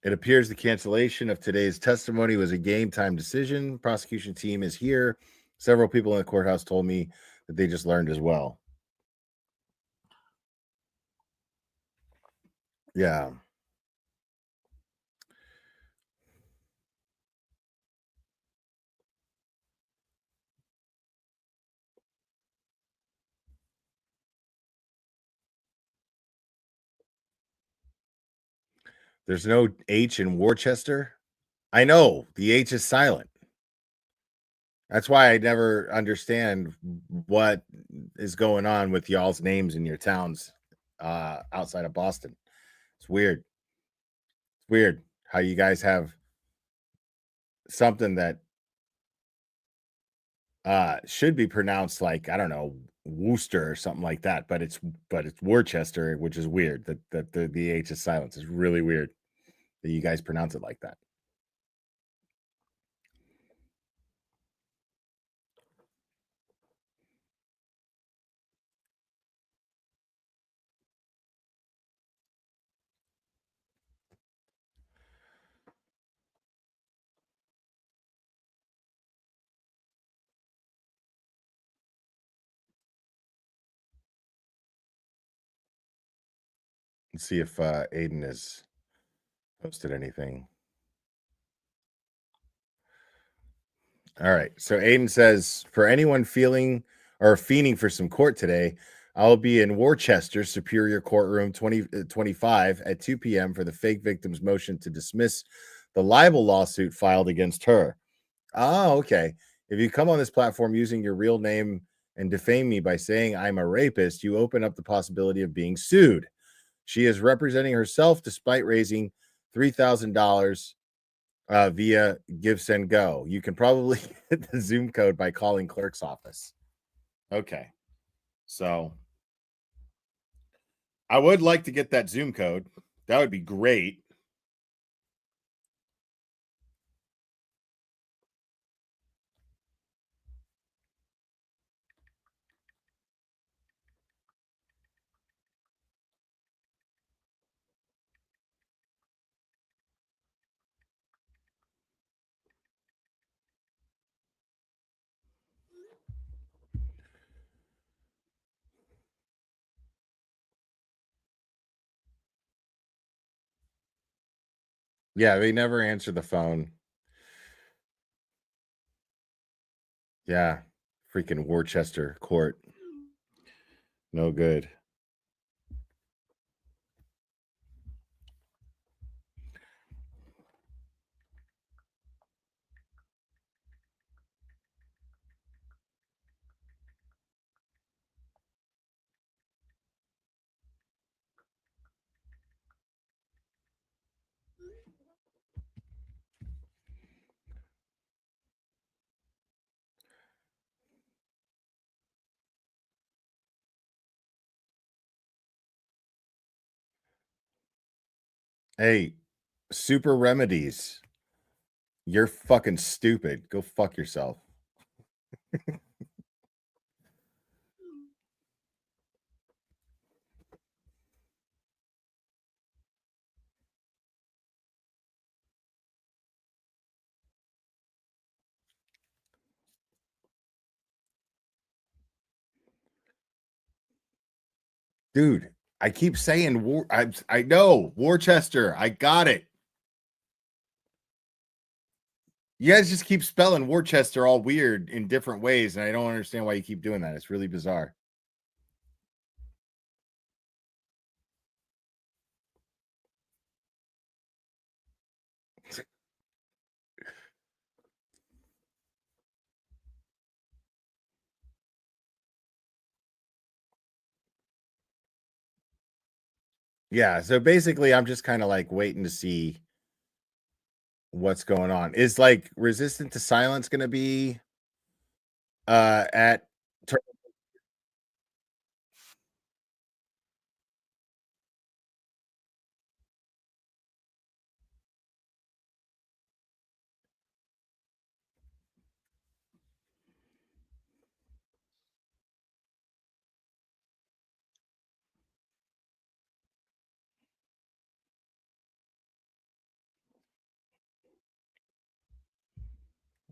It appears the cancellation of today's testimony was a game time decision. Prosecution team is here. Several people in the courthouse told me that they just learned as well. Yeah. There's no H in Worcester. I know the H is silent. That's why I never understand what is going on with y'all's names in your towns outside of Boston. It's weird. It's weird how you guys have something that should be pronounced like, I don't know, Worcester or something like that, but it's Worcester, which is weird. That the H is silent. It's really weird that you guys pronounce it like that. Let's see if Aiden has posted anything. All right. So Aiden says, for anyone feeling or fiending for some court today, I'll be in Worcester Superior Courtroom 2025 at 2 p.m. for the fake victim's motion to dismiss the libel lawsuit filed against her. Oh, okay. If you come on this platform using your real name and defame me by saying I'm a rapist, you open up the possibility of being sued. She is representing herself despite raising $3,000 via Give Send Go. You can probably get the Zoom code by calling clerk's office. Okay. So I would like to get that Zoom code. That would be great. Yeah, they never answer the phone. Yeah, freaking Worcester court. No good. Hey, Super Remedies. You're fucking stupid. Go fuck yourself. Dude, I keep saying I know Worcester. I got it. You guys just keep spelling Worcester all weird in different ways, and I don't understand why you keep doing that. It's really bizarre. Yeah, so basically I'm just kind of like waiting to see what's going on. Is like Resistant to Silence going to be at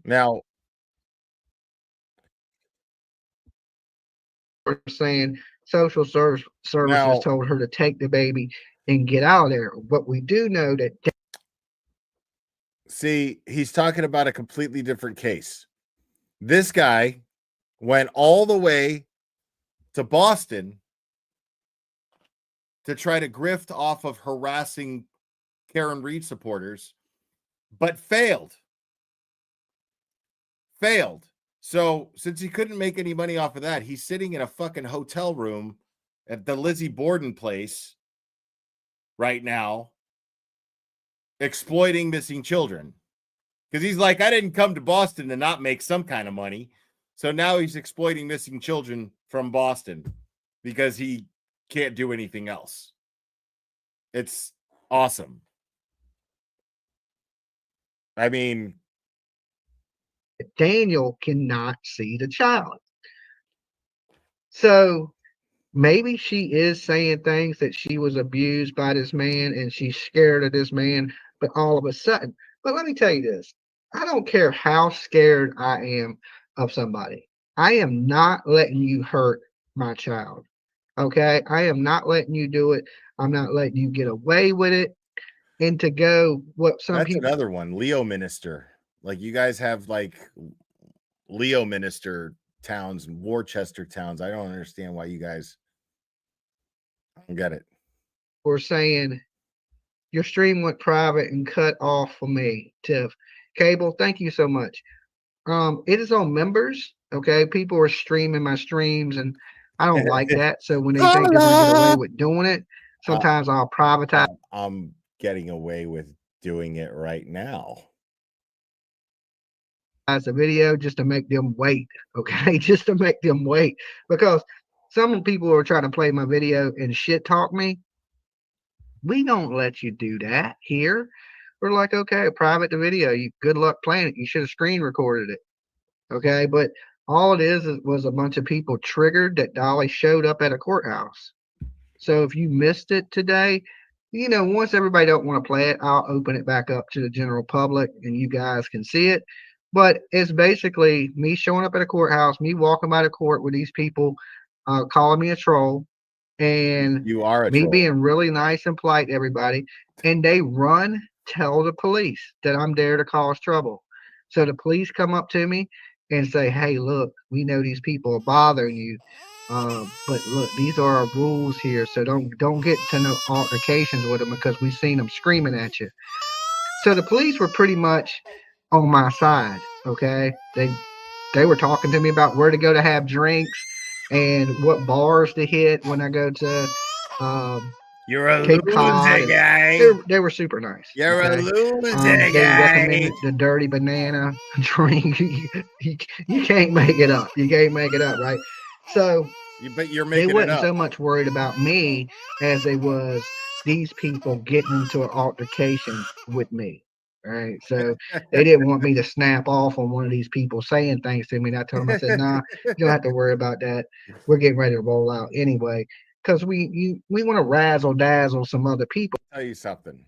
now We're saying social services now told her to take the baby and get out of there. But we do know that see, he's talking about a completely different case. This guy went all the way to Boston to try to grift off of harassing Karen Reed supporters, but failed. So since he couldn't make any money off of that, he's sitting in a fucking hotel room at the Lizzie Borden place right now, exploiting missing children. Because he's like, I didn't come to Boston to not make some kind of money. So now he's exploiting missing children from Boston because he can't do anything else. It's awesome. I mean, Daniel cannot see the child. So maybe she is saying things that she was abused by this man and she's scared of this man, but all of a sudden, but let me tell you this. I don't care how scared I am of somebody. I am not letting you hurt my child. Okay? I am not letting you do it. I'm not letting you get away with it. And to go what some that's people another one. Leo Minister. Like you guys have like Leo Minister towns and Worcester towns. I don't understand why you guys don't get it. were saying your stream went private and cut off for me, Tiff. Cable, thank you so much. It is on members. Okay, people are streaming my streams, and I don't like that. So when they think they're gonna get away with doing it, sometimes I'll privatize I'm getting away with doing it right now. the video just to make them wait. Okay, just to make them wait because some people are trying to play my video and shit talk me. We don't let you do that here. We're like, okay, private the video. You good luck playing it. You should have screen recorded it. Okay, but all it is was a bunch of people triggered that Dolly showed up at a courthouse. So if you missed it today, you know, once everybody don't want to play it, I'll open it back up to the general public and you guys can see it. But it's basically me showing up at a courthouse, me walking by the court with these people calling me a troll, and you are a me troll. being really nice and polite to everybody. And they run tell the police that I'm there to cause trouble. So the police come up to me and say, hey, look, we know these people are bothering you. But look, these are our rules here. So don't get to no altercations with them because we've seen them screaming at you. So the police were pretty much on my side. Okay. They were talking to me about where to go to have drinks and what bars to hit when I go to You're a Cape Cod. lunatic, guy. They were super nice. You're a Okay? lunatic, They guy. recommended the Dirty Banana drink. You can't make it up. You can't make it up, right? So But you're they making it wasn't up. so much worried about me as they was these people getting into an altercation with me. Right. So they didn't want me to snap off on one of these people saying things to me. And I told them, I said, nah, you don't have to worry about that. We're getting ready to roll out anyway. Because we want to razzle dazzle some other people. Tell you something.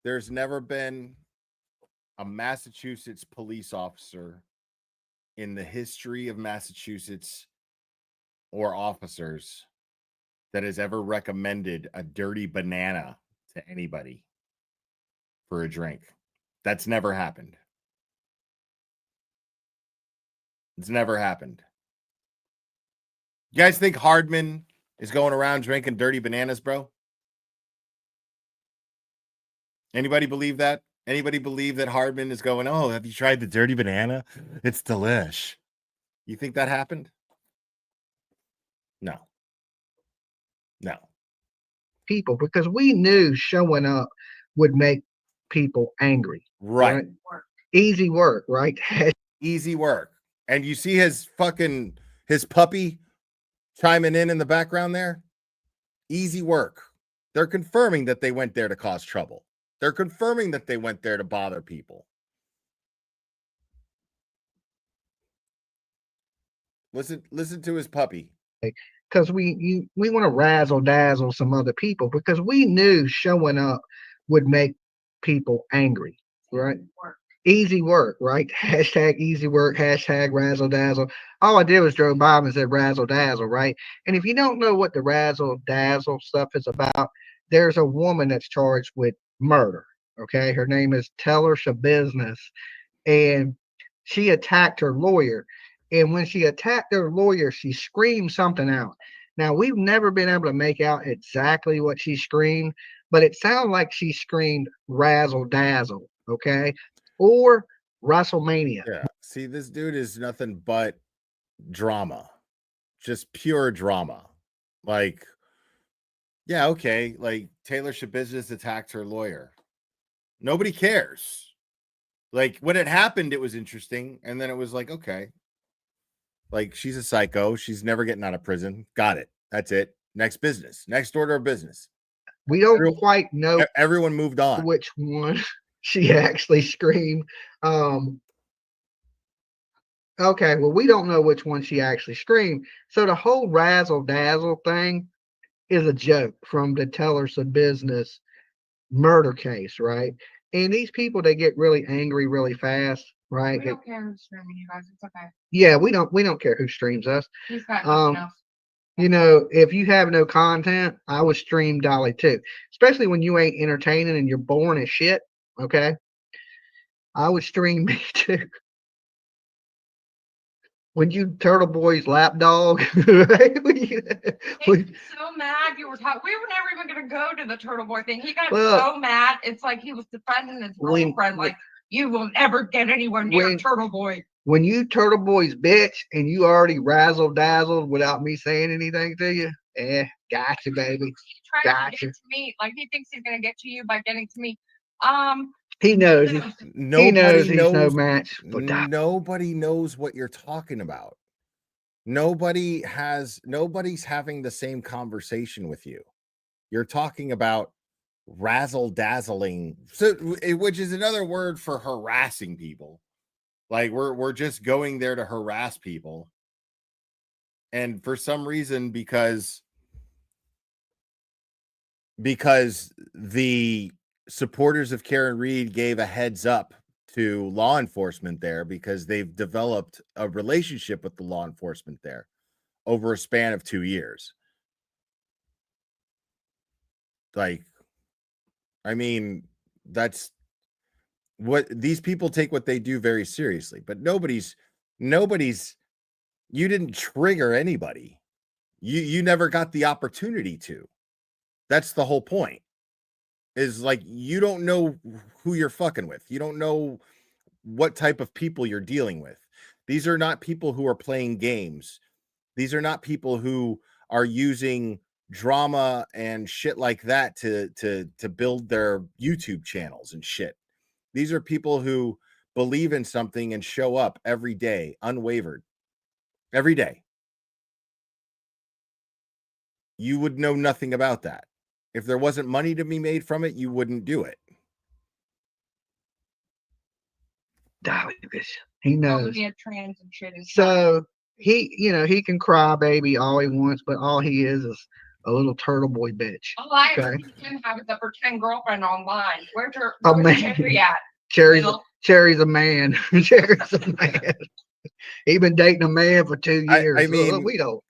There's never been a Massachusetts police officer in the history of Massachusetts or officers that has ever recommended a dirty banana to anybody for a drink. That's never happened. It's never happened. You guys think Hardman is going around drinking dirty bananas, bro? Anybody believe that? Anybody believe that Hardman is going, oh, have you tried the dirty banana? It's delish. You think that happened? No. No. People, because we knew showing up would make people angry. Right. Easy work, right? Easy work. And you see his puppy chiming in the background there? Easy work. They're confirming that they went there to cause trouble. They're confirming that they went there to bother people. Listen to his puppy. Because we want to razzle dazzle some other people because we knew showing up would make people angry, right? Easy work, right? Hashtag easy work, hashtag razzle dazzle. All I did was drove by and said razzle dazzle, right? And if you don't know what the razzle dazzle stuff is about, there's a woman that's charged with murder. Okay, her name is Teller Business, and she attacked her lawyer. And when she attacked her lawyer, she screamed something out. Now, we've never been able to make out exactly what she screamed, but it sounded like she screamed razzle dazzle, okay? Or WrestleMania. Yeah. See, this dude is nothing but drama. Just pure drama. Like, yeah, okay. Like Taylor Business attacked her lawyer. Nobody cares. Like when it happened, it was interesting. And then it was like, okay. Like she's a psycho. She's never getting out of prison. Got it. That's it. Next business. Next order of business. We don't quite know. Everyone moved on. Which one she actually screamed. Okay, well, we don't know which one she actually screamed. So the whole razzle dazzle thing is a joke from the Tellers of Business murder case, right? And these people, they get really angry really fast, right? We don't care who's streaming you guys. It's okay. Yeah, we don't care who streams us. He's got nothing else. You know, if you have no content, I would stream Dolly too. Especially when you ain't entertaining and you're boring as shit. Okay. I would stream me too. When you Turtle Boy's lapdog, right? He's so mad you were talking. We were never even going to go to the Turtle Boy thing. He got so mad. It's like he was defending his girlfriend. Like, you will never get anywhere near Turtle Boy. When you Turtle Boy's bitch and you already razzle dazzled without me saying anything to you, gotcha, baby. He's trying to get to me. Like, he thinks he's going to get to you by getting to me. He knows. He knows he's no match. Nobody knows what you're talking about. Nobody's having the same conversation with you. You're talking about razzle dazzling, which is another word for harassing people. Like we're just going there to harass people. And for some reason, because the supporters of Karen Reed gave a heads up to law enforcement there because they've developed a relationship with the law enforcement there over a span of 2 years. Like I mean, that's what these people take what they do very seriously, but nobody's you didn't trigger anybody. You never got the opportunity to. That's the whole point. Is like you don't know who you're fucking with. You don't know what type of people you're dealing with. These are not people who are playing games. These are not people who are using drama and shit like that to build their YouTube channels and shit. These are people who believe in something and show up every day, unwavered. Every day. You would know nothing about that. If there wasn't money to be made from it, you wouldn't do it. He knows. So he, he can cry baby all he wants, but all he is a little turtle boy bitch. All I ever see him have is a pretend girlfriend online. Where's man. Cherry at? Cherry's a man. Cherry's a man. He been dating a man for 2 years. I mean, look,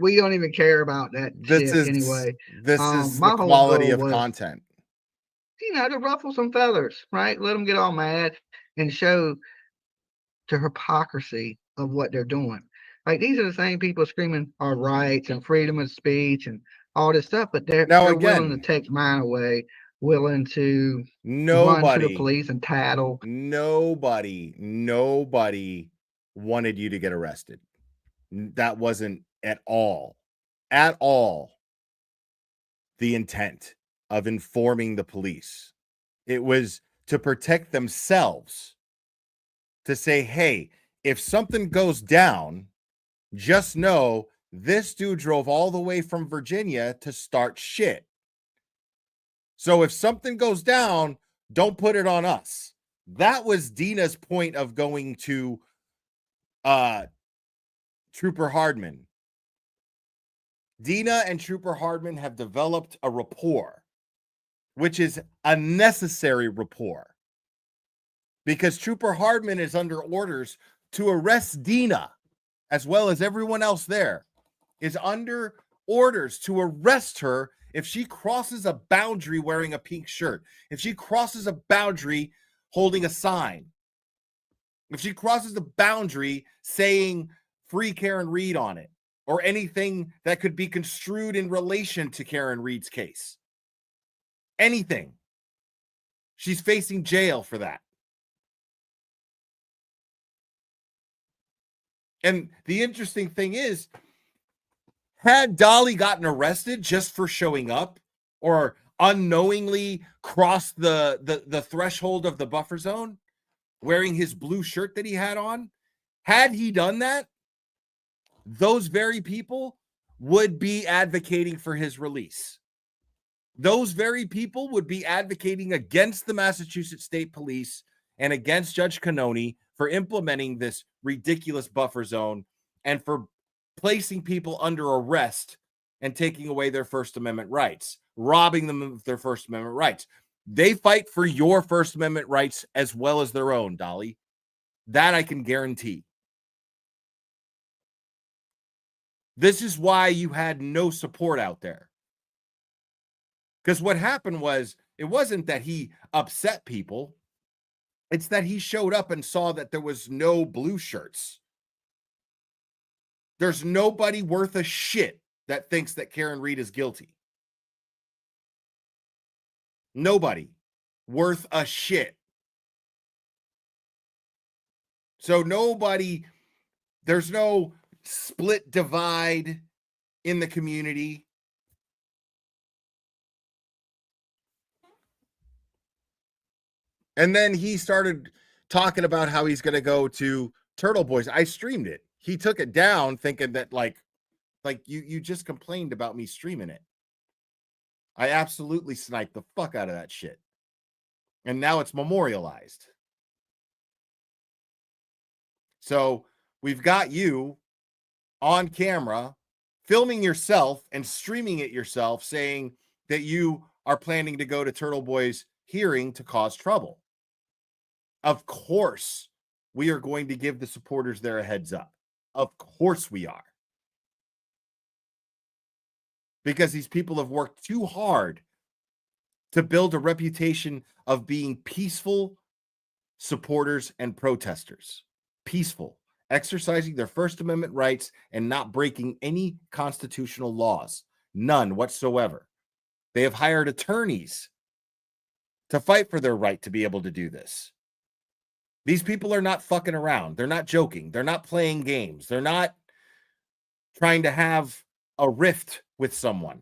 we don't even care about that shit anyway. This is the quality of content. To ruffle some feathers, right? Let them get all mad and show the hypocrisy of what they're doing. Like, these are the same people screaming our rights and freedom of speech and all this stuff, but they're willing to take mine away, willing to run to the police and tattle. Nobody wanted you to get arrested. That wasn't at all the intent of informing the police. It was to protect themselves, to say, hey, if something goes down, just know this dude drove all the way from Virginia to start shit. So if something goes down, don't put it on us. That was Dina's point of going to Trooper Hardman. Dina and Trooper Hardman have developed a rapport, which is a necessary rapport, because Trooper Hardman is under orders to arrest Dina, as well as everyone else there is under orders to arrest her if she crosses a boundary wearing a pink shirt, if she crosses a boundary holding a sign, if she crosses the boundary saying free Karen Reed on it, or anything that could be construed in relation to Karen Reed's case. Anything. She's facing jail for that. And the interesting thing is, had Dolly gotten arrested just for showing up or unknowingly crossed the threshold of the buffer zone, wearing his blue shirt that he had on, had he done that, those very people would be advocating for his release. Those very people would be advocating against the Massachusetts State Police and against Judge Cannoni for implementing this ridiculous buffer zone and for placing people under arrest and taking away their First Amendment rights, robbing them of their First Amendment rights. They fight for your First Amendment rights as well as their own, Dolly. That I can guarantee. This is why you had no support out there. Because what happened was, it wasn't that he upset people. It's that he showed up and saw that there was no blue shirts. There's nobody worth a shit that thinks that Karen Reed is guilty. Nobody worth a shit. So there's no split divide in the community. And then he started talking about how he's going to go to Turtle Boys. I streamed it. He took it down thinking that like you just complained about me streaming it. I absolutely sniped the fuck out of that shit. And now it's memorialized. So we've got you on camera filming yourself and streaming it yourself, saying that you are planning to go to Turtle Boy's hearing to cause trouble. Of course, we are going to give the supporters there a heads up. Of course we are. Because these people have worked too hard to build a reputation of being peaceful supporters and protesters. Peaceful, exercising their First Amendment rights and not breaking any constitutional laws. None whatsoever. They have hired attorneys to fight for their right to be able to do this. These people are not fucking around. They're not joking. They're not playing games. They're not trying to have a rift with someone.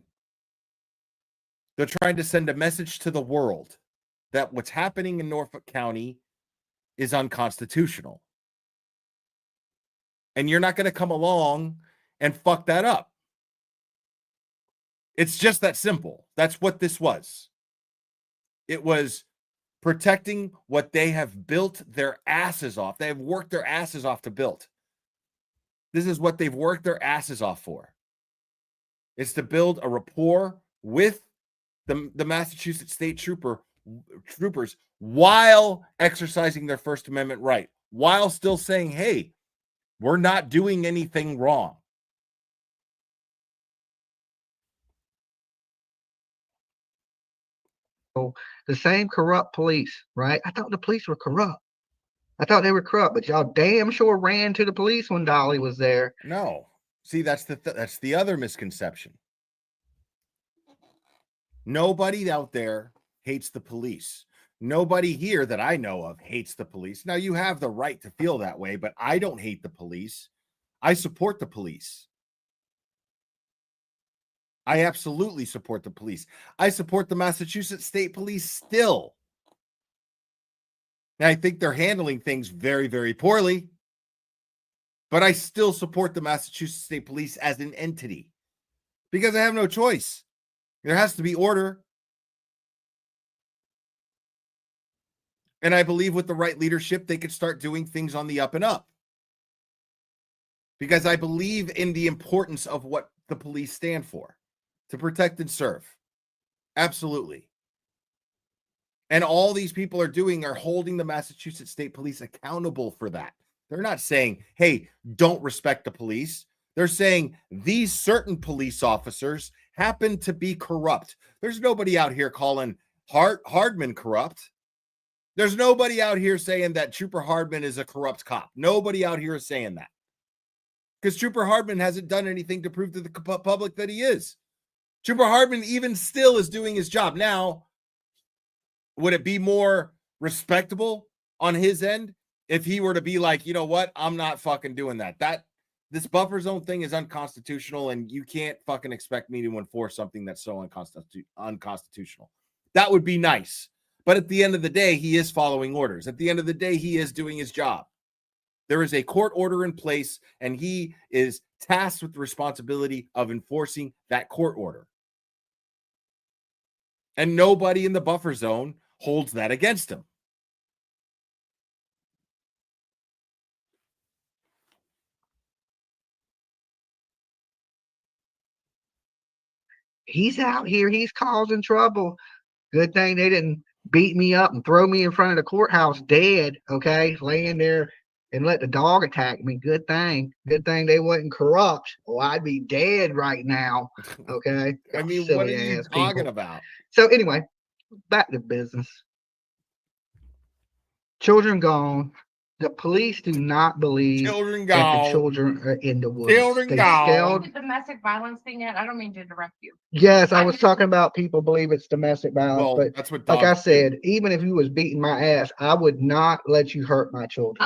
They're trying to send a message to the world that what's happening in Norfolk County is unconstitutional. And you're not going to come along and fuck that up. It's just that simple. That's what this was. It was protecting what they have built their asses off. They have worked their asses off to build. This is what they've worked their asses off for. It's to build a rapport with the Massachusetts State Troopers while exercising their First Amendment right, while still saying, hey, we're not doing anything wrong. The same corrupt police, right? I thought the police were corrupt. I thought they were corrupt, but y'all damn sure ran to the police when Dolly was there. No. See, that's the other misconception. Nobody out there hates the police. Nobody here that I know of hates the police. Now, you have the right to feel that way, but I don't hate the police. I support the police. I absolutely support the police. I support the Massachusetts State Police still. And I think they're handling things very, very poorly. But I still support the Massachusetts State Police as an entity because I have no choice. There has to be order. And I believe with the right leadership, they could start doing things on the up and up. Because I believe in the importance of what the police stand for, to protect and serve. Absolutely. And all these people are doing are holding the Massachusetts State Police accountable for that. They're not saying, hey, don't respect the police. They're saying these certain police officers happen to be corrupt. There's nobody out here calling Hardman corrupt. There's nobody out here saying that Trooper Hardman is a corrupt cop. Nobody out here is saying that. Because Trooper Hardman hasn't done anything to prove to the public that he is. Trooper Hardman even still is doing his job. Now, would it be more respectable on his end if he were to be like, you know what, I'm not fucking doing that. This buffer zone thing is unconstitutional, and you can't fucking expect me to enforce something that's so unconstitutional. That would be nice. But at the end of the day, he is following orders. At the end of the day, he is doing his job. There is a court order in place, and he is tasked with the responsibility of enforcing that court order. And nobody in the buffer zone holds that against him. He's out here. He's causing trouble. Good thing they didn't beat me up and throw me in front of the courthouse dead, okay, laying there and let the dog attack me. Good thing they wasn't corrupt. Well, I'd be dead right now, okay? I mean, what are you talking about? So anyway, back to business. Children gone. The police do not believe children that gone. the children are in the woods. Children gone. The domestic violence thing yet? I don't mean to interrupt you. Yes, I was talking about people believe it's domestic violence, Well, but that's what like I dogs said, even if you was beating my ass, I would not let you hurt my children.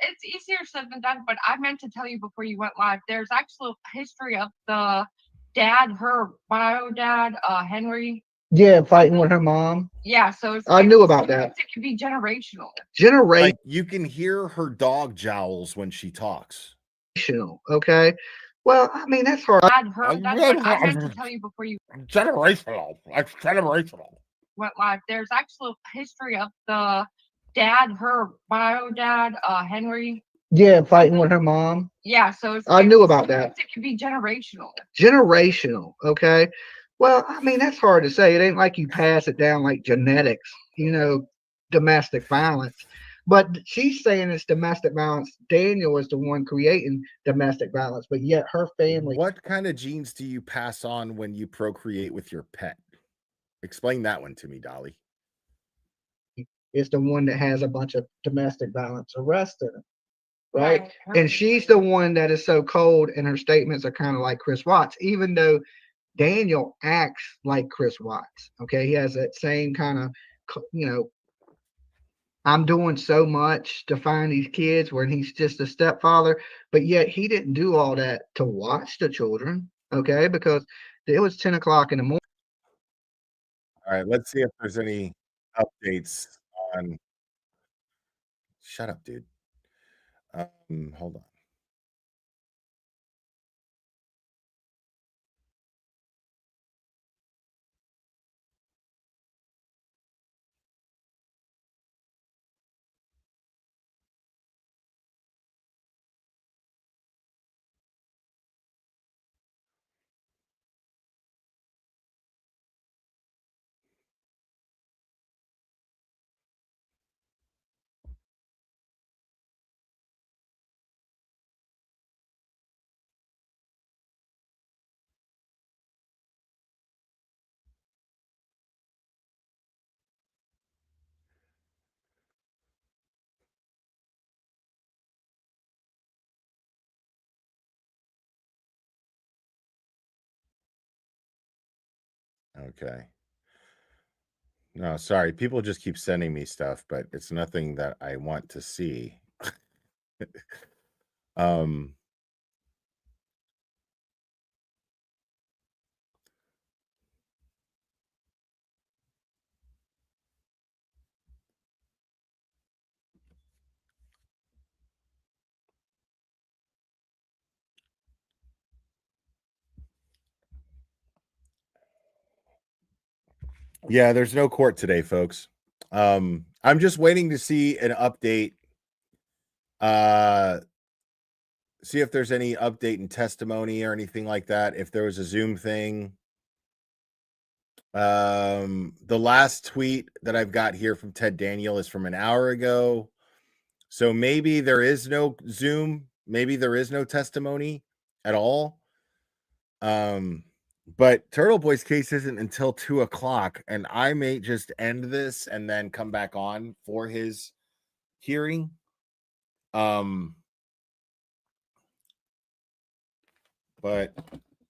It's easier said than done, but I meant to tell you before you went live, there's actual history of the dad, her bio dad, Henry. Yeah, fighting with her mom. Yeah, so I knew about that. It could be generational. Like, you can hear her dog jowls when she talks. Okay. Well, I mean, that's hard. I meant to tell you before you Generational. It's generational. went live. There's actual history of the dad, her bio dad, Henry. Yeah, fighting with her mom. Yeah, so I knew about that. It could be generational. Generational. Okay. Well, I mean, that's hard to say. It ain't like you pass it down like genetics, domestic violence. But she's saying it's domestic violence. Daniel is the one creating domestic violence, but yet her family. What kind of genes do you pass on when you procreate with your pet? Explain that one to me, Dolly. Is the one that has a bunch of domestic violence arrests in it, right? And she's the one that is so cold, and her statements are kind of like Chris Watts, even though Daniel acts like Chris Watts. Okay, he has that same kind of, I'm doing so much to find these kids, when he's just a stepfather, but yet he didn't do all that to watch the children. Okay, because it was 10 o'clock in the morning. All right, let's see if there's any updates on. Shut up, dude. Hold on. Okay. No, sorry. People just keep sending me stuff, but it's nothing that I want to see. um Yeah, there's no court today, folks. I'm just waiting to see an update. See if there's any update in testimony or anything like that. If there was a Zoom thing. The last tweet that I've got here from Ted Daniel is from an hour ago. So maybe there is no Zoom, maybe there is no testimony at all. But Turtle Boy's case isn't until 2 o'clock, and I may just end this and then come back on for his hearing. But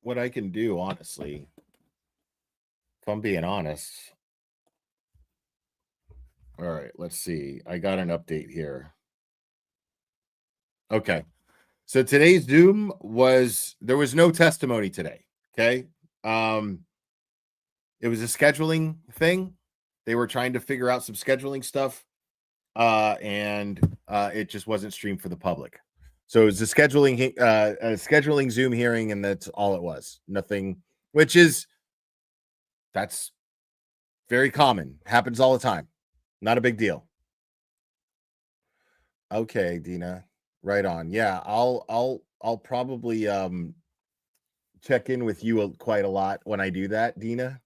what I can do, honestly, if I'm being honest. All right, let's see. I got an update here. Okay. So today's Zoom there was no testimony today. Okay. It was a scheduling thing. They were trying to figure out some scheduling stuff. And it just wasn't streamed for the public. So it was a scheduling Zoom hearing, and that's all it was. Nothing, that's very common. Happens all the time. Not a big deal. Okay, Dina. Right on. Yeah, I'll probably check in with you quite a lot when I do that, Dina.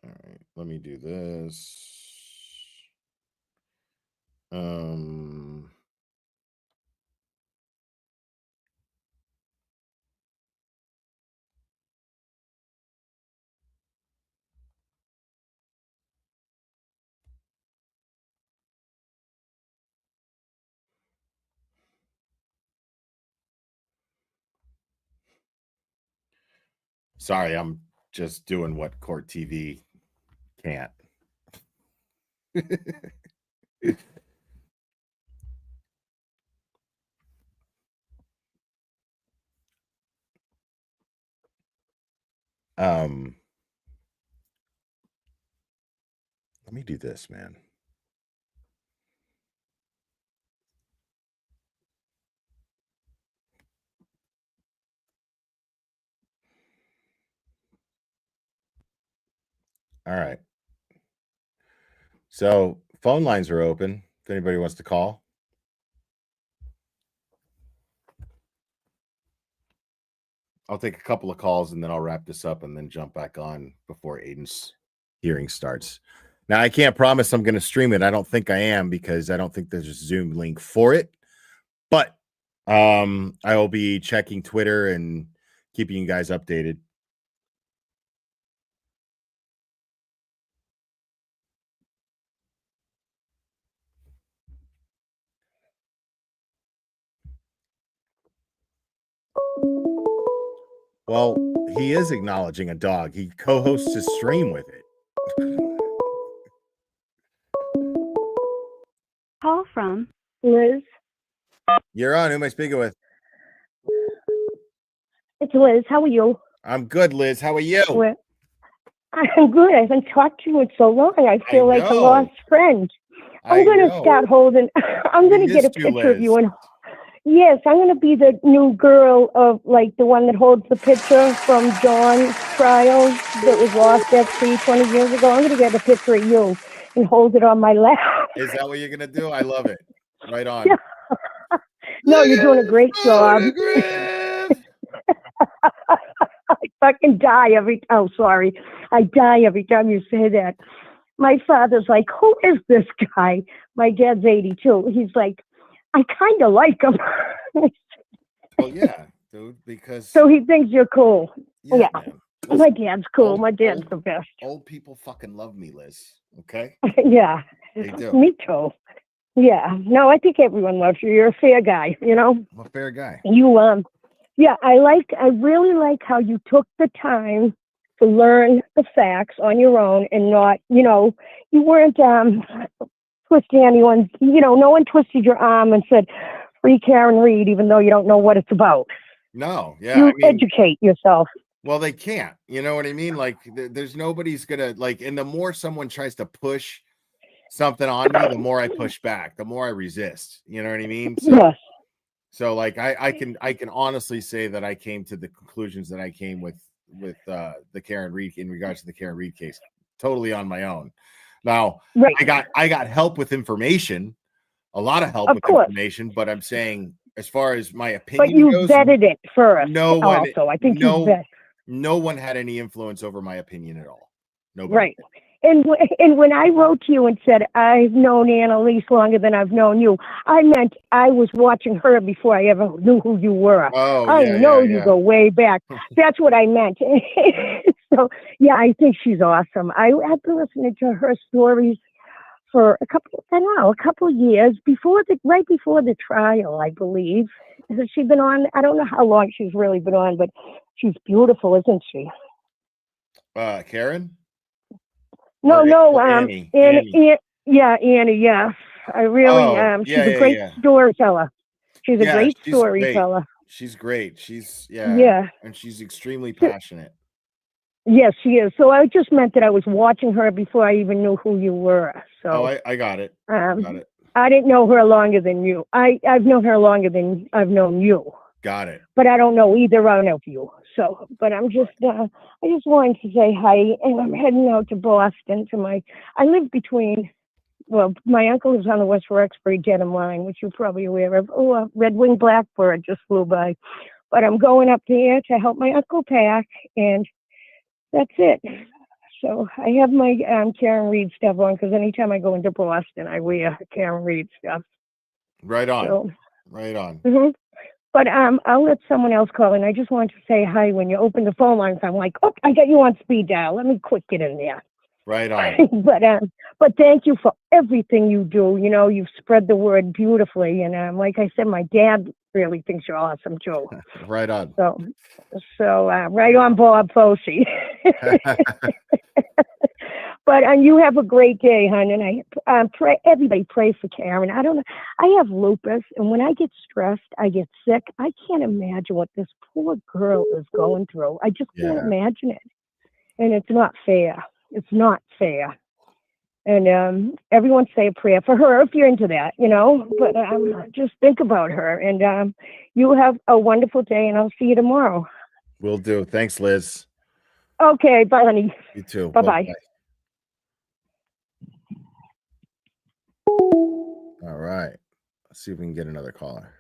All right, let me do this. Sorry, I'm just doing what Court TV can't. Let me do this, man. All right. So phone lines are open if anybody wants to call. I'll take a couple of calls and then I'll wrap this up and then jump back on before Aiden's hearing starts. Now, I can't promise I'm going to stream it. I don't think I am because I don't think there's a Zoom link for it. But I will be checking Twitter and keeping you guys updated. Well, he is acknowledging a dog. He co-hosts his stream with it. Call from Liz. You're on. Who am I speaking with? It's Liz. How are you? I'm good, Liz. How are you? I'm good. I haven't talked to you in so long. I feel like a know. lost friend. I'm going to start holding. I'm going to get a missed you, picture of Liz. you. And yes, I'm going to be the new girl of like the one that holds the picture from John's trial that was lost at sea 20 years ago. I'm going to get a picture of you and hold it on my lap. Is that what you're going to do? I love it. Right on. No, you're doing a great job. I fucking die every time. Oh, sorry. I die every time you say that. My father's like, who is this guy? My dad's 82. He's like, I kind of like him. Well, yeah, dude, because So he thinks you're cool. Yeah, Yeah. man. My dad's cool. My dad's the best. Old people fucking love me, Liz. Okay? Yeah. They do. Me too. Yeah. No, I think everyone loves you. You're a fair guy, you know? I'm a fair guy. Yeah, I really like how you took the time to learn the facts on your own and not, you weren't twisting anyone's, no one twisted your arm and said, free Karen Reed, even though you don't know what it's about. No, yeah. You I mean, educate yourself. well, they can't. You know what I mean? Like, there's nobody's gonna like. And the more someone tries to push something on me, the more I push back, the more I resist. You know what I mean? So, Yes. so like, I can honestly say that I came to the conclusions that I came with the Karen Reed in regards to the Karen Reed case, totally on my own. Now, right. I got help with information, a lot of help Of with course. information, but I'm saying as far as my opinion But you goes, vetted it first. no one, Also, I think you vet. no one had any influence over my opinion at all. Nobody. Right. And when I wrote to you and said, I've known Annalise longer than I've known you, I meant I was watching her before I ever knew who you were. Oh, I yeah, know yeah, you yeah. go way back. That's what I meant. So, yeah, I think she's awesome. I've been listening to her stories for a couple of years right before the trial, I believe. Has she been on? I don't know how long she's really been on, but she's beautiful, isn't she? Karen? No, Annie. Annie. Yeah, Annie. Yes, I really am. She's a great storyteller. She's a great storyteller. She's great. She's Yeah. and she's extremely passionate. Yes, she is. So I just meant that I was watching her before I even knew who you were. So I got it. Got it. I didn't know her longer than you. I've known her longer than I've known you. Got it. But I don't know either one of you. So, but I'm just, I just wanted to say hi, and I'm heading out to Boston I live between, well, my uncle is on the West Roxbury Dedham line, which you're probably aware of. Oh, a red-winged blackbird just flew by. But I'm going up there to help my uncle pack, and that's it. So I have my Karen Reed stuff on, because anytime I go into Boston, I wear Karen Reed stuff. Right on. So, right on. Mm-hmm. But I'll let someone else call in. I just wanted to say hi when you open the phone lines. I'm like, oh, I got you on speed dial. Let me quick get in there. Right on. But thank you for everything you do. You've spread the word beautifully. And like I said, my dad really thinks you're awesome too. Right on. So right on, Bob Fosse. But you have a great day, hon. And everybody pray for Karen. I don't know. I have lupus, and when I get stressed, I get sick. I can't imagine what this poor girl is going through. I just can't imagine it. And it's not fair. It's not fair. And everyone say a prayer for her if you're into that, But just think about her. And you have a wonderful day, and I'll see you tomorrow. Will do. Thanks, Liz. Okay, bye, honey. You too. Bye-bye. All right. Let's see if we can get another caller.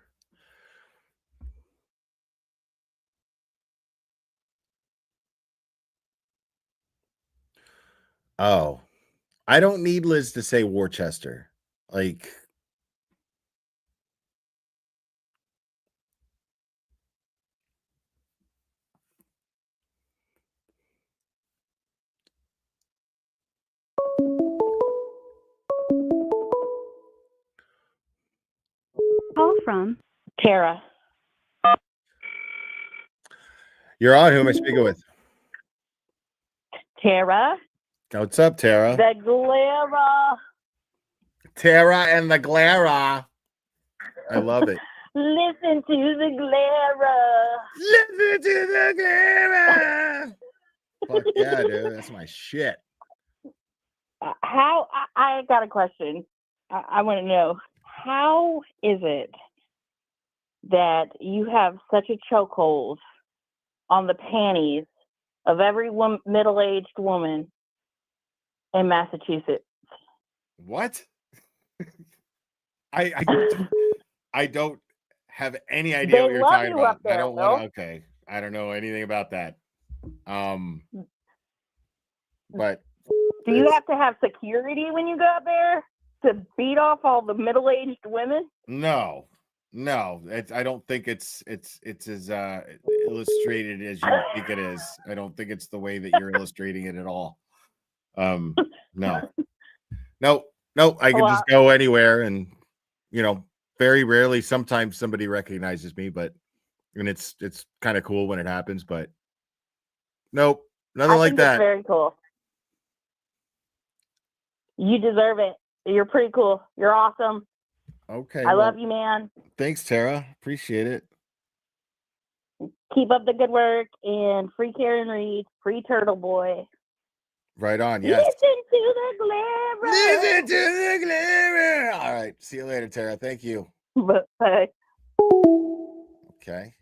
Oh, I don't need Liz to say Worcester. Like, Call from Tara. you're on. Who am I speaking with? Tara. What's up, Tara? The Glera. Tara and the Glera. I love it. Listen to the Glera. Listen to the Glera. Fuck yeah, dude. That's my shit. How I got a question. I want to know, how is it that you have such a chokehold on the panties of every middle-aged woman in Massachusetts? What? I don't have any idea They what you're love talking you about. up there, I don't Will. want to. Okay, I don't know anything about that. But Do you have to have security when you go out there to beat off all the middle-aged women? no, I don't think it's as illustrated as you think it is. I don't think it's the way that you're illustrating it at all. No. I can just go anywhere, and very rarely. Sometimes somebody recognizes me, and it's kind of cool when it happens. But nope, nothing like that. It's very cool. You deserve it. You're pretty cool. You're awesome. Okay, I love you, man. Thanks, Tara. Appreciate it. Keep up the good work, and free Karen Reed, free Turtle Boy. Right on. Yes. Listen to the Glamour. Listen to the Glamour. All right. See you later, Tara. Thank you. Bye. Okay.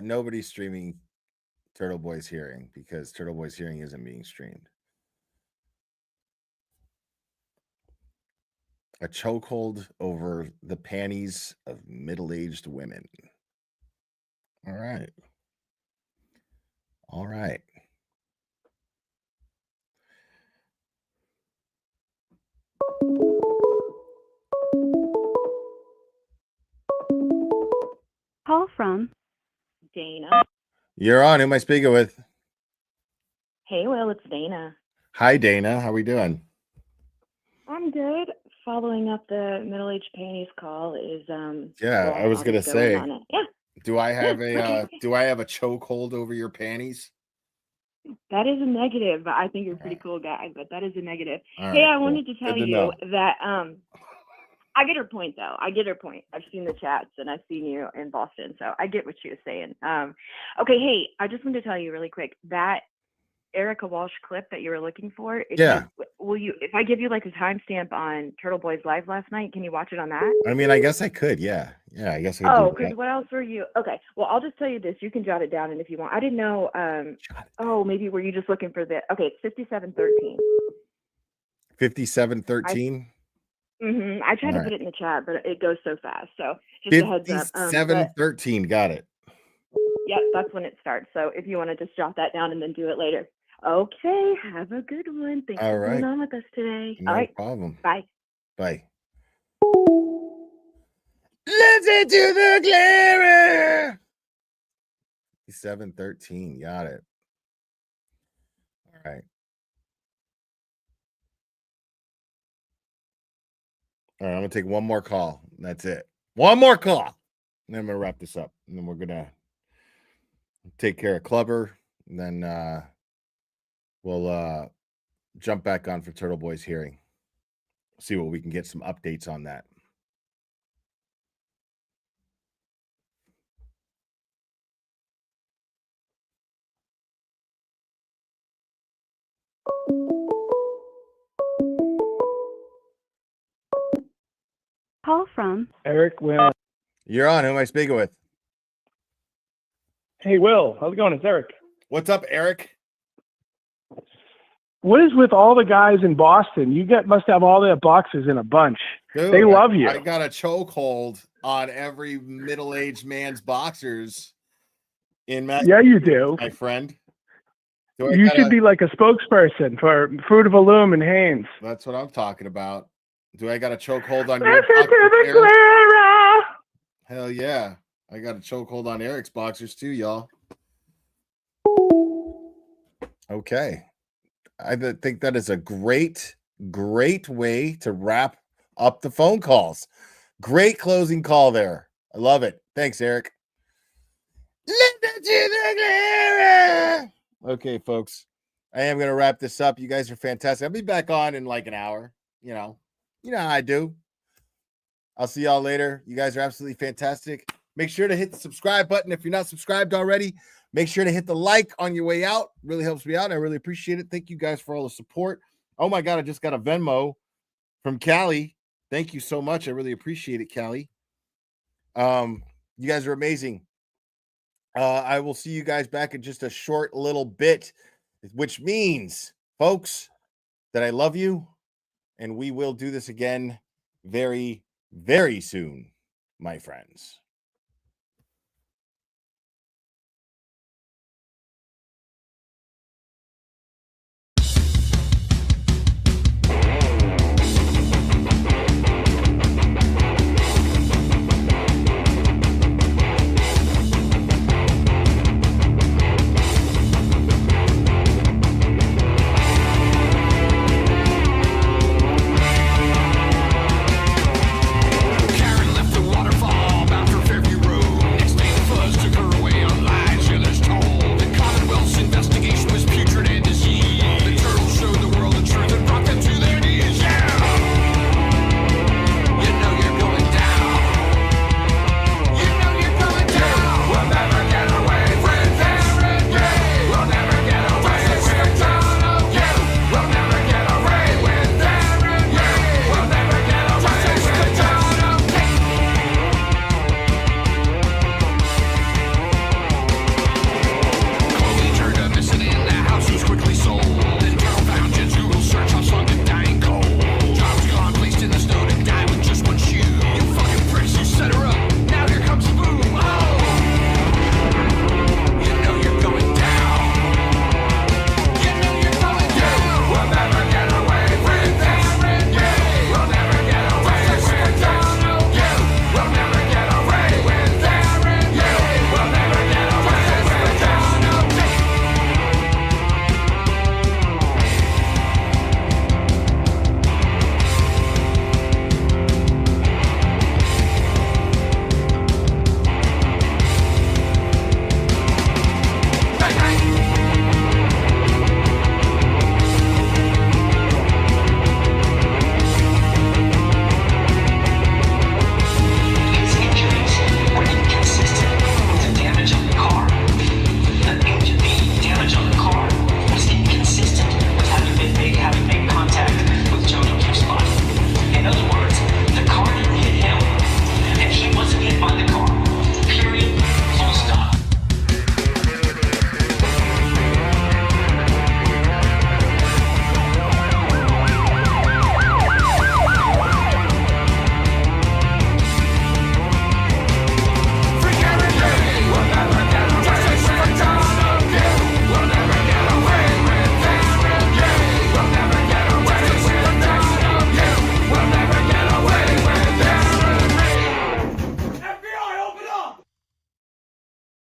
Nobody's streaming Turtle Boy's hearing because Turtle Boy's hearing isn't being streamed. A chokehold over the panties of middle-aged women. All right. All right. Call from Dana. You're on. Who am I speaking with? Hey, Will, it's Dana. Hi, Dana. How we doing? I'm good. Following up the middle-aged panties call is Yeah, well, I was I'll gonna just go in say. on it. Yeah. Do I have a Okay. do I have a chokehold over your panties? That is a negative. I think you're a pretty cool guy, but that is a negative. All Hey, right, I cool. wanted to tell Good to you know. that I get her point though. I get her point. I've seen the chats and I've seen you in Boston, so I get what she was saying. Okay, hey, I just wanted to tell you really quick that Erica Walsh clip that you were looking for. Yeah. If I give you like a timestamp on Turtle Boy's live last night, can you watch it on that? I mean, I guess I could. Yeah. I guess I could Oh, do because that. what else were you? Okay, well, I'll just tell you this. You can jot it down, and if you want, I didn't know. Maybe were you just looking for the? Okay, it's 5713. 5713. I tried to put it in the chat, but it goes so fast. So just a heads up. 5713. Got it. Yep, that's when it starts. So if you want to just jot that down and then do it later. Okay, have a good one. Thanks All for right. being on with us today. No All right, problem. bye. Bye. Listen to the glamour. 5713. Got it. All right. All right. I'm gonna take one more call. That's it. One more call. And then I'm gonna wrap this up. And then we're gonna take care of Clubber. And then we'll jump back on for Turtle Boy's hearing. See what we can get some updates on that. Call from Eric, Will. You're on. Who am I speaking with? Hey, Will. How's it going? It's Eric. What's up, Eric? What is with all the guys in Boston? You must have all their boxes in a bunch. Dude, they love you. I got a chokehold on every middle-aged man's boxers in Massachusetts, Yeah, you do. my friend. You should be like a spokesperson for Fruit of the Loom and Haynes. That's what I'm talking about. Do I got a chokehold on your Listen to boxers, the Eric? Clara. Hell yeah. I got a chokehold on Eric's boxers too, y'all. Okay. I think that is a great way to wrap up the phone calls. Great closing call there. I love it. Thanks, Eric. Okay, folks. I am going to wrap this up. You guys are fantastic. I'll be back on in like an hour. You know how I do. I'll see y'all later. You guys are absolutely fantastic. Make sure to hit the subscribe button if you're not subscribed already. Make sure to hit the like on your way out. Really helps me out. I really appreciate it. Thank you guys for all the support. Oh my God, I just got a Venmo from Callie. Thank you so much. I really appreciate it, Callie. You guys are amazing. I will see you guys back in just a short little bit, which means, folks, that I love you, and we will do this again very, very soon, my friends.